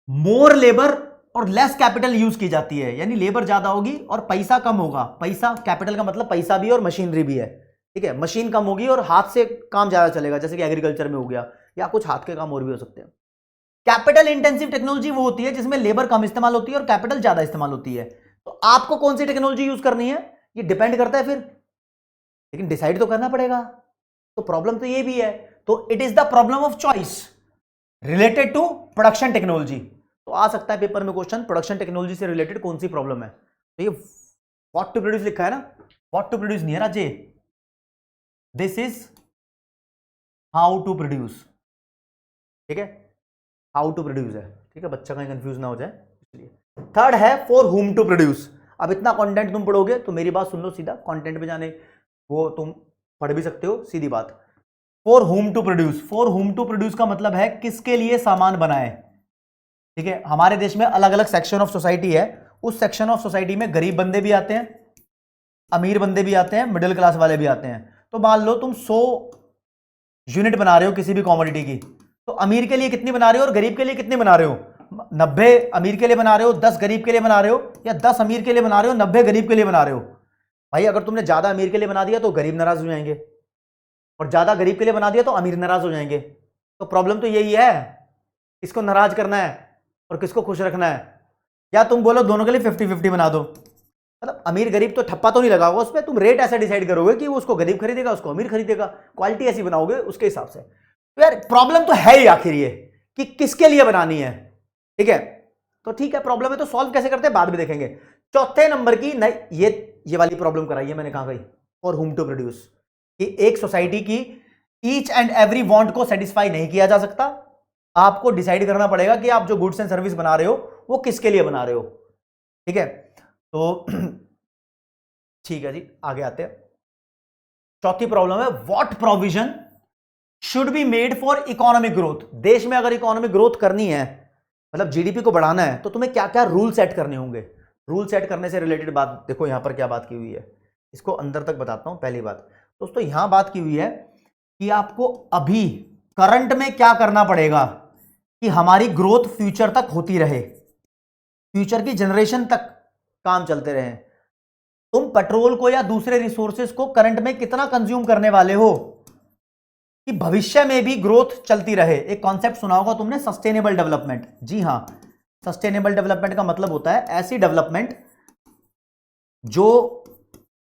मोर लेबर और लेस कैपिटल यूज की जाती है, यानी लेबर ज्यादा होगी और पैसा कम होगा। पैसा कैपिटल का मतलब पैसा भी है और मशीनरी भी है। ठीक है, मशीन कम होगी और हाथ से काम ज्यादा चलेगा, जैसे कि एग्रीकल्चर में हो गया, या कुछ हाथ के काम और भी हो सकते हैं। कैपिटल इंटेंसिव टेक्नोलॉजी वो होती है जिसमें लेबर कम इस्तेमाल होती है और कैपिटल ज्यादा इस्तेमाल होती है। तो आपको कौन सी टेक्नोलॉजी यूज करनी है ये डिपेंड करता है फिर, लेकिन डिसाइड तो करना पड़ेगा। तो प्रॉब्लम तो ये भी है, तो it is the problem of choice related to production technology. तो आ सकता है पेपर में क्वेश्चन, प्रोडक्शन टेक्नोलॉजी से रिलेटेड कौन सी प्रॉब्लम है। तो ये व्हाट टू प्रोड्यूस लिखा है ना, व्हाट टू प्रोड्यूस नहीं है ना जे, this is how to produce. ठीक है, हाउ टू प्रोड्यूस है। ठीक है, बच्चा कहीं कंफ्यूज ना हो जाए इसलिए। थर्ड है फॉर हुम टू प्रोड्यूस। अब इतना कंटेंट तुम पढ़ोगे तो मेरी बात सुन लो सीधा, कंटेंट पे जाने वो तुम पढ़ भी सकते हो, सीधी बात। For whom to produce, for whom to produce का मतलब है किसके लिए सामान बनाए। ठीक है, हमारे देश में अलग अलग सेक्शन ऑफ सोसाइटी है, उस सेक्शन ऑफ सोसाइटी में गरीब बंदे भी आते हैं, अमीर बंदे भी आते हैं, मिडिल क्लास वाले भी आते हैं। तो मान लो तुम 100 यूनिट बना रहे हो किसी भी कॉमोडिटी की, तो अमीर के लिए कितनी बना रहे हो और गरीब के लिए कितनी बना रहे हो? 90 अमीर के लिए बना रहे हो, 10 गरीब के लिए बना रहे हो, या 10 अमीर के लिए बना रहे हो, 90 गरीब के लिए बना रहे हो? भाई अगर तुमने ज्यादा अमीर के लिए बना दिया तो गरीब नाराज हो जाएंगे, और ज्यादा गरीब के लिए बना दिया तो अमीर नाराज हो जाएंगे। तो प्रॉब्लम तो यही है, किसको नाराज करना है और किसको खुश रखना है। या तुम बोलो दोनों के लिए 50-50 बना दो, मतलब अमीर गरीब तो ठप्पा तो नहीं लगा हुआ उसमें, तुम रेट ऐसा डिसाइड करोगे कि वो उसको गरीब खरीदेगा, उसको अमीर खरीदेगा, क्वालिटी ऐसी बनाओगे उसके हिसाब से। तो यार प्रॉब्लम तो है ही आखिर ये कि किसके लिए बनानी है। ठीक है, तो ठीक है, प्रॉब्लम है तो सॉल्व कैसे करते हैं बाद में देखेंगे। चौथे नंबर की ये वाली प्रॉब्लम कराई है मैंने, कहां गई, फॉर हुम टू प्रोड्यूस, कि एक सोसाइटी की ईच एंड एवरी वांट को सेटिस्फाई नहीं किया जा सकता। आपको डिसाइड करना पड़ेगा कि आप जो गुड्स एंड सर्विस बना रहे हो वो किसके लिए बना रहे हो। ठीक है, तो ठीक है जी, आगे आते हैं। चौथी प्रॉब्लम है what provision should be made for economic growth. देश में अगर इकोनॉमिक ग्रोथ करनी है, मतलब जीडीपी को बढ़ाना है, तो तुम्हें क्या क्या रूल सेट करने होंगे। रूल सेट करने से रिलेटेड बात देखो यहां पर क्या बात की हुई है, इसको अंदर तक बताता हूं। पहली बात दोस्तों यहां बात की हुई है कि आपको अभी करंट में क्या करना पड़ेगा कि हमारी ग्रोथ फ्यूचर तक होती रहे, फ्यूचर की जनरेशन तक काम चलते रहे। तुम पेट्रोल को या दूसरे रिसोर्सेज को करंट में कितना कंज्यूम करने वाले हो कि भविष्य में भी ग्रोथ चलती रहे। एक कॉन्सेप्ट सुना होगा तुमने, सस्टेनेबल डेवलपमेंट। जी हां, सस्टेनेबल डेवलपमेंट का मतलब होता है ऐसी डेवलपमेंट जो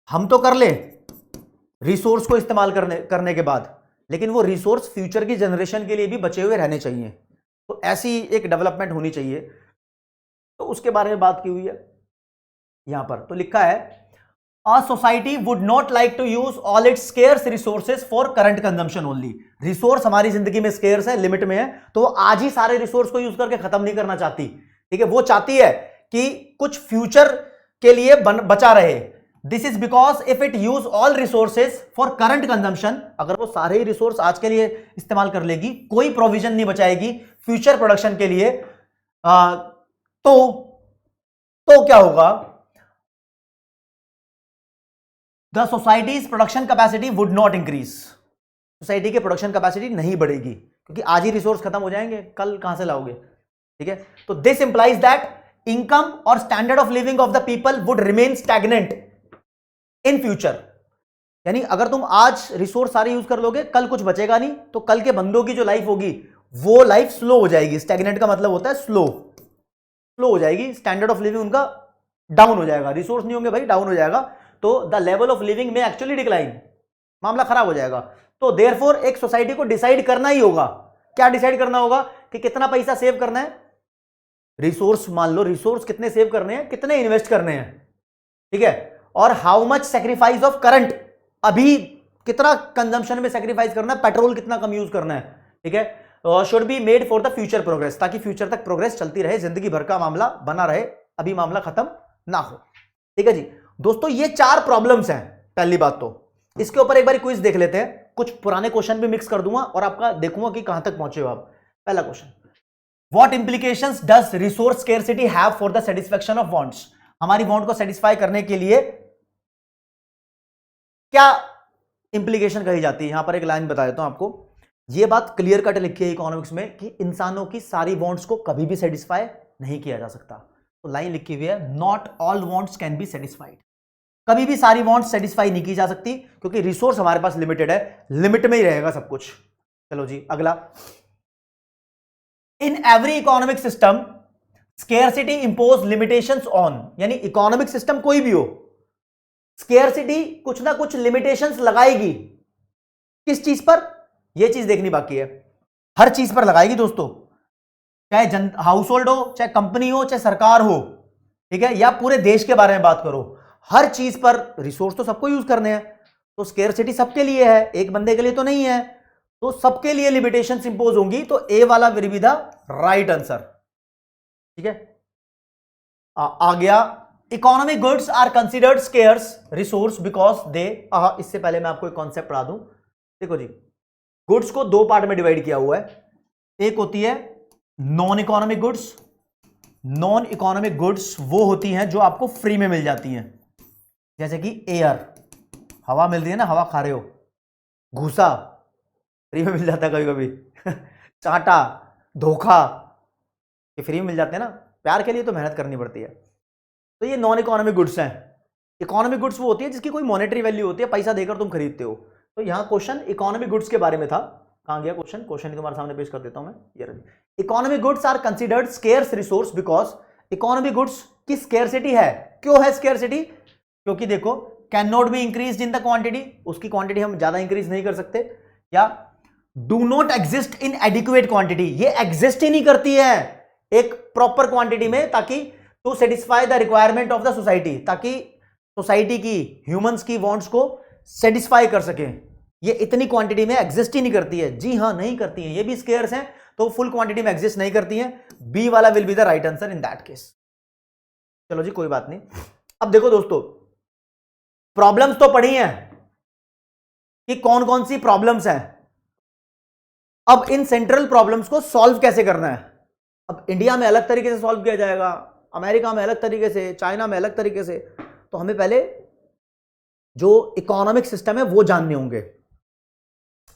हम तो कर ले रिसोर्स को इस्तेमाल करने के बाद, लेकिन वो रिसोर्स फ्यूचर की जनरेशन के लिए भी बचे हुए रहने चाहिए। तो ऐसी एक डेवलपमेंट होनी चाहिए, तो उसके बारे में बात की हुई है यहां पर। तो लिखा है a society would not like to use all its scarce resources for current consumption only. Resource हमारी जिंदगी में स्केर्स है, लिमिट में है, तो वो आज ही सारे रिसोर्स को यूज करके खत्म नहीं करना चाहती। ठीक है, वो चाहती है कि कुछ फ्यूचर के लिए बचा रहे। This is because if it use all resources for current consumption, अगर वो सारे ही रिसोर्स आज के लिए इस्तेमाल कर लेगी, कोई प्रोविजन नहीं बचाएगी फ्यूचर प्रोडक्शन के लिए, तो क्या होगा, the societies production capacity would not increase, society के प्रोडक्शन कैपेसिटी नहीं बढ़ेगी, क्योंकि आज ही रिसोर्स खत्म हो जाएंगे, कल कहां से लाओगे, ठीक है। तो दिस इंप्लाइज दैट इनकम और standard of living of the people would remain stagnant in future, यानी अगर तुम आज रिसोर्स सारे यूज कर लोगे, कल कुछ बचेगा नहीं, तो कल के बंदों की जो लाइफ होगी वो लाइफ स्लो हो जाएगी। स्टैग्नेंट का मतलब होता है स्लो हो जाएगी, स्टैंडर्ड ऑफ लिविंग उनका डाउन हो जाएगा, रिसोर्स नहीं होंगे भाई, डाउन हो जाएगा, तो द लेवल ऑफ लिविंग में एक्चुअली डिक्लाइन, मामला खराब हो जाएगा। तो देयरफॉर एक सोसाइटी को डिसाइड करना ही होगा, क्या डिसाइड करना होगा कि कितना पैसा सेव करना है, रिसोर्स मान लो, रिसोर्स कितने सेव करने हैं, कितने इन्वेस्ट करने हैं, ठीक है, और how much sacrifice of current, अभी कितना कंजम्पशन में सेक्रीफाइस करना है, पेट्रोल कितना कम यूज करना है, ठीक है, should be made for the future progress, ताकि फ्यूचर तक प्रोग्रेस चलती रहे, जिंदगी भर का मामला बना रहे, अभी मामला खत्म ना हो, ठीक है जी। दोस्तों ये 4 प्रॉब्लम्स हैं, पहली बात तो इसके ऊपर एक बार क्विज देख लेते हैं, कुछ पुराने क्वेश्चन भी मिक्स कर दूंगा और आपका देखूंगा कि कहां तक पहुंचे हो आप। पहला question, what implications does resource scarcity have for the satisfaction of wants, हमारी वांट को सेटिस्फाई करने के लिए क्या इंप्लीकेशन कही जाती है। यहां पर एक लाइन बता देता हूं आपको, यह बात क्लियर कट लिखी है इकोनॉमिक्स में कि इंसानों की सारी वांट्स को कभी भी सेटिस्फाई नहीं किया जा सकता, तो लाइन लिखी हुई है, not all wants can be satisfied, कभी भी सारी वांट्स सेटिस्फाई नहीं की जा सकती, क्योंकि रिसोर्स हमारे पास लिमिटेड है, लिमिट में ही रहेगा सब कुछ। चलो जी अगला, in every economic system scarcity impose limitations on, यानी इकोनॉमिक सिस्टम कोई भी हो, स्केर्सिटी कुछ ना कुछ लिमिटेशंस लगाएगी, किस चीज पर, यह चीज देखनी बाकी है, हर चीज पर लगाएगी दोस्तों, चाहे हाउस होल्ड हो, चाहे कंपनी हो, चाहे सरकार हो, ठीक है, या पूरे देश के बारे में बात करो, हर चीज पर रिसोर्स तो सबको यूज करने हैं, तो स्केर्सिटी सबके लिए है, एक बंदे के लिए तो नहीं है, तो सबके लिए लिमिटेशंस इंपोज होंगी, तो ए वाला will be the right answer, ठीक है। आ गया, economic goods are considered scarce resource because they, इससे पहले मैं आपको एक कॉन्सेप्ट पढ़ा दूं, देखो जी, गुड्स को 2 पार्ट में डिवाइड किया हुआ है, एक होती है non economic goods, non economic goods वो होती हैं जो आपको फ्री में मिल जाती हैं, जैसे कि एयर, हवा मिल रही है ना, हवा खा रहे हो, घूसा फ्री में मिल जाता है कभी कभी चाटा, धोखा, ये फ्री में मिल जाते हैं ना, प्यार के लिए तो मेहनत करनी पड़ती है, तो ये नॉन इकोनॉमिक गुड्स हैं। इकोनॉमिक गुड्स वो होती है जिसकी कोई मॉनेटरी वैल्यू होती है, पैसा देकर तुम खरीदते हो, तो यहां क्वेश्चन इकोनॉमिक गुड्स के बारे में था, कहां गया क्वेश्चन, क्वेश्चन तुम्हारे सामने पेश कर देता हूं मैं, ये रही, economic goods are considered scarce resource because, economic goods की स्केर्सिटी है, क्यों है स्केर्सिटी, क्योंकि देखो can not be increase in the quantity, उसकी क्वांटिटी हम ज्यादा इंक्रीज नहीं कर सकते, या do not exist in adequate quantity, ये एग्जिस्ट ही नहीं करती है एक प्रॉपर क्वांटिटी में, ताकि to satisfy the requirement of the society, ताकि सोसाइटी की, ह्यूमंस की वांट्स को सेटिस्फाई कर सके, ये इतनी क्वांटिटी में एग्जिस्ट ही नहीं करती है, जी हां नहीं करती है, ये भी स्केर्स हैं, तो फुल क्वांटिटी में एग्जिस्ट नहीं करती हैं, बी वाला will be the right answer in that case. चलो जी कोई बात नहीं, अब देखो दोस्तों, प्रॉब्लम्स तो पढ़ी हैं कि कौन कौन सी प्रॉब्लम्स हैं, अब इन सेंट्रल प्रॉब्लम्स को सॉल्व कैसे करना है। अब इंडिया में अलग तरीके से सॉल्व किया जाएगा, अमेरिका में अलग तरीके से, चाइना में अलग तरीके से, तो हमें पहले जो इकोनॉमिक सिस्टम है वो जानने होंगे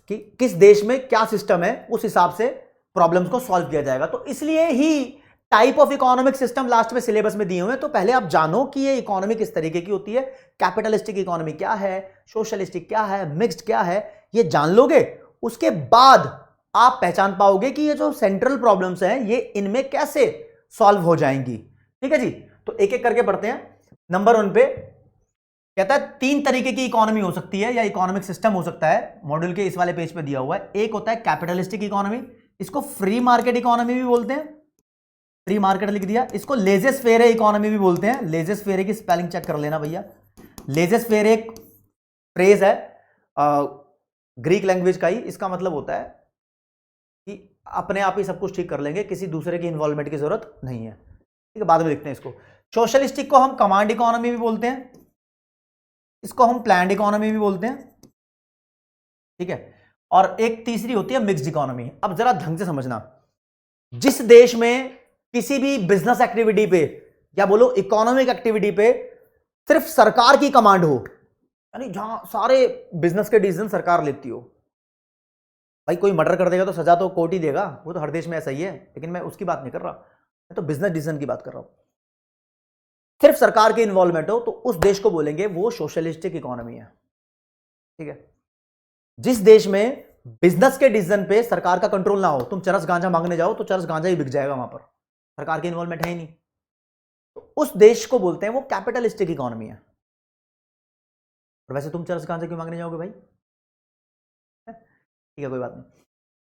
कि किस देश में क्या सिस्टम है, उस हिसाब से प्रॉब्लम्स को सॉल्व किया जाएगा। तो इसलिए ही type of economic system last में सिलेबस में दिए हुए हैं, तो पहले आप जानो कि ये इकोनॉमी किस तरीके की होती है, कैपिटलिस्टिक इकोनॉमी क्या है, सोशलिस्टिक क्या है, मिक्स्ड क्या है, ये जान लोगे, उसके बाद आप पहचान पाओगे कि ये जो सेंट्रल प्रॉब्लम्स हैं ये इनमें कैसे सॉल्व हो जाएंगी। ठीक है जी, तो एक एक करके पढ़ते हैं। नंबर 1 पे कहता है 3 तरीके की इकोनॉमी हो सकती है या इकोनॉमिक सिस्टम हो सकता है, मॉड्यूल के इस वाले पेज पे दिया हुआ है। एक होता है कैपिटलिस्टिक इकोनॉमी, इसको फ्री मार्केट इकोनॉमी भी बोलते हैं, फ्री मार्केट लिख दिया। इसको लेजेस फेरे इकोनॉमी भी बोलते हैं, लेजेस फेरे की स्पेलिंग चेक कर लेना भैया। लेजेस फेरे एक फ्रेज है ग्रीक लैंग्वेज का ही, इसका मतलब होता है कि अपने आप ही सब कुछ ठीक कर लेंगे, किसी दूसरे की इन्वॉल्वमेंट की जरूरत नहीं है। ठीक है, बाद में देखते हैं इसको। सोशलिस्टिक को हम कमांड इकोनॉमी भी बोलते हैं, इसको हम प्लैंड इकोनॉमी भी बोलते हैं, ठीक है। और एक तीसरी होती है मिक्स्ड इकोनॉमी। अब जरा ढंग से समझना, जिस देश में किसी भी बिजनेस एक्टिविटी पे या बोलो इकोनॉमिक एक्टिविटी पे सिर्फ सरकार की कमांड हो, यानी जहां सारे बिजनेस के डिसीजन सरकार लेती हो, भाई कोई मर्डर कर देगा तो सजा तो कोर्ट ही देगा, वो तो हर देश में ऐसा ही है, लेकिन मैं उसकी बात नहीं कर रहा, मैं तो बिजनेस डिसीजन की बात कर रहा हूं। सिर्फ सरकार के इन्वॉल्वमेंट हो तो उस देश को बोलेंगे वो सोशलिस्टिक इकोनॉमी है, ठीक है। जिस देश में बिजनेस के डिसीजन पे सरकार का कंट्रोल ना हो, तुम चरस गांजा मांगने जाओ तो चरस गांजा ही बिक जाएगा, वहां पर सरकार की इन्वॉल्वमेंट है ही नहीं, तो उस देश को बोलते हैं वो कैपिटलिस्टिक इकोनॉमी है। और वैसे तुम चरस गांजा क्यों मांगने जाओगे भाई, ठीक है, कोई बात नहीं।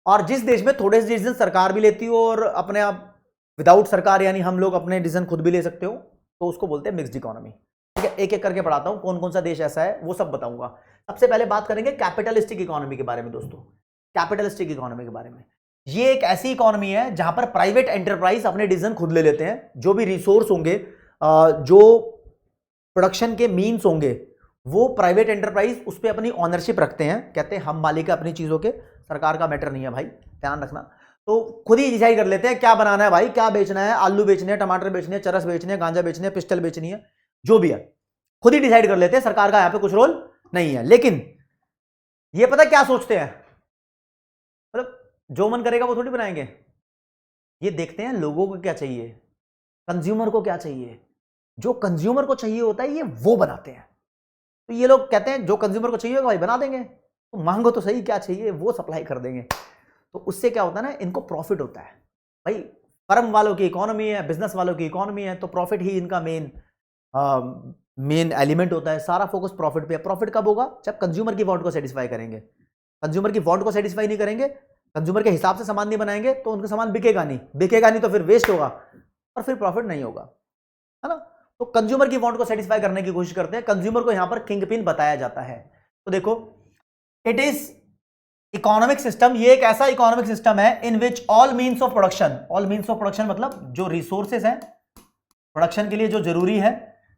और जिस देश में थोड़े से डिसीजन सरकार भी लेती हो और अपने आप विदाउट सरकार, यानी हम लोग अपने डिसीजन खुद भी ले सकते हो, तो उसको बोलते हैं मिक्स्ड इकोनॉमी, ठीक है। एक एक करके पढ़ाता हूं, कौन कौन सा देश ऐसा है वो सब बताऊंगा। सबसे पहले बात करेंगे कैपिटलिस्टिक इकोनॉमी के बारे में दोस्तों। कैपिटलिस्टिक इकोनॉमी के बारे में, ये एक ऐसी इकोनॉमी है जहां पर प्राइवेट एंटरप्राइज अपने डिसीजन खुद ले लेते हैं, जो भी रिसोर्स होंगे, जो प्रोडक्शन के मीन्स होंगे, वो प्राइवेट एंटरप्राइज उस पर अपनी ऑनरशिप रखते हैं, कहते हैं हम मालिक है अपनी चीजों के, सरकार का मैटर नहीं है भाई, ध्यान रखना। तो खुद ही डिसाइड कर लेते हैं क्या बनाना है भाई, क्या बेचना है, आलू बेचने हैं, टमाटर बेचने हैं, चरस बेचने हैं, गांजा बेचने हैं, पिस्टल बेचनी है, जो भी है खुद ही डिसाइड कर लेते हैं, सरकार का यहां पे कुछ रोल नहीं है। लेकिन ये पता क्या सोचते हैं, मतलब जो मन करेगा वो थोड़ी बनाएंगे, ये देखते हैं लोगों को क्या चाहिए, कंज्यूमर को क्या चाहिए, जो कंज्यूमर को चाहिए होता है ये वो बनाते हैं। तो ये लोग कहते हैं जो कंज्यूमर को चाहिए होगा भाई बना देंगे, तो मांगो तो सही क्या चाहिए वो सप्लाई कर देंगे। तो उससे क्या होता है ना, इनको प्रॉफिट होता है भाई, फर्म वालों की इकोनॉमी है, बिजनेस वालों की इकोनॉमी है, तो प्रॉफिट ही इनका मेन एलिमेंट होता है, सारा फोकस प्रॉफिट पे है। प्रॉफिट कब होगा, जब कंज्यूमर की वांट को सेटिस्फाई करेंगे। कंज्यूमर की वांट को सेटिस्फाई नहीं करेंगे, कंज्यूमर के हिसाब से सामान नहीं बनाएंगे, तो उनका सामान बिकेगा नहीं, बिकेगा नहीं तो फिर वेस्ट होगा और फिर प्रॉफिट नहीं होगा, है ना। तो कंज्यूमर की वांट को सेटिस्फाई करने की कोशिश करते हैं, कंज्यूमर को यहां पर किंग पिन बताया जाता है। तो देखो, इट इज इकोनॉमिक सिस्टम, ये एक ऐसा इकोनॉमिक सिस्टम है in which all means of production, all means of production मतलब जो रिसोर्सेज हैं प्रोडक्शन के लिए जो जरूरी है,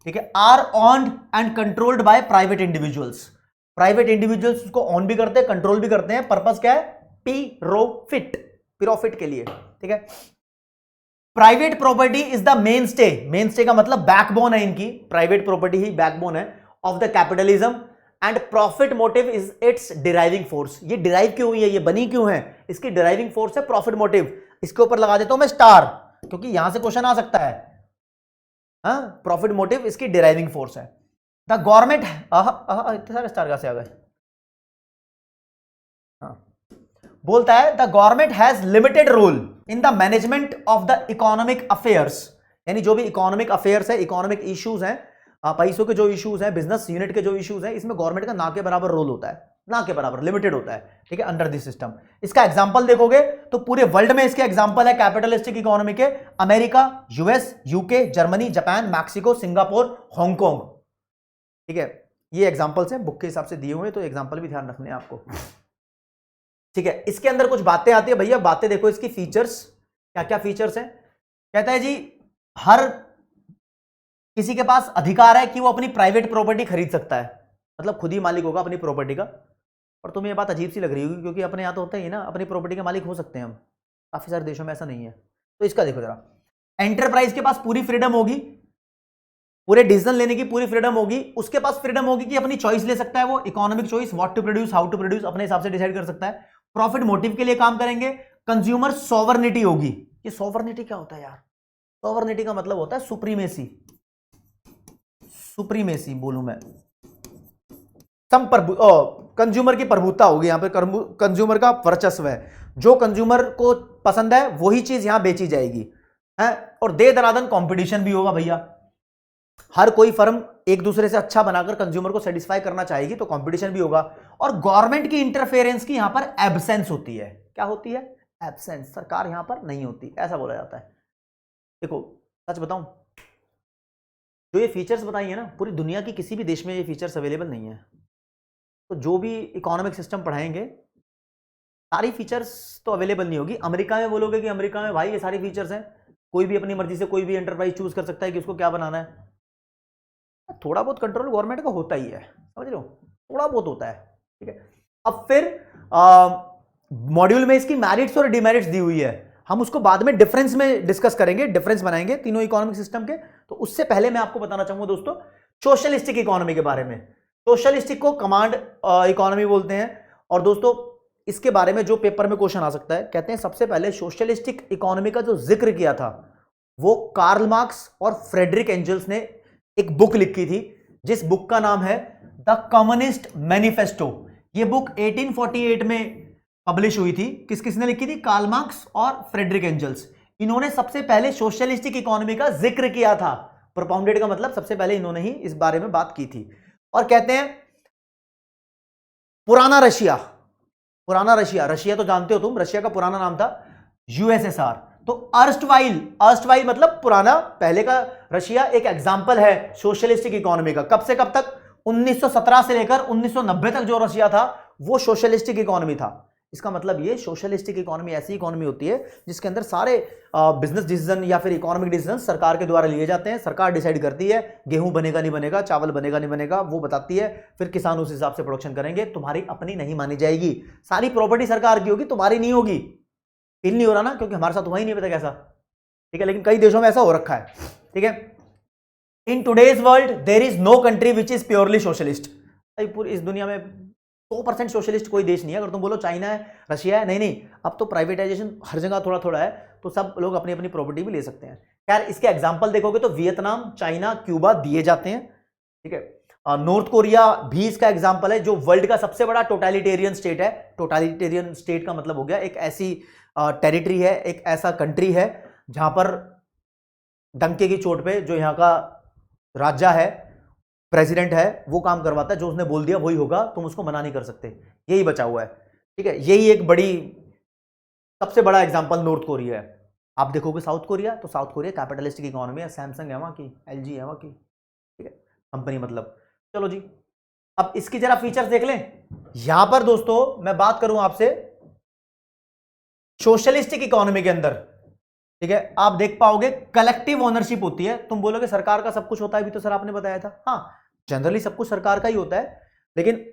ठीक है, are owned and controlled by private individuals. Private individuals उसको ऑन भी करते हैं, कंट्रोल भी करते हैं, पर्पस क्या है, प्रॉफिट के लिए, ठीक है। Private property is the main stay, main stay का मतलब बैकबोन है इनकी, प्राइवेट प्रॉपर्टी ही बैकबोन है of the capitalism, and profit motive is it's deriving force. ये डिराइव क्यों हुई है, ये बनी क्यों है, इसकी डिराइविंग फोर्स है प्रॉफिट मोटिव। इसके ऊपर लगा देता हूं मैं स्टार, क्योंकि यहां से क्वेश्चन आ सकता है। हाँ, प्रॉफिट मोटिव इसकी डिराइविंग फोर्स है। द गवर्नमेंट, इतने सारे स्टार कैसे आ गए, बोलता है the government has limited role in the management of the economic affairs, यानी जो भी इकोनॉमिक अफेयर्स है, इकोनॉमिक इश्यूज हैं, पैसों के जो इश्यूज हैं, बिजनेस यूनिट के जो इश्यूज हैं, इसमें गवर्नमेंट का ना के बराबर रोल होता है, ना के बराबर, लिमिटेड होता है, ठीक है, अंडर दिस सिस्टम। इसका एग्जांपल देखोगे तो पूरे वर्ल्ड में इसके एग्जांपल है कैपिटलिस्टिक इकोनॉमी के, America, US, UK, Germany, Japan, Mexico, Singapore, Hong Kong, ठीक है। ये एग्जांपल्स हैं, बुक के हिसाब से दिए हुए, तो एग्जांपल भी ध्यान रखने हैं आपको, ठीक है। इसके अंदर कुछ बातें आती है भैया, बातें देखो इसकी, फीचर्स क्या क्या फीचर्स हैं। कहता है जी हर किसी के पास अधिकार है कि वो अपनी प्राइवेट प्रॉपर्टी खरीद सकता है, मतलब खुद ही मालिक होगा अपनी प्रॉपर्टी का। और तुम्हें ये बात अजीब सी लग रही होगी, क्योंकि अपने यहाँ तो होता ही ना, अपनी प्रॉपर्टी के मालिक हो सकते हैं हम, काफी सारे देशों में ऐसा नहीं है। तो इसका देखो जरा, एंटरप्राइज के पास पूरी फ्रीडम होगी, पूरे डिसीजन लेने की पूरी फ्रीडम होगी, उसके पास फ्रीडम होगी कि अपनी चॉइस ले सकता है, वो economic choice, what to produce, how to produce, अपने हिसाब से डिसाइड कर सकता है। प्रॉफिट मोटिव के लिए काम करेंगे। कंज्यूमर सॉवर्निटी होगी। ये सॉवर्निटी क्या होता है यार, सॉवर्निटी का मतलब होता है सुप्रीमेसी, सुप्रीमेसी बोलूं मैं, कंज्यूमर की प्रभुता होगी यहां पे, कंज्यूमर का वर्चस्व है, जो कंज्यूमर को पसंद है वही चीज यहां बेची जाएगी, है। और दे दनादन कंपटीशन भी होगा भैया, हर कोई फर्म एक दूसरे से अच्छा बनाकर कंज्यूमर को सेटिस्फाई करना चाहेगी, तो कंपटीशन भी होगा। और गवर्नमेंट की इंटरफेरेंस की यहां पर एब्सेंस होती है। क्या होती है, एब्सेंस, सरकार यहां पर नहीं होती, ऐसा बोला जाता है। देखो सच बताऊं, जो ये फीचर्स बताई है ना, पूरी दुनिया की किसी भी देश में ये फीचर्स अवेलेबल नहीं है। तो जो भी इकोनॉमिक सिस्टम पढ़ाएंगे, सारी फीचर्स तो अवेलेबल नहीं होगी। अमेरिका में बोलोगे कि अमेरिका में भाई ये सारी फीचर्स हैं, कोई भी अपनी मर्जी से कोई भी एंटरप्राइज चूज कर सकता है कि उसको क्या बनाना है, थोड़ा बहुत कंट्रोल गवर्नमेंट का होता ही है, समझ रहे हो, थोड़ा बहुत होता है, ठीक है। अब फिर मॉड्यूल में इसकी मेरिट्स और डिमेरिट्स दी हुई है, हम उसको बाद में डिफरेंस में डिस्कस करेंगे, डिफरेंस बनाएंगे तीनों इकोनॉमिक सिस्टम के। तो उससे पहले मैं आपको बताना चाहूंगा दोस्तों सोशलिस्टिक इकोनॉमी के बारे में। सोशलिस्टिक को कमांड इकोनॉमी बोलते हैं। और दोस्तों इसके बारे में जो पेपर में क्वेश्चन आ सकता है, कहते हैं सबसे पहले सोशलिस्टिक इकोनॉमी का जो जिक्र किया था वो कार्ल मार्क्स और फ्रेडरिक एंजल्स ने एक बुक लिखी थी, जिस बुक का नाम है द कम्युनिस्ट मैनिफेस्टो। ये बुक 1848 में पब्लिश हुई थी। किस किसने लिखी थी? कार्ल मार्क्स और फ्रेडरिक एंजल्स। इन्होंने सबसे पहले सोशलिस्टिक इकोनॉमी का जिक्र किया था। प्रोपाउंडेड का मतलब सबसे पहले इन्होंने ही इस बारे में बात की थी। और कहते हैं पुराना रशिया, पुराना रशिया, रशिया तो जानते हो तुम, रशिया का पुराना नाम था यूएसएसआर। तो अर्स्टवाइल मतलब पुराना, पहले का रशिया एक एग्जाम्पल है सोशलिस्टिक इकोनॉमी का। कब से कब तक? 1917 से लेकर 1990 तक जो रशिया था वो सोशलिस्टिक इकोनॉमी था। इसका मतलब ये सोशलिस्टिक इकोनॉमी ऐसी इकोनॉमी होती है जिसके अंदर सारे बिजनेस डिसीजन या फिर इकोनॉमिक डिसीजन सरकार के द्वारा लिए जाते हैं। सरकार डिसाइड करती है गेहूं बनेगा नहीं बनेगा, चावल बनेगा नहीं बनेगा, वो बताती है, फिर किसान उस हिसाब से प्रोडक्शन करेंगे। तुम्हारी अपनी नहीं मानी जाएगी, सारी प्रॉपर्टी सरकार की होगी, तुम्हारी नहीं होगी। फील नहीं हो रहा ना, क्योंकि हमारे साथ हुआ ही नहीं पता कैसा, ठीक है। लेकिन कई देशों में ऐसा हो रखा है, ठीक है। In today's world there is no country which is purely socialist. पूरी इस दुनिया में 100% सोशलिस्ट कोई देश नहीं है। अगर तुम बोलो चाइना है, रशिया है, नहीं, अब तो प्राइवेटाइजेशन हर जगह थोड़ा थोड़ा है, तो सब लोग अपनी अपनी प्रॉपर्टी भी ले सकते हैं। यार इसके एग्जांपल देखोगे तो वियतनाम, चाइना, क्यूबा दिए जाते हैं, ठीक है। नॉर्थ कोरिया भी इसका एग्जांपल है, जो वर्ल्ड का सबसे बड़ा टोटलिटेरियन स्टेट है। टोटलिटेरियन स्टेट का मतलब हो गया एक ऐसी टेरिटरी है, एक ऐसा कंट्री है जहां पर डंके की चोट पे जो यहाँ का राजा है, प्रेसिडेंट है, वो काम करवाता है, जो उसने बोल दिया वही होगा, तुम उसको मना नहीं कर सकते। यही बचा हुआ है, ठीक है। यही एक बड़ी सबसे बड़ा एग्जांपल नॉर्थ कोरिया है। आप देखोगे साउथ कोरिया, तो साउथ कोरिया कैपिटलिस्टिक इकोनॉमी है, सैमसंग है वहां की, एलजी है वहां की, ठीक है, कंपनी मतलब। चलो जी, अब इसकी जरा फीचर्स देख लें। यहां पर दोस्तों मैं बात करूं आपसे सोशलिस्टिक इकोनॉमी के अंदर, ठीक है, आप देख पाओगे कलेक्टिव ओनरशिप होती है। तुम बोलोगे सरकार का सब कुछ होता है, भी तो सर आपने बताया था। हाँ, जनरली सब कुछ सरकार का ही होता है, लेकिन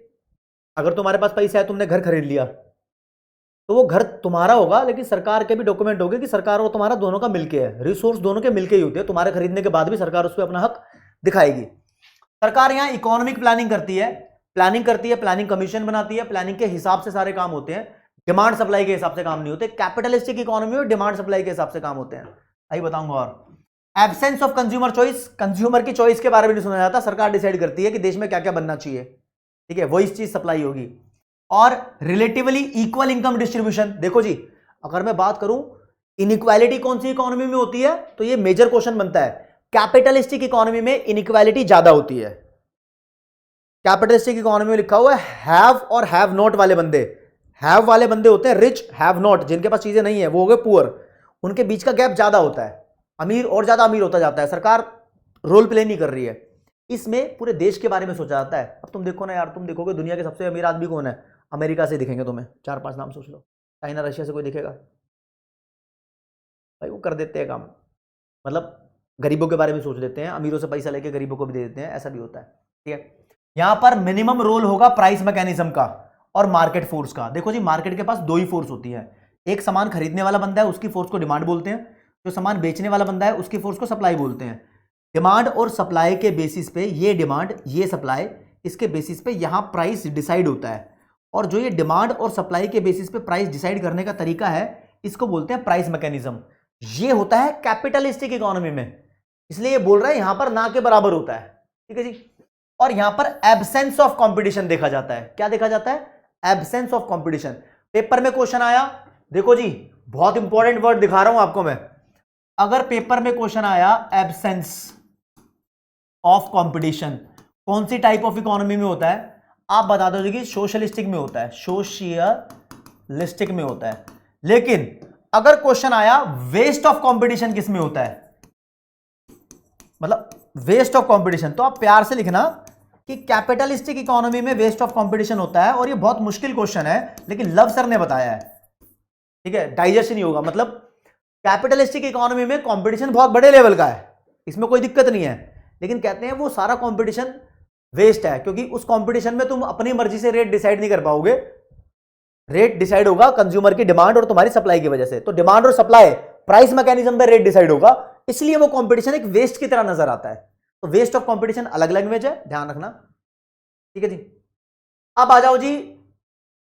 अगर तुम्हारे पास पैसा है, तुमने घर खरीद लिया, तो वो घर तुम्हारा होगा, लेकिन सरकार के भी डॉक्यूमेंट होंगे कि सरकार और तुम्हारा दोनों का मिलके है, रिसोर्स दोनों के मिलके ही होते हैं। तुम्हारे खरीदने के बाद भी सरकार उस पर अपना हक दिखाएगी। सरकार यहाँ इकोनॉमिक प्लानिंग करती है, प्लानिंग कमीशन बनाती है, प्लानिंग के हिसाब से सारे काम होते हैं। डिमांड सप्लाई के हिसाब से काम नहीं होते। कैपिटलिस्टिक इकोनॉमी में डिमांड सप्लाई के हिसाब से काम होते हैं। आई बताऊंगा। और absence of consumer choice, consumer की चॉइस के बारे में नहीं सुना जाता। सरकार डिसाइड करती है कि देश में क्या क्या बनना चाहिए, ठीक है, वही चीज सप्लाई होगी। और रिलेटिवली इक्वल इनकम डिस्ट्रीब्यूशन। देखो जी, अगर मैं बात करूं इनइक्वालिटी कौन सी इकोनॉमी में होती है, तो ये मेजर क्वेश्चन बनता है। कैपिटलिस्टिक इकोनॉमी में इनइक्वालिटी ज्यादा होती है। कैपिटलिस्टिक इकोनॉमी में लिखा हुआ है हैव और हैव नॉट वाले बंदे। हैव वाले बंदे होते हैं रिच, हैव नॉट जिनके पास चीजें नहीं है वो हो गए पुअर। उनके बीच का गैप ज्यादा होता है, अमीर और ज्यादा अमीर होता जाता है। सरकार रोल प्ले नहीं कर रही है, इसमें पूरे देश के बारे में सोचा जाता है। अब तुम देखो ना यार, तुम देखोगे दुनिया के सबसे अमीर आदमी कौन है, अमेरिका से दिखेंगे तुम्हें, 4-5 नाम सोच लो। चाइना, रशिया से कोई दिखेगा? भाई वो कर देते हैं काम, मतलब गरीबों के बारे में सोच लेते हैं, अमीरों से पैसा लेके गरीबों को भी दे देते हैं, ऐसा भी होता है, ठीक है। यहां पर मिनिमम रोल होगा प्राइस मैकेनिज्म का और मार्केट फोर्स का। देखो जी, मार्केट के पास दो ही फोर्स होती है। एक सामान खरीदने वाला बंदा है, उसकी फोर्स को डिमांड बोलते हैं। जो सामान बेचने वाला बंदा है, उसकी फोर्स को सप्लाई बोलते हैं। डिमांड और सप्लाई के बेसिस पे, ये डिमांड ये सप्लाई, इसके बेसिस पे यहां प्राइस डिसाइड होता है। और जो ये डिमांड और सप्लाई के बेसिस पे प्राइस डिसाइड करने का तरीका है, इसको बोलते हैं प्राइस मैकेनिज्म। ये होता है कैपिटलिस्टिक इकोनॉमी में, इसलिए ये बोल रहा है यहां पर ना के बराबर होता है, ठीक है जी। और यहां पर एब्सेंस ऑफ कंपटीशन देखा जाता है। क्या देखा जाता है? Absence of competition. पेपर में क्वेश्चन आया, देखो जी बहुत इंपॉर्टेंट वर्ड दिखा रहा हूं आपको मैं। अगर पेपर में क्वेश्चन आया एब्सेंस ऑफ कंपटीशन, कौन सी टाइप ऑफ इकोनॉमी में होता है, आप बता दो जी कि सोशलिस्टिक में होता है, सोशलिस्टिक में होता है। लेकिन अगर क्वेश्चन आया वेस्ट ऑफ कंपटीशन किस में होता है, मतलब वेस्ट ऑफ कंपटीशन, तो आप प्यार से लिखना कि कैपिटलिस्टिक इकोनॉमी में वेस्ट ऑफ कंपटीशन होता है। और ये बहुत मुश्किल क्वेश्चन है, लेकिन लव सर ने बताया है, ठीक है, डाइजेस्ट नहीं होगा। मतलब कैपिटलिस्टिक इकोनॉमी में कंपटीशन बहुत बड़े लेवल का है, इसमें कोई दिक्कत नहीं है। लेकिन कहते हैं वो सारा कंपटीशन वेस्ट है, क्योंकि उस कंपटीशन में तुम अपनी मर्जी से रेट डिसाइड नहीं कर पाओगे। रेट डिसाइड होगा कंज्यूमर की डिमांड और तुम्हारी सप्लाई की वजह से। तो डिमांड और सप्लाई प्राइस मैकेनिज्म पे रेट डिसाइड होगा, इसलिए वो कंपटीशन एक वेस्ट की तरह नजर आता है। तो वेस्ट ऑफ कंपटीशन अलग लैंग्वेज है, ध्यान रखना, ठीक है जी। अब आ जाओ जी,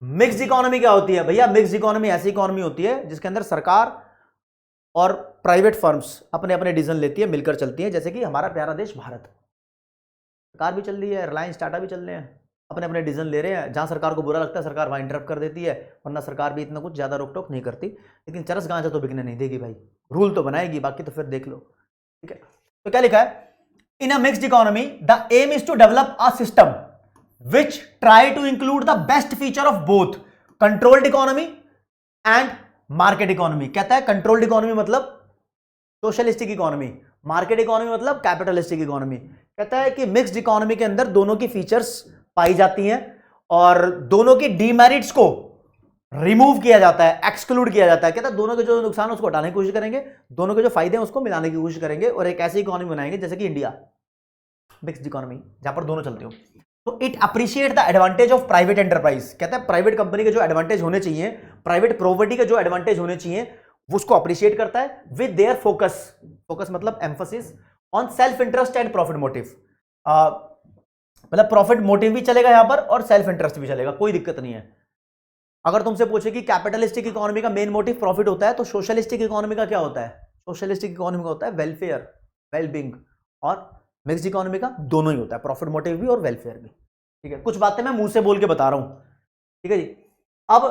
मिक्स्ड इकोनॉमी क्या होती है भैया? मिक्स्ड इकोनॉमी ऐसी इकोनॉमी होती है जिसके अंदर सरकार और प्राइवेट फर्म्स अपने अपने डिसीजन लेती है, मिलकर चलती है। जैसे कि हमारा प्यारा देश भारत, सरकार भी चल रही है, रिलायंस टाटा भी चल रहे हैं, अपने अपने डिसीजन ले रहे हैं। जहां सरकार को बुरा लगता है सरकार वहां इंटरप्ट कर देती है, वरना सरकार भी इतना कुछ ज्यादा रोक टोक नहीं करती। लेकिन चरस गांजा तो बिकने नहीं देगी भाई, रूल तो बनाएगी, बाकी तो फिर देख लो, ठीक है। तो क्या लिखा है? In a mixed economy the aim is to develop a system which try to include the best feature of both controlled economy and market economy। कहता है कंट्रोल्ड इकोनॉमी मतलब सोशलिस्टिक इकोनॉमी, मार्केट इकोनॉमी मतलब capitalistic economy. कहता है कि mixed economy के अंदर दोनों की फीचर्स पाई जाती हैं और दोनों की डीमेरिट्स को रिमूव किया जाता है, एक्सक्लूड किया जाता है। कहता है दोनों के जो नुकसान है उसको हटाने की कोशिश करेंगे, दोनों के जो फायदे हैं उसको मिलाने की कोशिश करेंगे और एक ऐसी इकोनॉमी बनाएंगे जैसे कि इंडिया, मिक्स्ड इकोनॉमी जहां पर दोनों चलते हो। तो it appreciate the advantage of private enterprise. कहता है प्राइवेट कंपनी के जो एडवांटेज होने चाहिए, प्राइवेट प्रॉपर्टी के जो एडवांटेज होने चाहिए, वो उसको अप्रिशिएट करता है विद देयर फोकस, फोकस मतलब emphasis on self interest and profit motive. मतलब प्रॉफिट मोटिव भी चलेगा यहां पर और सेल्फ इंटरेस्ट भी चलेगा, कोई दिक्कत नहीं है। अगर तुमसे पूछे कि कैपिटलिस्टिक इकोनॉमी का मेन मोटिव प्रॉफिट होता है, तो सोशलिस्टिक इकोनॉमी का क्या होता है? सोशलिस्टिक इकोनॉमी का होता है वेलफेयर, वेलबींग, और मिक्स्ड इकोनॉमी का दोनों ही होता है, प्रॉफिट मोटिव भी और वेलफेयर भी, ठीक है। कुछ बातें मैं मुंह से बोल के बता रहा हूं, ठीक है जी। अब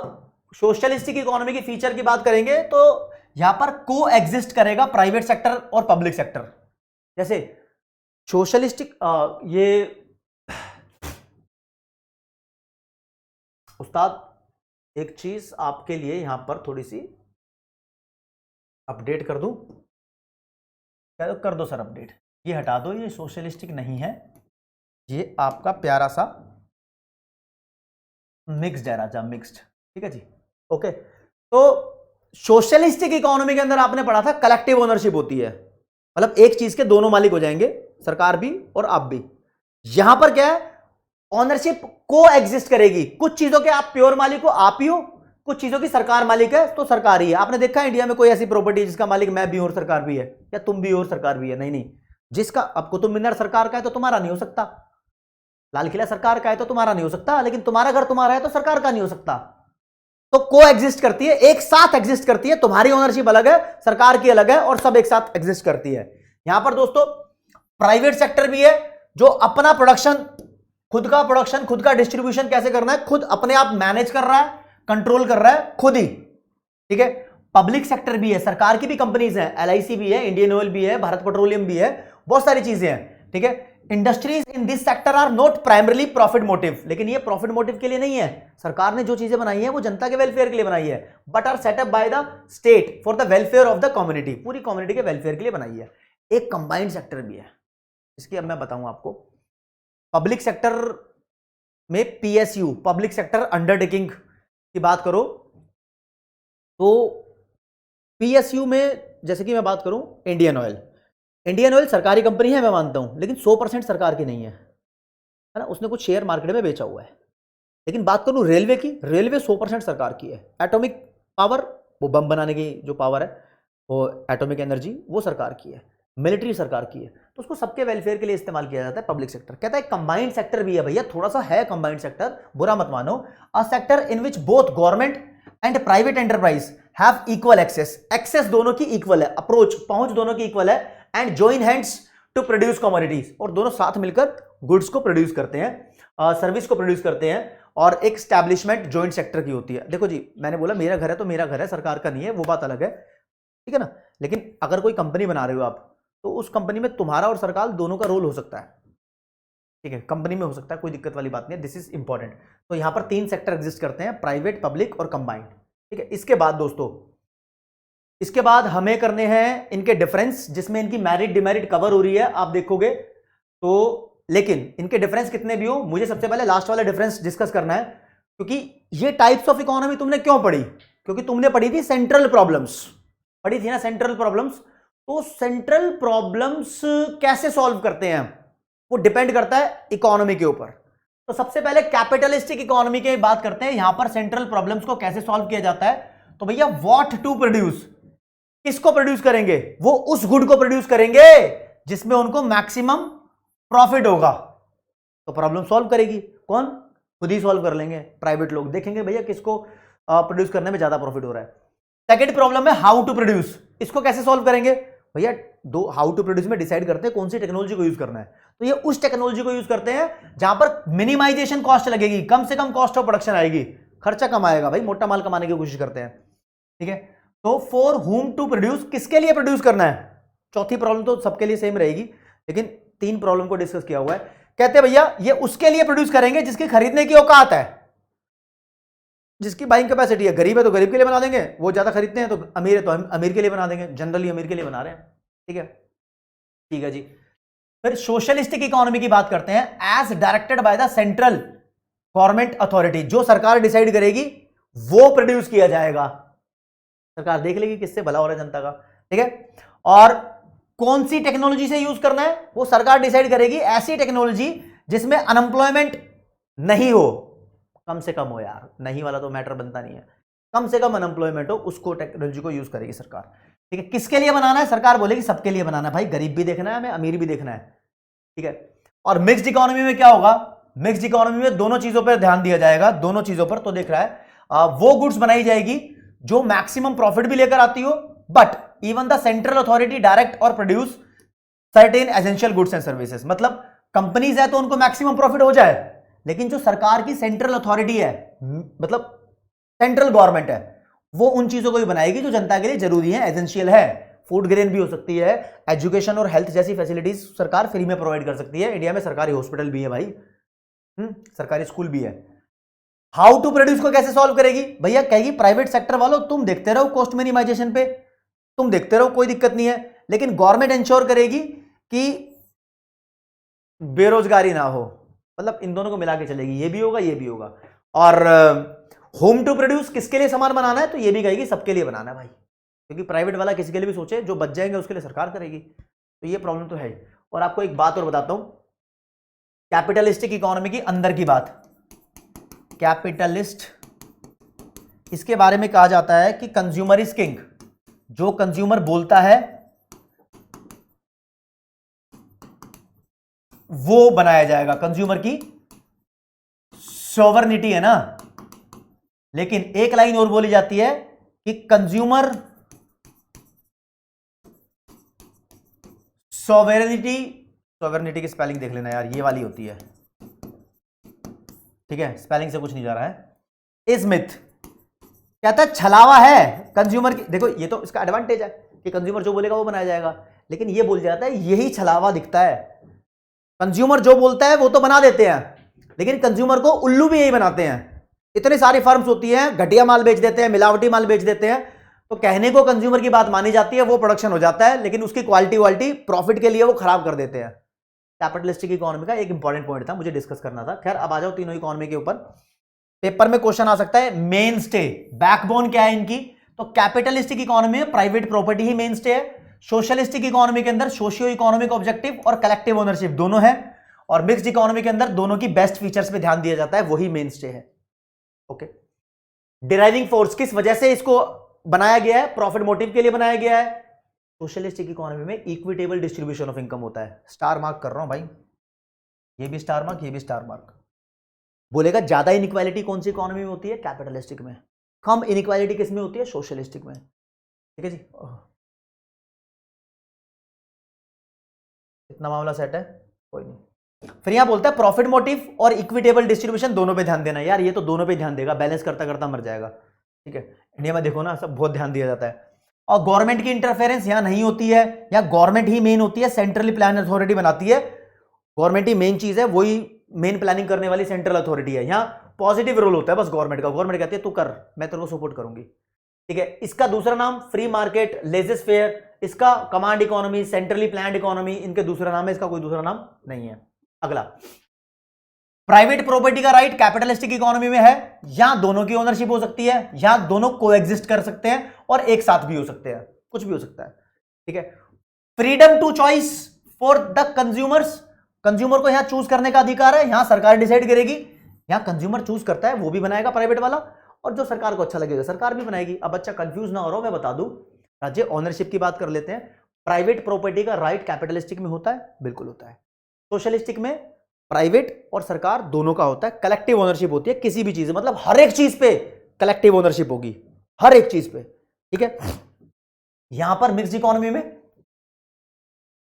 सोशलिस्टिक इकोनॉमी की फीचर की बात करेंगे तो यहां पर को एग्जिस्ट करेगा प्राइवेट सेक्टर और पब्लिक सेक्टर। जैसे सोशलिस्टिक ये उस्ताद एक चीज आपके लिए यहां पर थोड़ी सी अपडेट कर दूं, कर दो सर अपडेट, ये हटा दो, ये सोशलिस्टिक नहीं है, ये आपका प्यारा सा मिक्स्ड है राजा, मिक्स्ड, ठीक है जी, ओके। तो सोशलिस्टिक इकोनॉमी के अंदर आपने पढ़ा था कलेक्टिव ओनरशिप होती है, मतलब एक चीज के दोनों मालिक हो जाएंगे, सरकार भी और आप भी। यहां पर क्या है? ओनरशिप को एग्जिस्ट करेगी, कुछ चीजों के आप प्योर मालिक हो, आप ही हो, कुछ चीजों की सरकार मालिक है तो सरकार ही है। आपने देखा इंडिया में कोई ऐसी प्रॉपर्टी जिसका मालिक मैं भी हूं और सरकार भी है, या तुम भी हो और सरकार भी है? नहीं नहीं, जिसका अब कुतुब मीनार सरकार का है तो तुम्हारा नहीं हो सकता, लाल किला सरकार का है तो तुम्हारा नहीं हो सकता, लेकिन तुम्हारा घर तुम्हारा है तो सरकार का नहीं हो सकता। तो को एग्जिस्ट करती है, एक साथ एग्जिस्ट करती है, तुम्हारी ओनरशिप अलग है, सरकार की अलग है, और सब एक साथ एग्जिस्ट करती है। यहां पर दोस्तों प्राइवेट सेक्टर भी है जो अपना प्रोडक्शन, खुद का डिस्ट्रीब्यूशन कैसे करना है खुद अपने आप मैनेज कर रहा है, कंट्रोल कर रहा है खुद ही, ठीक है। पब्लिक सेक्टर भी है, सरकार की भी कंपनीज हैं, LIC भी है, इंडियन ऑयल भी है, भारत पेट्रोलियम भी है, बहुत सारी चीजें हैं, ठीक है। Industries in this sector are not primarily profit motive, लेकिन ये प्रॉफिट मोटिव के लिए नहीं है। सरकार ने जो चीजें बनाई है वो जनता के वेलफेयर के लिए बनाई है, but are set up by the state for the welfare of the community, पूरी कम्युनिटी के वेलफेयर के लिए बनाई है। एक कंबाइंड सेक्टर भी है, इसकी अब मैं बताऊं आपको। पब्लिक सेक्टर में PSU, पब्लिक सेक्टर अंडरटेकिंग की बात करो तो PSU में जैसे कि मैं बात करूं इंडियन ऑयल सरकारी कंपनी है, मैं मानता हूं, लेकिन 100% सरकार की नहीं है ना, उसने कुछ शेयर मार्केट में बेचा हुआ है। लेकिन बात करूं रेलवे की, रेलवे 100% सरकार की है। एटॉमिक पावर, वो बम बनाने की जो पावर है, वो एटॉमिक एनर्जी, वो सरकार की है। मिलिट्री सरकार की है, तो उसको सबके वेलफेयर के लिए इस्तेमाल किया जाता है पब्लिक सेक्टर। कहता है कंबाइंड सेक्टर भी है भैया, थोड़ा सा है कंबाइंड सेक्टर, बुरा मत मानो। A sector in which both government and private enterprise have equal access दोनों की इक्वल है, अप्रोच, पहुंच दोनों की इक्वल है, and join hands to produce commodities, और दोनों साथ मिलकर गुड्स को प्रोड्यूस करते हैं, सर्विस को प्रोड्यूस करते हैं, और एक स्टैब्लिशमेंट जॉइंट सेक्टर की होती है। देखो जी, मैंने बोला मेरा घर है तो मेरा घर है, सरकार का नहीं है, वो बात अलग है, ठीक है ना। लेकिन अगर कोई कंपनी बना रहे हो आप, तो उस कंपनी में तुम्हारा और सरकार दोनों का रोल हो सकता है, ठीक है, कंपनी में हो सकता है, कोई दिक्कत वाली बात नहीं है, दिस इज इंपॉर्टेंट। तो यहां पर 3 सेक्टर एग्जिस्ट करते हैं, प्राइवेट, पब्लिक और कंबाइंड, ठीक है। इसके बाद दोस्तों, इसके बाद हमें करने हैं इनके डिफरेंस, जिसमें इनकी मेरिट डिमेरिट कवर हो रही है, आप देखोगे तो। लेकिन इनके डिफरेंस कितने भी हो, मुझे सबसे पहले लास्ट वाला डिफरेंस डिस्कस करना है, क्योंकि ये टाइप्स ऑफ इकोनॉमी तुमने क्यों पढ़ी? क्योंकि तुमने पढ़ी थी सेंट्रल प्रॉब्लम्स, पढ़ी थी ना सेंट्रल प्रॉब्लम्स, तो सेंट्रल प्रॉब्लम्स कैसे सॉल्व करते हैं वो डिपेंड करता है इकोनॉमी के ऊपर। तो सबसे पहले कैपिटलिस्टिक इकोनॉमी की बात करते हैं, यहां पर सेंट्रल प्रॉब्लम्स को कैसे सॉल्व किया जाता है। तो भैया व्हाट टू प्रोड्यूस, किसको प्रोड्यूस करेंगे, वो उस गुड को प्रोड्यूस करेंगे जिसमें उनको मैक्सिमम प्रॉफिट होगा, तो प्रॉब्लम सॉल्व करेगी कौन, खुद ही सॉल्व कर लेंगे प्राइवेट लोग, देखेंगे भैया किसको प्रोड्यूस करने में ज्यादा प्रॉफिट हो रहा है। सेकंड प्रॉब्लम है हाउ टू प्रोड्यूस, इसको कैसे सॉल्व करेंगे भैया, दो हाउ टू प्रोड्यूस में डिसाइड करते हैं कौन सी टेक्नोलॉजी को यूज करना है, तो ये उस टेक्नोलॉजी को यूज करते हैं जहां पर मिनिमाइजेशन कॉस्ट लगेगी, कम से कम कॉस्ट ऑफ प्रोडक्शन आएगी, खर्चा कम आएगा, भाई मोटा माल कमाने की कोशिश करते हैं, ठीक है। तो फॉर हुम टू प्रोड्यूस, किसके लिए प्रोड्यूस करना है। चौथी प्रॉब्लम तो सबके लिए सेम रहेगी, लेकिन तीन प्रॉब्लम को डिस्कस किया हुआ है। कहते हैं भैया ये उसके लिए प्रोड्यूस करेंगे जिसकी खरीदने की औकात है, जिसकी बाइंग कैपेसिटी है, गरीब है तो गरीब के लिए बना देंगे, वो ज्यादा खरीदते हैं तो अमीर है तो अमीर के लिए बना देंगे, जनरली अमीर के लिए बना रहे हैं, ठीक है, ठीक है जी। फिर सोशलिस्टिक इकोनॉमी की बात करते हैं, as directed by the central government authority, जो सरकार डिसाइड करेगी वो प्रोड्यूस किया जाएगा, सरकार देख लेगी किससे भला हो रहा है जनता का, ठीक है। और कौन सी टेक्नोलॉजी से यूज करना है वो सरकार डिसाइड करेगी, ऐसी टेक्नोलॉजी जिसमें अनएम्प्लॉयमेंट नहीं हो, कम से कम हो यार, नहीं वाला तो मैटर बनता नहीं है, कम से कम अनएम्प्लॉयमेंट हो, उसको टेक्नोलॉजी को यूज करेगी सरकार, ठीक है। किसके लिए बनाना है, सरकार बोलेगी सबके लिए बनाना है, भाई गरीब भी देखना है हमें, अमीर भी देखना है, ठीक है। और मिक्स्ड इकोनॉमी में क्या होगा, मिक्स्ड इकोनॉमी में दोनों चीजों पर ध्यान दिया जाएगा, दोनों चीजों पर, तो देख रहा है वो गुड्स बनाई जाएगी जो मैक्सिमम प्रॉफिट भी लेकर आती हो, but even the central authority direct और produce certain essential goods and services, मतलब कंपनीज है तो उनको मैक्सिमम प्रॉफिट हो जाए, लेकिन जो सरकार की सेंट्रल अथॉरिटी है, मतलब सेंट्रल गवर्नमेंट है, वो उन चीजों को भी बनाएगी जो जनता के लिए जरूरी है, एसेंशियल है, फूड ग्रेन भी हो सकती है, एजुकेशन और हेल्थ जैसी फैसिलिटीज सरकार फ्री में प्रोवाइड कर सकती है, इंडिया में सरकारी हॉस्पिटल भी है भाई, सरकारी स्कूल भी है। हाउ टू प्रोड्यूस को कैसे सॉल्व करेगी भैया, कहेगी प्राइवेट सेक्टर वालों तुम देखते रहो कॉस्ट मिनिमाइजेशन पे, तुम देखते रहो कोई दिक्कत नहीं है, लेकिन गवर्नमेंट इंश्योर करेगी कि बेरोजगारी ना हो, मतलब इन दोनों को मिला के चलेगी, ये भी होगा ये भी होगा। और होम टू प्रोड्यूस किसके लिए सामान बनाना है, तो ये भी कहेगी सबके लिए बनाना है भाई, क्योंकि प्राइवेट वाला किसी के लिए भी सोचे, जो बच जाएंगे उसके लिए सरकार करेगी, तो ये प्रॉब्लम तो है। और आपको एक बात और बताता हूं, कैपिटलिस्टिक इकोनॉमी की अंदर की बात, कैपिटलिस्ट, इसके बारे में कहा जाता है कि कंज्यूमर इज किंग, जो कंज्यूमर बोलता है वो बनाया जाएगा, कंज्यूमर की सॉवरेनिटी है ना, लेकिन एक लाइन और बोली जाती है कि कंज्यूमर सॉवरेनिटी, सॉवरेनिटी की स्पेलिंग देख लेना यार, ये वाली होती है, ठीक है, स्पेलिंग से कुछ नहीं जा रहा है, इज मिथ, कहता है छलावा है कंज्यूमर की, देखो ये तो इसका एडवांटेज है कि कंज्यूमर जो बोलेगा वो बनाया जाएगा, लेकिन ये बोल जाता है यही छलावा दिखता है, कंज्यूमर जो बोलता है वो तो बना देते हैं, लेकिन कंज्यूमर को उल्लू भी यही बनाते हैं, इतनी सारी फर्म्स होती हैं, घटिया माल बेच देते हैं, मिलावटी माल बेच देते हैं, तो कहने को कंज्यूमर की बात मानी जाती है, वो प्रोडक्शन हो जाता है, लेकिन उसकी क्वालिटी प्रॉफिट के लिए वो खराब कर देते हैं। कैपिटलिस्टिक इकोनॉमी का एक इंपॉर्टेंट पॉइंट था, मुझे डिस्कस करना था। खैर अब आ जाओ तीनों इकोनॉमी के ऊपर, पेपर में क्वेश्चन आ सकता है, मेन स्टे, बैकबोन क्या है इनकी, तो कैपिटलिस्टिक इकोनॉमी में प्राइवेट प्रॉपर्टी ही मेन स्टे है, सोशलिस्टिक इकोनॉमी के अंदर सोशियो इकोनॉमिक ऑब्जेक्टिव और कलेक्टिव ओनरशिप दोनों है, और मिक्स्ड इकोनॉमी के अंदर दोनों की बेस्ट फीचर्स पे ध्यान दिया जाता है, वही मेन स्टे है। ओके, डिराइविंग फोर्स, किस वजह से इसको बनाया गया है, प्रॉफिट मोटिव के लिए बनाया गया है। सोशलिस्टिक इकोनॉमी में इक्विटेबल डिस्ट्रीब्यूशन ऑफ इनकम होता है, स्टार मार्क कर रहा हूं भाई, ये भी स्टार मार्क, ये भी स्टार मार्क। बोलेगा ज्यादा इनइक्वालिटी कौन सी इकोनॉमी में होती है, कैपिटलिस्टिक में, कम इनइक्वालिटी किस में होती है, सोशलिस्टिक में, ठीक है जी। इतना मामला सेट है, कोई नहीं। फिर यहां बोलता है प्रॉफिट मोटिव और इक्विटेबल डिस्ट्रीब्यूशन दोनों पे ध्यान देना, यार ये तो दोनों पे ध्यान देगा, बैलेंस करता करता मर जाएगा, ठीक है। इंडिया में देखो ना, सब बहुत ध्यान दिया जाता है, और गवर्नमेंट की इंटरफेरेंस यहां नहीं होती है, यहां गवर्नमेंट ही मेन होती है, सेंट्रली प्लान अथॉरिटी बनाती है, गवर्नमेंट ही मेन चीज है, वही मेन प्लानिंग करने वाली सेंट्रल अथॉरिटी है। यहां पॉजिटिव रोल होता है बस गवर्नमेंट का, गवर्नमेंट कहती है तू कर, मैं तेरे को सपोर्ट करूंगी, ठीक है। इसका दूसरा नाम फ्री मार्केट, लेजेस फेयर, इसका command economy, centrally planned economy, इनके दूसरा नाम है, इसका कोई दूसरा नाम नहीं है। अगला, प्राइवेट प्रॉपर्टी का राइट कैपिटलिस्टिक इकोनॉमी में है, यहां दोनों की ओनरशिप हो सकती है, यहां दोनों कोएग्जिस्ट कर सकते हैं और एक साथ भी हो सकते हैं, कुछ भी हो सकता है, ठीक है। Freedom to choice for the consumers, consumer को यहां चूज करने का अधिकार है, यहां सरकार डिसाइड करेगी, यहां कंज्यूमर चूज करता है, वो भी बनाएगा प्राइवेट वाला, और जो सरकार को अच्छा लगेगा सरकार भी बनाएगी। अब बच्चा कंफ्यूज ना हो रहा हो, मैं बता दूं, राज्य ओनरशिप की बात कर लेते हैं। प्राइवेट प्रॉपर्टी का राइट कैपिटलिस्टिक में होता है, बिल्कुल होता है। सोशलिस्टिक में प्राइवेट और सरकार दोनों का होता है, कलेक्टिव ओनरशिप होती है किसी भी चीज, मतलब हर एक चीज पे कलेक्टिव ओनरशिप होगी, हर एक चीज पे, ठीक है। यहां पर मिक्स्ड इकोनॉमी में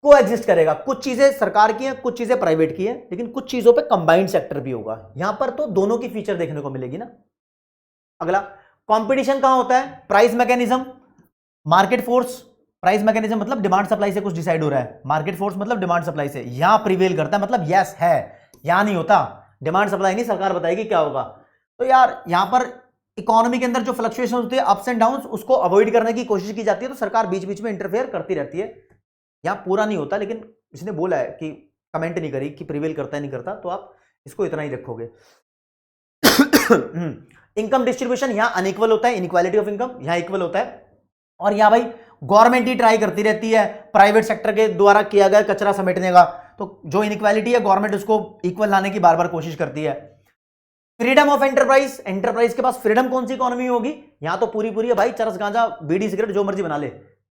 को एग्जिस्ट करेगा, कुछ चीजें सरकार की हैं, कुछ चीजें प्राइवेट की हैं, लेकिन कुछ चीजों पे कंबाइंड सेक्टर भी होगा। यहां पर तो दोनों की फीचर देखने को मिलेगी ना। अगला, कंपटीशन कहां होता है? Price mechanism, market force. Price mechanism मतलब डिमांड सप्लाई से कुछ डिसाइड हो रहा है, मार्केट फोर्स मतलब डिमांड सप्लाई से, यहां प्रिवेल करता है, मतलब यस है, यहां नहीं होता। डिमांड सप्लाई नहीं, सरकार बताएगी क्या होगा। तो यार यहां पर इकोनॉमी के अंदर जो फ्लक्चुएशन होती है, अप्स एंड डाउन्स, उसको अवॉइड करने की कोशिश की जाती है, तो सरकार बीच बीच में इंटरफेयर करती रहती है। यहां पूरा नहीं होता, लेकिन इसने बोला है कि कमेंट नहीं करी कि प्रिवेल करता है नहीं करता, तो आप इसको इतना ही रखोगे। इनकम डिस्ट्रीब्यूशन यहां अनइक्वल होता है, इनइक्वालिटी ऑफ इनकम यहां इक्वल होता है। और यहां भाई गवर्नमेंट ही ट्राई करती रहती है प्राइवेट सेक्टर के द्वारा किया गया कचरा समेटने का, तो जो इनइक्वालिटी है गवर्नमेंट उसको इक्वल लाने की बार बार कोशिश करती है। फ्रीडम ऑफ एंटरप्राइज, एंटरप्राइज के पास फ्रीडम कौन सी इकोनॉमी होगी? यहां तो पूरी पूरी है भाई, चरस गांजा बीड़ी सिगरेट जो मर्जी बना ले,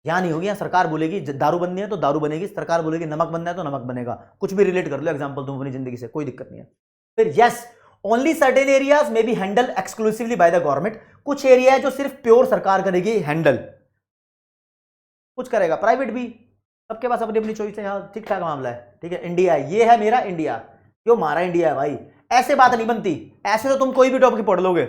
यहां नहीं होगी। यहां सरकार बोलेगी दारू बननी है तो दारू बनेगी, सरकार बोलेगी नमक बनना है तो नमक बनेगा, कुछ भी रिलेट कर लो एग्जांपल तुम अपनी जिंदगी से, कोई दिक्कत नहीं है। फिर यस, ओनली सर्टेन एरियाज में B handle exclusively by the government, कुछ एरिया है जो सिर्फ प्योर सरकार करेगी हैंडल, कुछ करेगा प्राइवेट भी, सबके पास अपनी अपनी चॉइस है, यहां ठीक ठाक मामला है, ठीक है। इंडिया है, ये है मेरा इंडिया, क्यों मारा इंडिया है भाई, ऐसे बात नहीं बनती, ऐसे तो तुम कोई भी टॉपिक पढ़ लोगे।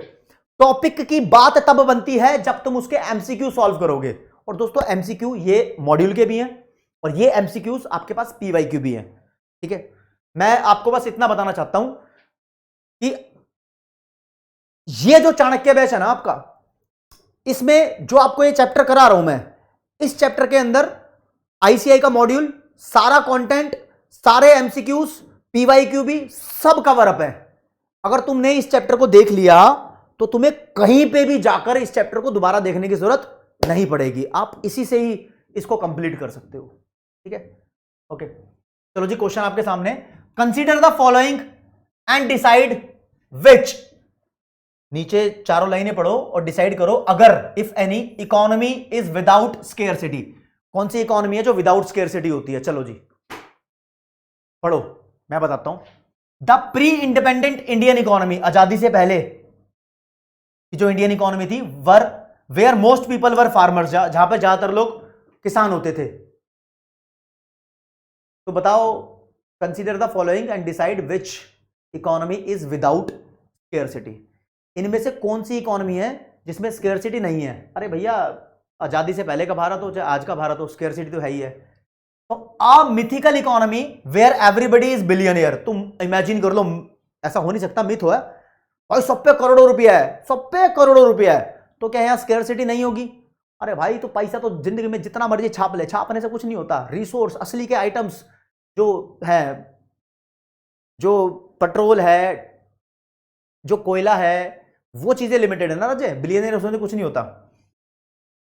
टॉपिक की बात तब बनती है जब तुम उसके एमसीक्यू सॉल्व करोगे। और दोस्तों एमसीक्यू ये मॉड्यूल के भी हैं, और ये एमसीक्यूज आपके पास पीवाईक्यू भी हैं, ठीक है। मैं आपको बस इतना बताना चाहता हूं कि ये जो चाणक्य बैच है ना आपका, इसमें जो आपको ये चैप्टर करा रहा हूं मैं, इस चैप्टर के अंदर आईसीआई का मॉड्यूल, सारा कंटेंट, सारे एमसीक्यूज, पीवाईक्यू भी सब कवर अप है। अगर तुमने इस चैप्टर को देख लिया तो तुम्हें कहीं पे भी जाकर इस चैप्टर को दोबारा देखने की जरूरत नहीं पड़ेगी, आप इसी से ही इसको कंप्लीट कर सकते हो, ठीक है। ओके, चलो जी, क्वेश्चन आपके सामने, consider the following and decide विच, नीचे चारों लाइनें पढ़ो और डिसाइड करो अगर, if any, economy is without scarcity, कौन सी इकोनॉमी है जो विदाउट स्केयरसिटी होती है। चलो जी पढ़ो, मैं बताता हूं। The pre independent Indian economy, आजादी से पहले की जो इंडियन इकोनॉमी थी, where most people were farmers, जहां पर ज्यादातर लोग किसान होते थे। तो बताओ, consider the following and decide which economy is without scarcity, इनमें से कौन सी इकोनॉमी है जिसमें स्केयरसिटी नहीं है। अरे भैया, आजादी से पहले का भारत हो चाहे आज का भारत हो, स्केयरसिटी तो है ही है। तो a mythical economy where everybody is billionaire, तुम इमेजिन कर लो, ऐसा हो नहीं सकता, मिथ हो है भाई, सब पे करोड़ों रुपया है, सब पे करोड़ों रुपया है, तो क्या यहां स्केयरसिटी नहीं होगी? अरे भाई, तो पैसा तो जिंदगी में जितना मर्जी छाप ले, छापने से कुछ नहीं होता। रिसोर्स, असली के आइटम्स जो है, जो पेट्रोल है, जो कोयला है, वो चीजें लिमिटेड है ना राजे, बिलियनियर उसमें कुछ नहीं होता।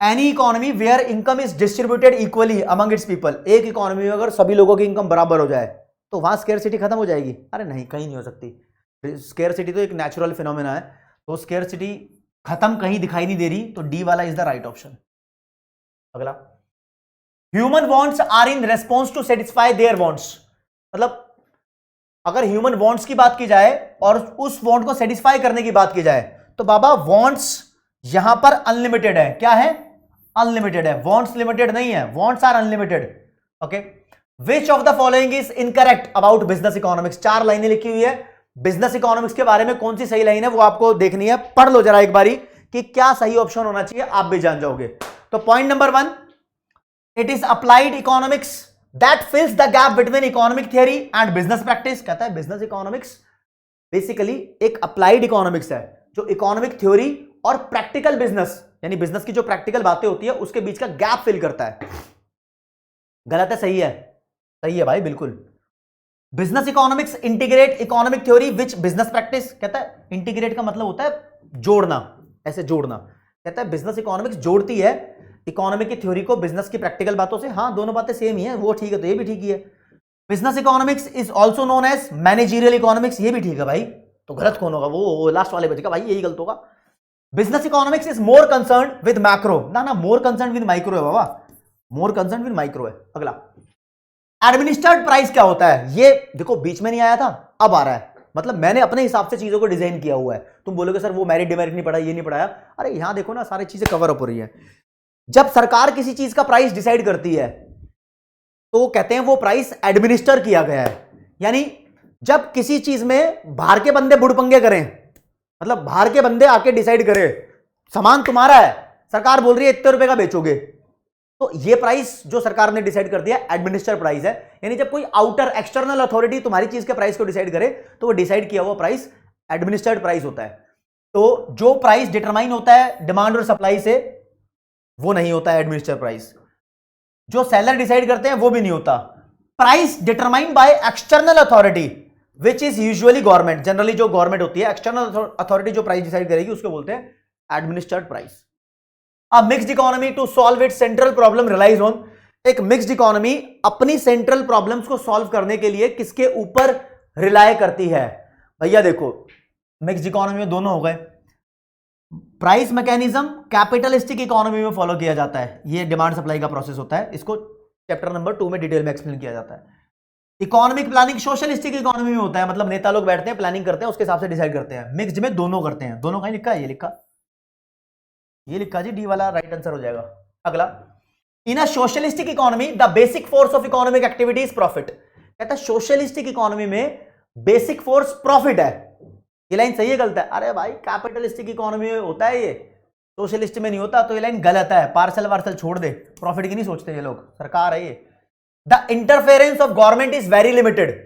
Any economy where income is distributed equally among its people, एक इकोनॉमी में अगर सभी लोगों की इनकम बराबर हो जाए तो वहां स्केयरसिटी खत्म हो जाएगी? अरे नहीं, कहीं नहीं हो सकती। स्केयरसिटी तो एक नेचुरल फिनोमेना है, तो स्केयरसिटी खत्म कहीं दिखाई नहीं दे रही, तो डी वाला इज द राइट ऑप्शन। अगला, human wants are in response to satisfy their wants, मतलब अगर ह्यूमन वांट्स की बात की जाए और उस वांट को सेटिस्फाई करने की बात की जाए, तो बाबा वांट्स यहां पर अनलिमिटेड है। क्या है? अनलिमिटेड है, वांट्स लिमिटेड नहीं है, wants are unlimited. Okay, which of the following is incorrect about business economics, 4 लाइनें लिखी हुई है, बिजनेस इकोनॉमिक्स के बारे में कौन सी सही लाइन है वो आपको देखनी है, पढ़ लो जरा एक बारी कि क्या सही ऑप्शन होना चाहिए, आप भी जान जाओगे। तो point number 1, it is applied economics that फिल्स the gap between economic theory and business practice. कहता है बिजनेस इकोनॉमिक्स बेसिकली एक अप्लाइड इकोनॉमिक्स है जो इकोनॉमिक थ्योरी और प्रैक्टिकल बिजनेस, यानी बिजनेस की जो प्रैक्टिकल बातें होती है उसके बीच का गैप फिल करता है। गलत है? सही है? सही है भाई, बिल्कुल। Business economics integrate economic theory which business practice. कहता है इंटीग्रेट का मतलब होता है जोड़ना, ऐसे जोड़ना। कहता है बिजनेस इकोनॉमिक्स जोड़ती है इकोनॉमी की थ्योरी को बिजनेस की प्रैक्टिकल बातों से, हाँ दोनों बातें सेम ही है, वो ठीक है तो ये भी ठीक ही है। Business economics is also known as managerial economics, ये भी ठीक है भाई, तो गलत कौन होगा, वो लास्ट वाले बचेगा भाई, यही गलत होगा। Business economics is more concern with macro, ना मोर कंसर्न विद माइक्रो है बाबा, मोर कंसर्न विद माइक्रो है। अगला एडमिनिस्ट्रेटेड प्राइस क्या होता है, ये देखो बीच में नहीं आया था, अब आ रहा है, मतलब मैंने अपने हिसाब से चीजों को डिजाइन किया हुआ है। तुम बोलोगे सर वो मेरिट डिमेरिट नहीं पढ़ा, ये नहीं पढ़ाया, अरे यहां देखो ना सारी चीजें कवर अप हो रही है। जब सरकार किसी चीज का प्राइस डिसाइड करती है तो कहते हैं वो प्राइस एडमिनिस्टर किया गया है, यानी जब किसी चीज में बाहर के बंदे बुड़पंगे करें, मतलब बाहर के बंदे आके डिसाइड करें, सामान तुम्हारा है, सरकार बोल रही है इतने रुपए का बेचोगे, तो ये प्राइस जो सरकार ने डिसाइड कर दिया एडमिनिस्टर प्राइस है। यानी जब कोई आउटर एक्सटर्नल अथॉरिटी तुम्हारी चीज के प्राइस को डिसाइड करे तो वो डिसाइड किया हुआ प्राइस एडमिनिस्ट्रेटेड प्राइस होता है। तो जो प्राइस डिटरमाइन होता है डिमांड और सप्लाई से, वो नहीं होता है एडमिनिस्ट्रेटेड प्राइस। जो सेलर डिसाइड करते हैं वो भी नहीं होता। Price determined by external authority which is usually government, generally जो गवर्नमेंट होती है, एक्सटर्नल अथॉरिटी जो प्राइस डिसाइड करेगी उसको बोलते हैं administrated price. A mixed economy to solve its central problem relies on, एक मिक्स्ड इकोनॉमी अपनी सेंट्रल प्रॉब्लम्स को सॉल्व करने के लिए किसके ऊपर रिलाय करती है? भैया देखो मिक्स्ड इकोनॉमी में दोनों हो गए, प्राइस मैकेनिज्म कैपिटलिस्टिक इकोनॉमी में फॉलो किया जाता है, ये डिमांड सप्लाई का प्रोसेस होता है, इसको चैप्टर नंबर 2 में डिटेल में एक्सप्लेन किया जाता है। इकोनॉमिक प्लानिंग सोशलिस्टिक इकोनॉमी में होता है, मतलब नेता लोग बैठते हैं प्लानिंग करते हैं उसके हिसाब से डिसाइड करते हैं। मिक्स्ड में दोनों करते हैं, दोनों कहीं लिखा है, ये लिखा जी, डी वाला राइट आंसर हो जाएगा। अगला, in a socialistic economy the basic force of economic activity is profit, कहता है सोशलिस्टिक इकोनॉमी में बेसिक फोर्स प्रॉफिट है। ये लाइन सही है गलत है? अरे भाई कैपिटलिस्टिक इकोनॉमी में होता है ये, सोशलिस्ट में नहीं होता, तो ये लाइन गलत है, पार्सल वार्सल छोड़ दे, प्रॉफिट की नहीं सोचते ये लोग, सरकार है ये। The interference of government is very limited,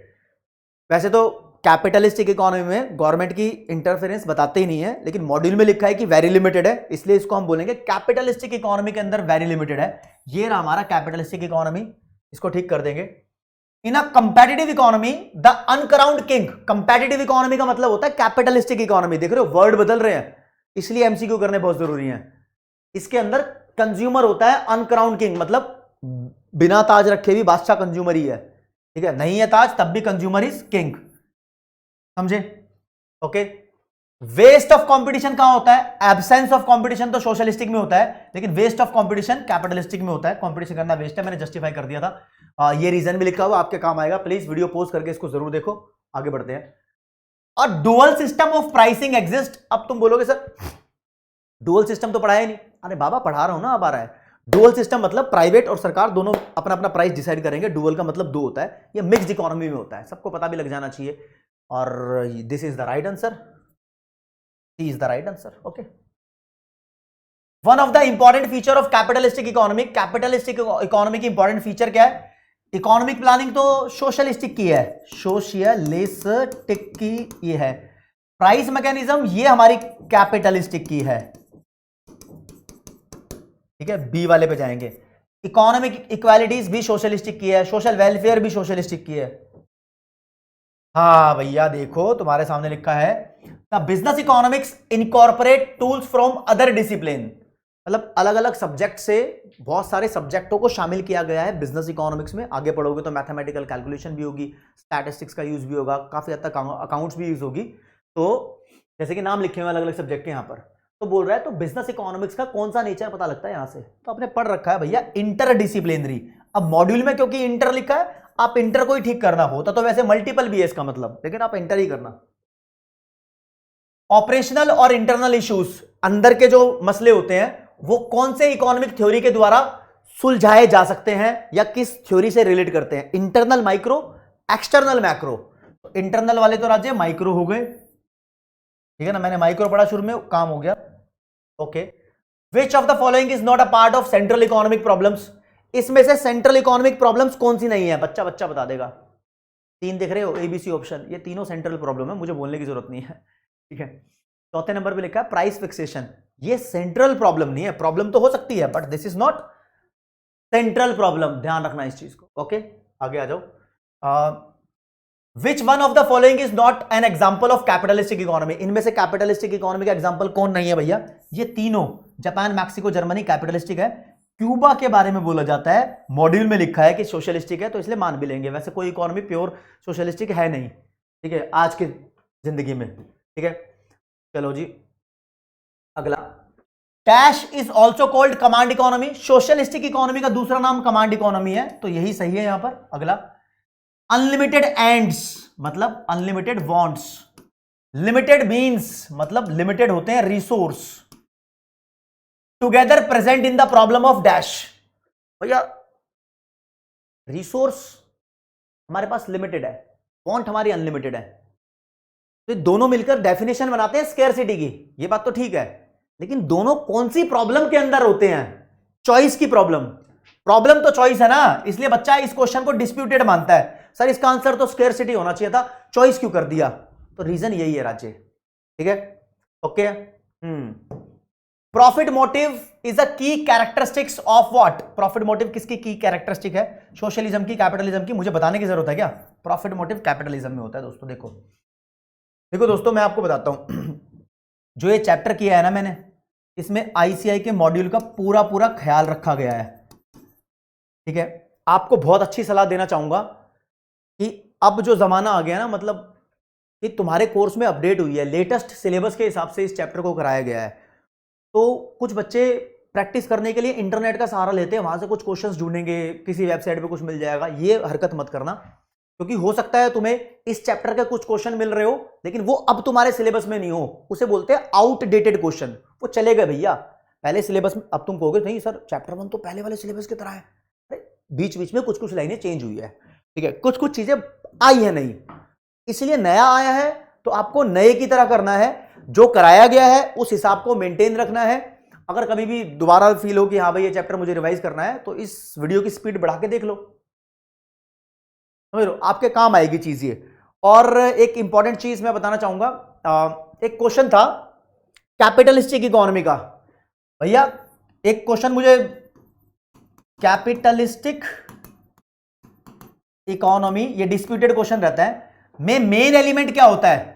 वैसे तो कैपिटलिस्टिक इकोनॉमी में गवर्नमेंट की इंटरफेरेंस बताते ही नहीं है, लेकिन मॉड्यूल में लिखा है कि वेरी लिमिटेड है, इसलिए इसको हम बोलेंगे कैपिटलिस्टिक इकोनॉमी के अंदर वेरी लिमिटेड है। ये रहा हमारा कैपिटलिस्टिक इकोनॉमी, इसको ठीक कर देंगे। In a competitive economy the uncrowned king, competitive economy का मतलब होता है कैपिटलिस्टिक इकोनॉमी, देख रहे हो वर्ड बदल रहे हैं, इसलिए एमसीक्यू करने बहुत जरूरी है। इसके अंदर कंज्यूमर होता है अनक्राउंड किंग, मतलब बिना ताज रखे भी बादशाह कंज्यूमर ही है, ठीक है, नहीं है ताज तब भी कंज्यूमर इज किंग, समझे? ओके। वेस्ट ऑफ कंपटीशन कहां होता है? एब्सेंस ऑफ कंपटीशन तो सोशलिस्टिक में होता है, लेकिन वेस्ट ऑफ कंपटीशन कैपिटलिस्टिक में होता है। कंपटीशन करना वेस्ट है, मैंने जस्टिफाई कर दिया था, ये रीजन भी लिखा हुआ आपके काम आएगा, प्लीज वीडियो पॉज करके इसको जरूर देखो। आगे बढ़ते हैं। और dual system of pricing exist, अब तुम बोलोगे सर डुअल सिस्टम तो पढ़ाया ही नहीं, अरे बाबा पढ़ा रहा हूं ना, अब आ रहा है। डुअल सिस्टम मतलब प्राइवेट और सरकार दोनों अपना अपना प्राइस डिसाइड करेंगे, डुअल का मतलब दो होता है, ये मिक्स्ड इकोनॉमी में होता है, सबको पता भी लग जाना चाहिए। और this is the right answer, C is the right answer. Okay, one of the important feature of capitalistic economy, capitalistic economy की इंपॉर्टेंट फीचर क्या है? इकोनॉमिक प्लानिंग तो सोशलिस्टिक की है, सोशलिस्टिक की ये है। प्राइस मैकेनिज्म ये हमारी कैपिटलिस्टिक की है, ठीक है, बी वाले पे जाएंगे। इकोनॉमिक इक्वालिटीज भी सोशलिस्टिक की है, सोशल वेलफेयर भी सोशलिस्टिक की है। हाँ भैया देखो तुम्हारे सामने लिखा है the business economics incorporate tools from other discipline, मतलब अलग अलग सब्जेक्ट से बहुत सारे सब्जेक्टों को शामिल किया गया है बिजनेस इकोनॉमिक्स में। आगे पढ़ोगे तो मैथमेटिकल कैलकुलेशन भी होगी, स्टैटिस्टिक्स का यूज भी होगा, काफी हद तक अकाउंट्स भी यूज होगी। तो जैसे कि नाम लिखे हुए अलग अलग सब्जेक्ट के यहाँ पर, तो बोल रहा है तो बिजनेस इकोनॉमिक्स का कौन सा नेचर पता लगता है यहां से, तो आपने पढ़ रखा है भैया इंटरडिसिप्लिनरी। अब मॉड्यूल में क्योंकि इंटर लिखा है, आप इंटर को ही ठीक करना, होता तो वैसे मल्टीपल भी है इसका मतलब, लेकिन आप इंटर ही करना। ऑपरेशनल और इंटरनल इश्यूज, अंदर के जो मसले होते हैं वो कौन से इकोनॉमिक थ्योरी के द्वारा सुलझाए जा सकते हैं या किस थ्योरी से रिलेट करते हैं? Internal micro, external macro. तो इंटरनल वाले तो राज्य माइक्रो हो गए, ठीक है ना, मैंने माइक्रो पढ़ा शुरू में, काम हो गया। Okay, which of the following is not a part of central economic problems, इसमें से सेंट्रल इकोनॉमिक प्रॉब्लम्स कौन सी नहीं है? बच्चा बच्चा बता देगा। तीन दिख रहे हो, एबीसी ऑप्शन, ये तीनों सेंट्रल प्रॉब्लम है, मुझे बोलने की जरूरत नहीं है, ठीक है। चौथे नंबर पे लिखा है प्राइस फिक्सेशन, ये सेंट्रल प्रॉब्लम नहीं है, प्रॉब्लम तो हो सकती है but this is not central problem, ध्यान रखना इस चीज को। ओके, आगे आ जाओ। Which one of the following is not an example of capitalistic economy, इनमें से कैपिटलिस्टिक इकोनॉमी का एग्जाम्पल कौन नहीं है भैया? ये तीनों, जापान, मैक्सिको, जर्मनी कैपिटलिस्टिक है। क्यूबा के बारे में बोला जाता है, मॉड्यूल में लिखा है कि सोशलिस्टिक है, तो इसलिए मान भी लेंगे। वैसे कोई इकोनॉमी प्योर सोशलिस्टिक है नहीं, ठीक है, आज की जिंदगी में, ठीक है। चलो जी अगला, dash is also called command economy. Socialistic economy का दूसरा नाम कमांड इकोनॉमी है, तो यही सही है यहां पर। अगला, अनलिमिटेड एंड्स मतलब अनलिमिटेड वांट्स, लिमिटेड मीन्स मतलब लिमिटेड होते हैं resource, together present in the problem of dash. भैया रिसोर्स हमारे पास लिमिटेड है, वांट हमारी अनलिमिटेड है, तो दोनों मिलकर डेफिनेशन बनाते हैं स्केर्सिटी की, ये बात तो ठीक है, लेकिन दोनों कौन सी प्रॉब्लम के अंदर होते हैं? चॉइस की प्रॉब्लम। प्रॉब्लम तो चॉइस है ना, इसलिए बच्चा इस क्वेश्चन को डिस्प्यूटेड मानता है। सर इसका आंसर तो स्केर्सिटी होना चाहिए था, चॉइस क्यों कर दिया? तो रीजन यही है राज्य, ठीक है, okay. Profit motive is a key characteristics of what? Profit motive किसकी की कैरेक्टरिस्टिक है? सोशलिज्म की, कैपिटलिज्म की? मुझे बताने की जरूरत है क्या? प्रॉफिट मोटिव कैपिटलिज्म में होता है दोस्तों। देखो देखो दोस्तों, मैं आपको बताता हूं, जो ये चैप्टर किया है ना मैंने, इसमें आईसीआई के मॉड्यूल का पूरा पूरा ख्याल रखा गया है, ठीक है। आपको बहुत अच्छी सलाह देना चाहूंगा कि अब जो जमाना आ गया ना, मतलब कि तुम्हारे कोर्स में अपडेट हुई है, लेटेस्ट सिलेबस के हिसाब से इस चैप्टर को कराया गया है, तो कुछ बच्चे प्रैक्टिस करने के लिए इंटरनेट का सहारा लेते हैं, वहां से कुछ क्वेश्चंस ढूंढेंगे, किसी वेबसाइट पे कुछ मिल जाएगा। ये हरकत मत करना, क्योंकि हो सकता है तुम्हें इस चैप्टर के कुछ क्वेश्चन मिल रहे हो, लेकिन वो अब तुम्हारे सिलेबस में नहीं हो, उसे बोलते हैं आउटडेटेड क्वेश्चन। वो चले गए भैया पहले सिलेबस में, अब तुम कहोगे नहीं सर चैप्टर 1 तो पहले वाले सिलेबस की तरह है। बीच बीच में कुछ कुछ लाइनें चेंज हुई है, ठीक है, कुछ कुछ चीजें आई है नहीं, इसलिए नया आया है तो आपको नए की तरह करना है, जो कराया गया है उस हिसाब को मेंटेन रखना है। अगर कभी भी दोबारा फील हो कि हाँ भाई ये चैप्टर मुझे रिवाइज करना है, तो इस वीडियो की स्पीड बढ़ा के देख लो, समझ लो, आपके काम आएगी चीज ये। और एक इंपॉर्टेंट चीज मैं बताना चाहूंगा, एक क्वेश्चन था कैपिटलिस्टिक इकोनॉमी का। भैया एक क्वेश्चन मुझे, कैपिटलिस्टिक इकोनॉमी, ये डिस्प्यूटेड क्वेश्चन रहता है, में मेन एलिमेंट क्या होता है?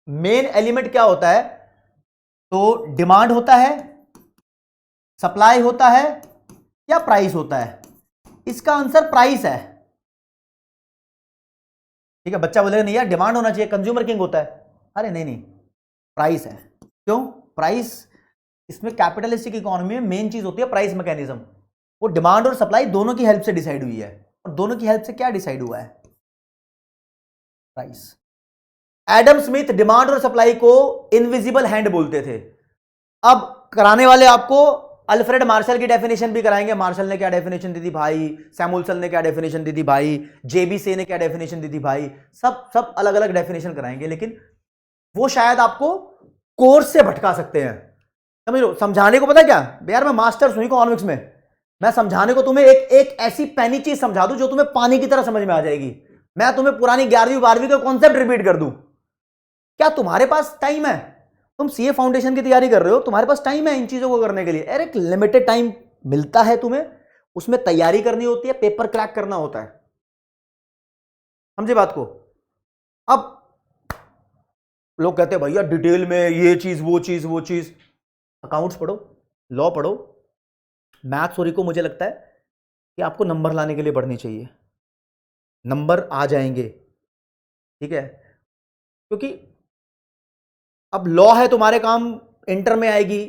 मेन एलिमेंट क्या होता है? तो डिमांड होता है, सप्लाई होता है, या प्राइस होता है? इसका आंसर प्राइस है, ठीक है। बच्चा बोलेगा नहीं यार डिमांड होना चाहिए, कंज्यूमर किंग होता है। अरे नहीं नहीं, प्राइस है। क्यों प्राइस? इसमें कैपिटलिस्टिक इकोनॉमी में मेन चीज होती है प्राइस मैकेनिज्म। वो डिमांड और सप्लाई दोनों की हेल्प से डिसाइड हुई है, और दोनों की हेल्प से क्या डिसाइड हुआ है? प्राइस। एडम स्मिथ डिमांड और सप्लाई को इनविजिबल हैंड बोलते थे। अब कराने वाले आपको अल्फ्रेड मार्शल की डेफिनेशन भी कराएंगे। मार्शल ने क्या डेफिनेशन दी थी भाई, सैमुअल्सन ने क्या डेफिनेशन दी थी भाई, जेबी से ने क्या डेफिनेशन दी थी भाई, सब अलग अलग डेफिनेशन कराएंगे, लेकिन वो शायद आपको कोर्स से भटका सकते हैं। समझ लो, समझाने को पता क्या यार, मैं मास्टर्स हूं इकोनॉमिक्स में, मैं समझाने को तुम्हें एक ऐसी पैनी चीज समझा दूं जो तुम्हें पानी की तरह समझ में आ जाएगी। मैं तुम्हें पुरानी 11वीं 12वीं का कॉन्सेप्ट रिपीट कर दूं। क्या तुम्हारे पास टाइम है? तुम सीए फाउंडेशन की तैयारी कर रहे हो, तुम्हारे पास टाइम है इन चीजों को करने के लिए? अरे एक लिमिटेड टाइम मिलता है तुम्हें, उसमें तैयारी करनी होती है, पेपर क्रैक करना होता है, समझे बात को। अब लोग कहते हैं भैया डिटेल में ये चीज वो चीज वो चीज। अकाउंट्स पढ़ो, लॉ पढ़ो, मैथ्स और इको मुझे लगता है कि आपको नंबर लाने के लिए पढ़नी चाहिए, नंबर आ जाएंगे, ठीक है। क्योंकि अब लॉ है तुम्हारे काम, इंटर में आएगी,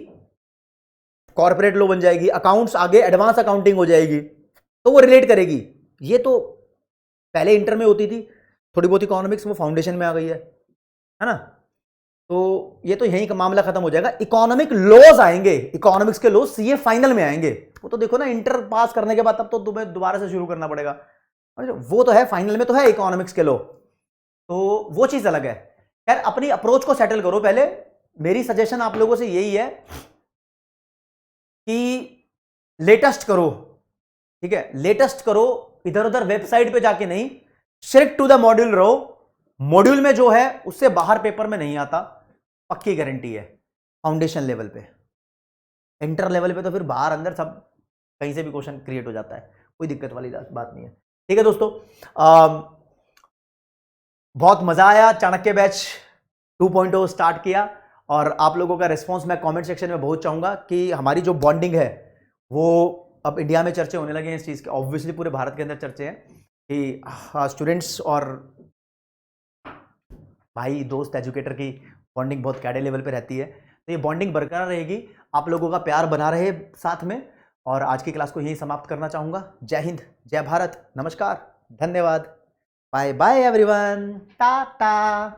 कॉर्पोरेट लॉ बन जाएगी, अकाउंट्स आगे एडवांस अकाउंटिंग हो जाएगी, तो वो रिलेट करेगी। ये तो पहले इंटर में होती थी, थोड़ी बहुत इकोनॉमिक्स वो फाउंडेशन में आ गई है ना। तो ये तो यहीं का मामला खत्म हो जाएगा। इकोनॉमिक लॉज आएंगे, इकोनॉमिक्स के लॉज सीए फाइनल में आएंगे। वो तो देखो ना, इंटर पास करने के बाद तब तो तुम्हें दोबारा से शुरू करना पड़ेगा, वो तो है फाइनल में तो है इकोनॉमिक्स के लॉ, तो वो चीज अलग है। खैर अपनी अप्रोच को सेटल करो पहले। मेरी सजेशन आप लोगों से यही है कि लेटेस्ट करो, ठीक है, लेटेस्ट करो, इधर उधर वेबसाइट पे जाके नहीं, स्ट्रिक्ट टू द मॉड्यूल रहो। मॉड्यूल में जो है उससे बाहर पेपर में नहीं आता, पक्की गारंटी है। फाउंडेशन लेवल पे, इंटर लेवल पे तो फिर बाहर अंदर सब कहीं से भी क्वेश्चन क्रिएट हो जाता है, कोई दिक्कत वाली बात नहीं है, ठीक है दोस्तों। बहुत मजा आया, चाणक्य बैच 2.0 स्टार्ट किया, और आप लोगों का रिस्पांस मैं कमेंट सेक्शन में बहुत चाहूंगा कि हमारी जो बॉन्डिंग है वो अब इंडिया में चर्चे होने लगे हैं इस चीज़ के, ऑब्वियसली पूरे भारत के अंदर चर्चे हैं कि स्टूडेंट्स और भाई दोस्त एजुकेटर की बॉन्डिंग बहुत कैडे लेवल पे रहती है, तो ये बॉन्डिंग बरकरार रहेगी, आप लोगों का प्यार बना रहे साथ में। और आज की क्लास को यहीं समाप्त करना चाहूँगा। जय हिंद, जय भारत, नमस्कार, धन्यवाद, बाय बाय एवरीवन, टाटा।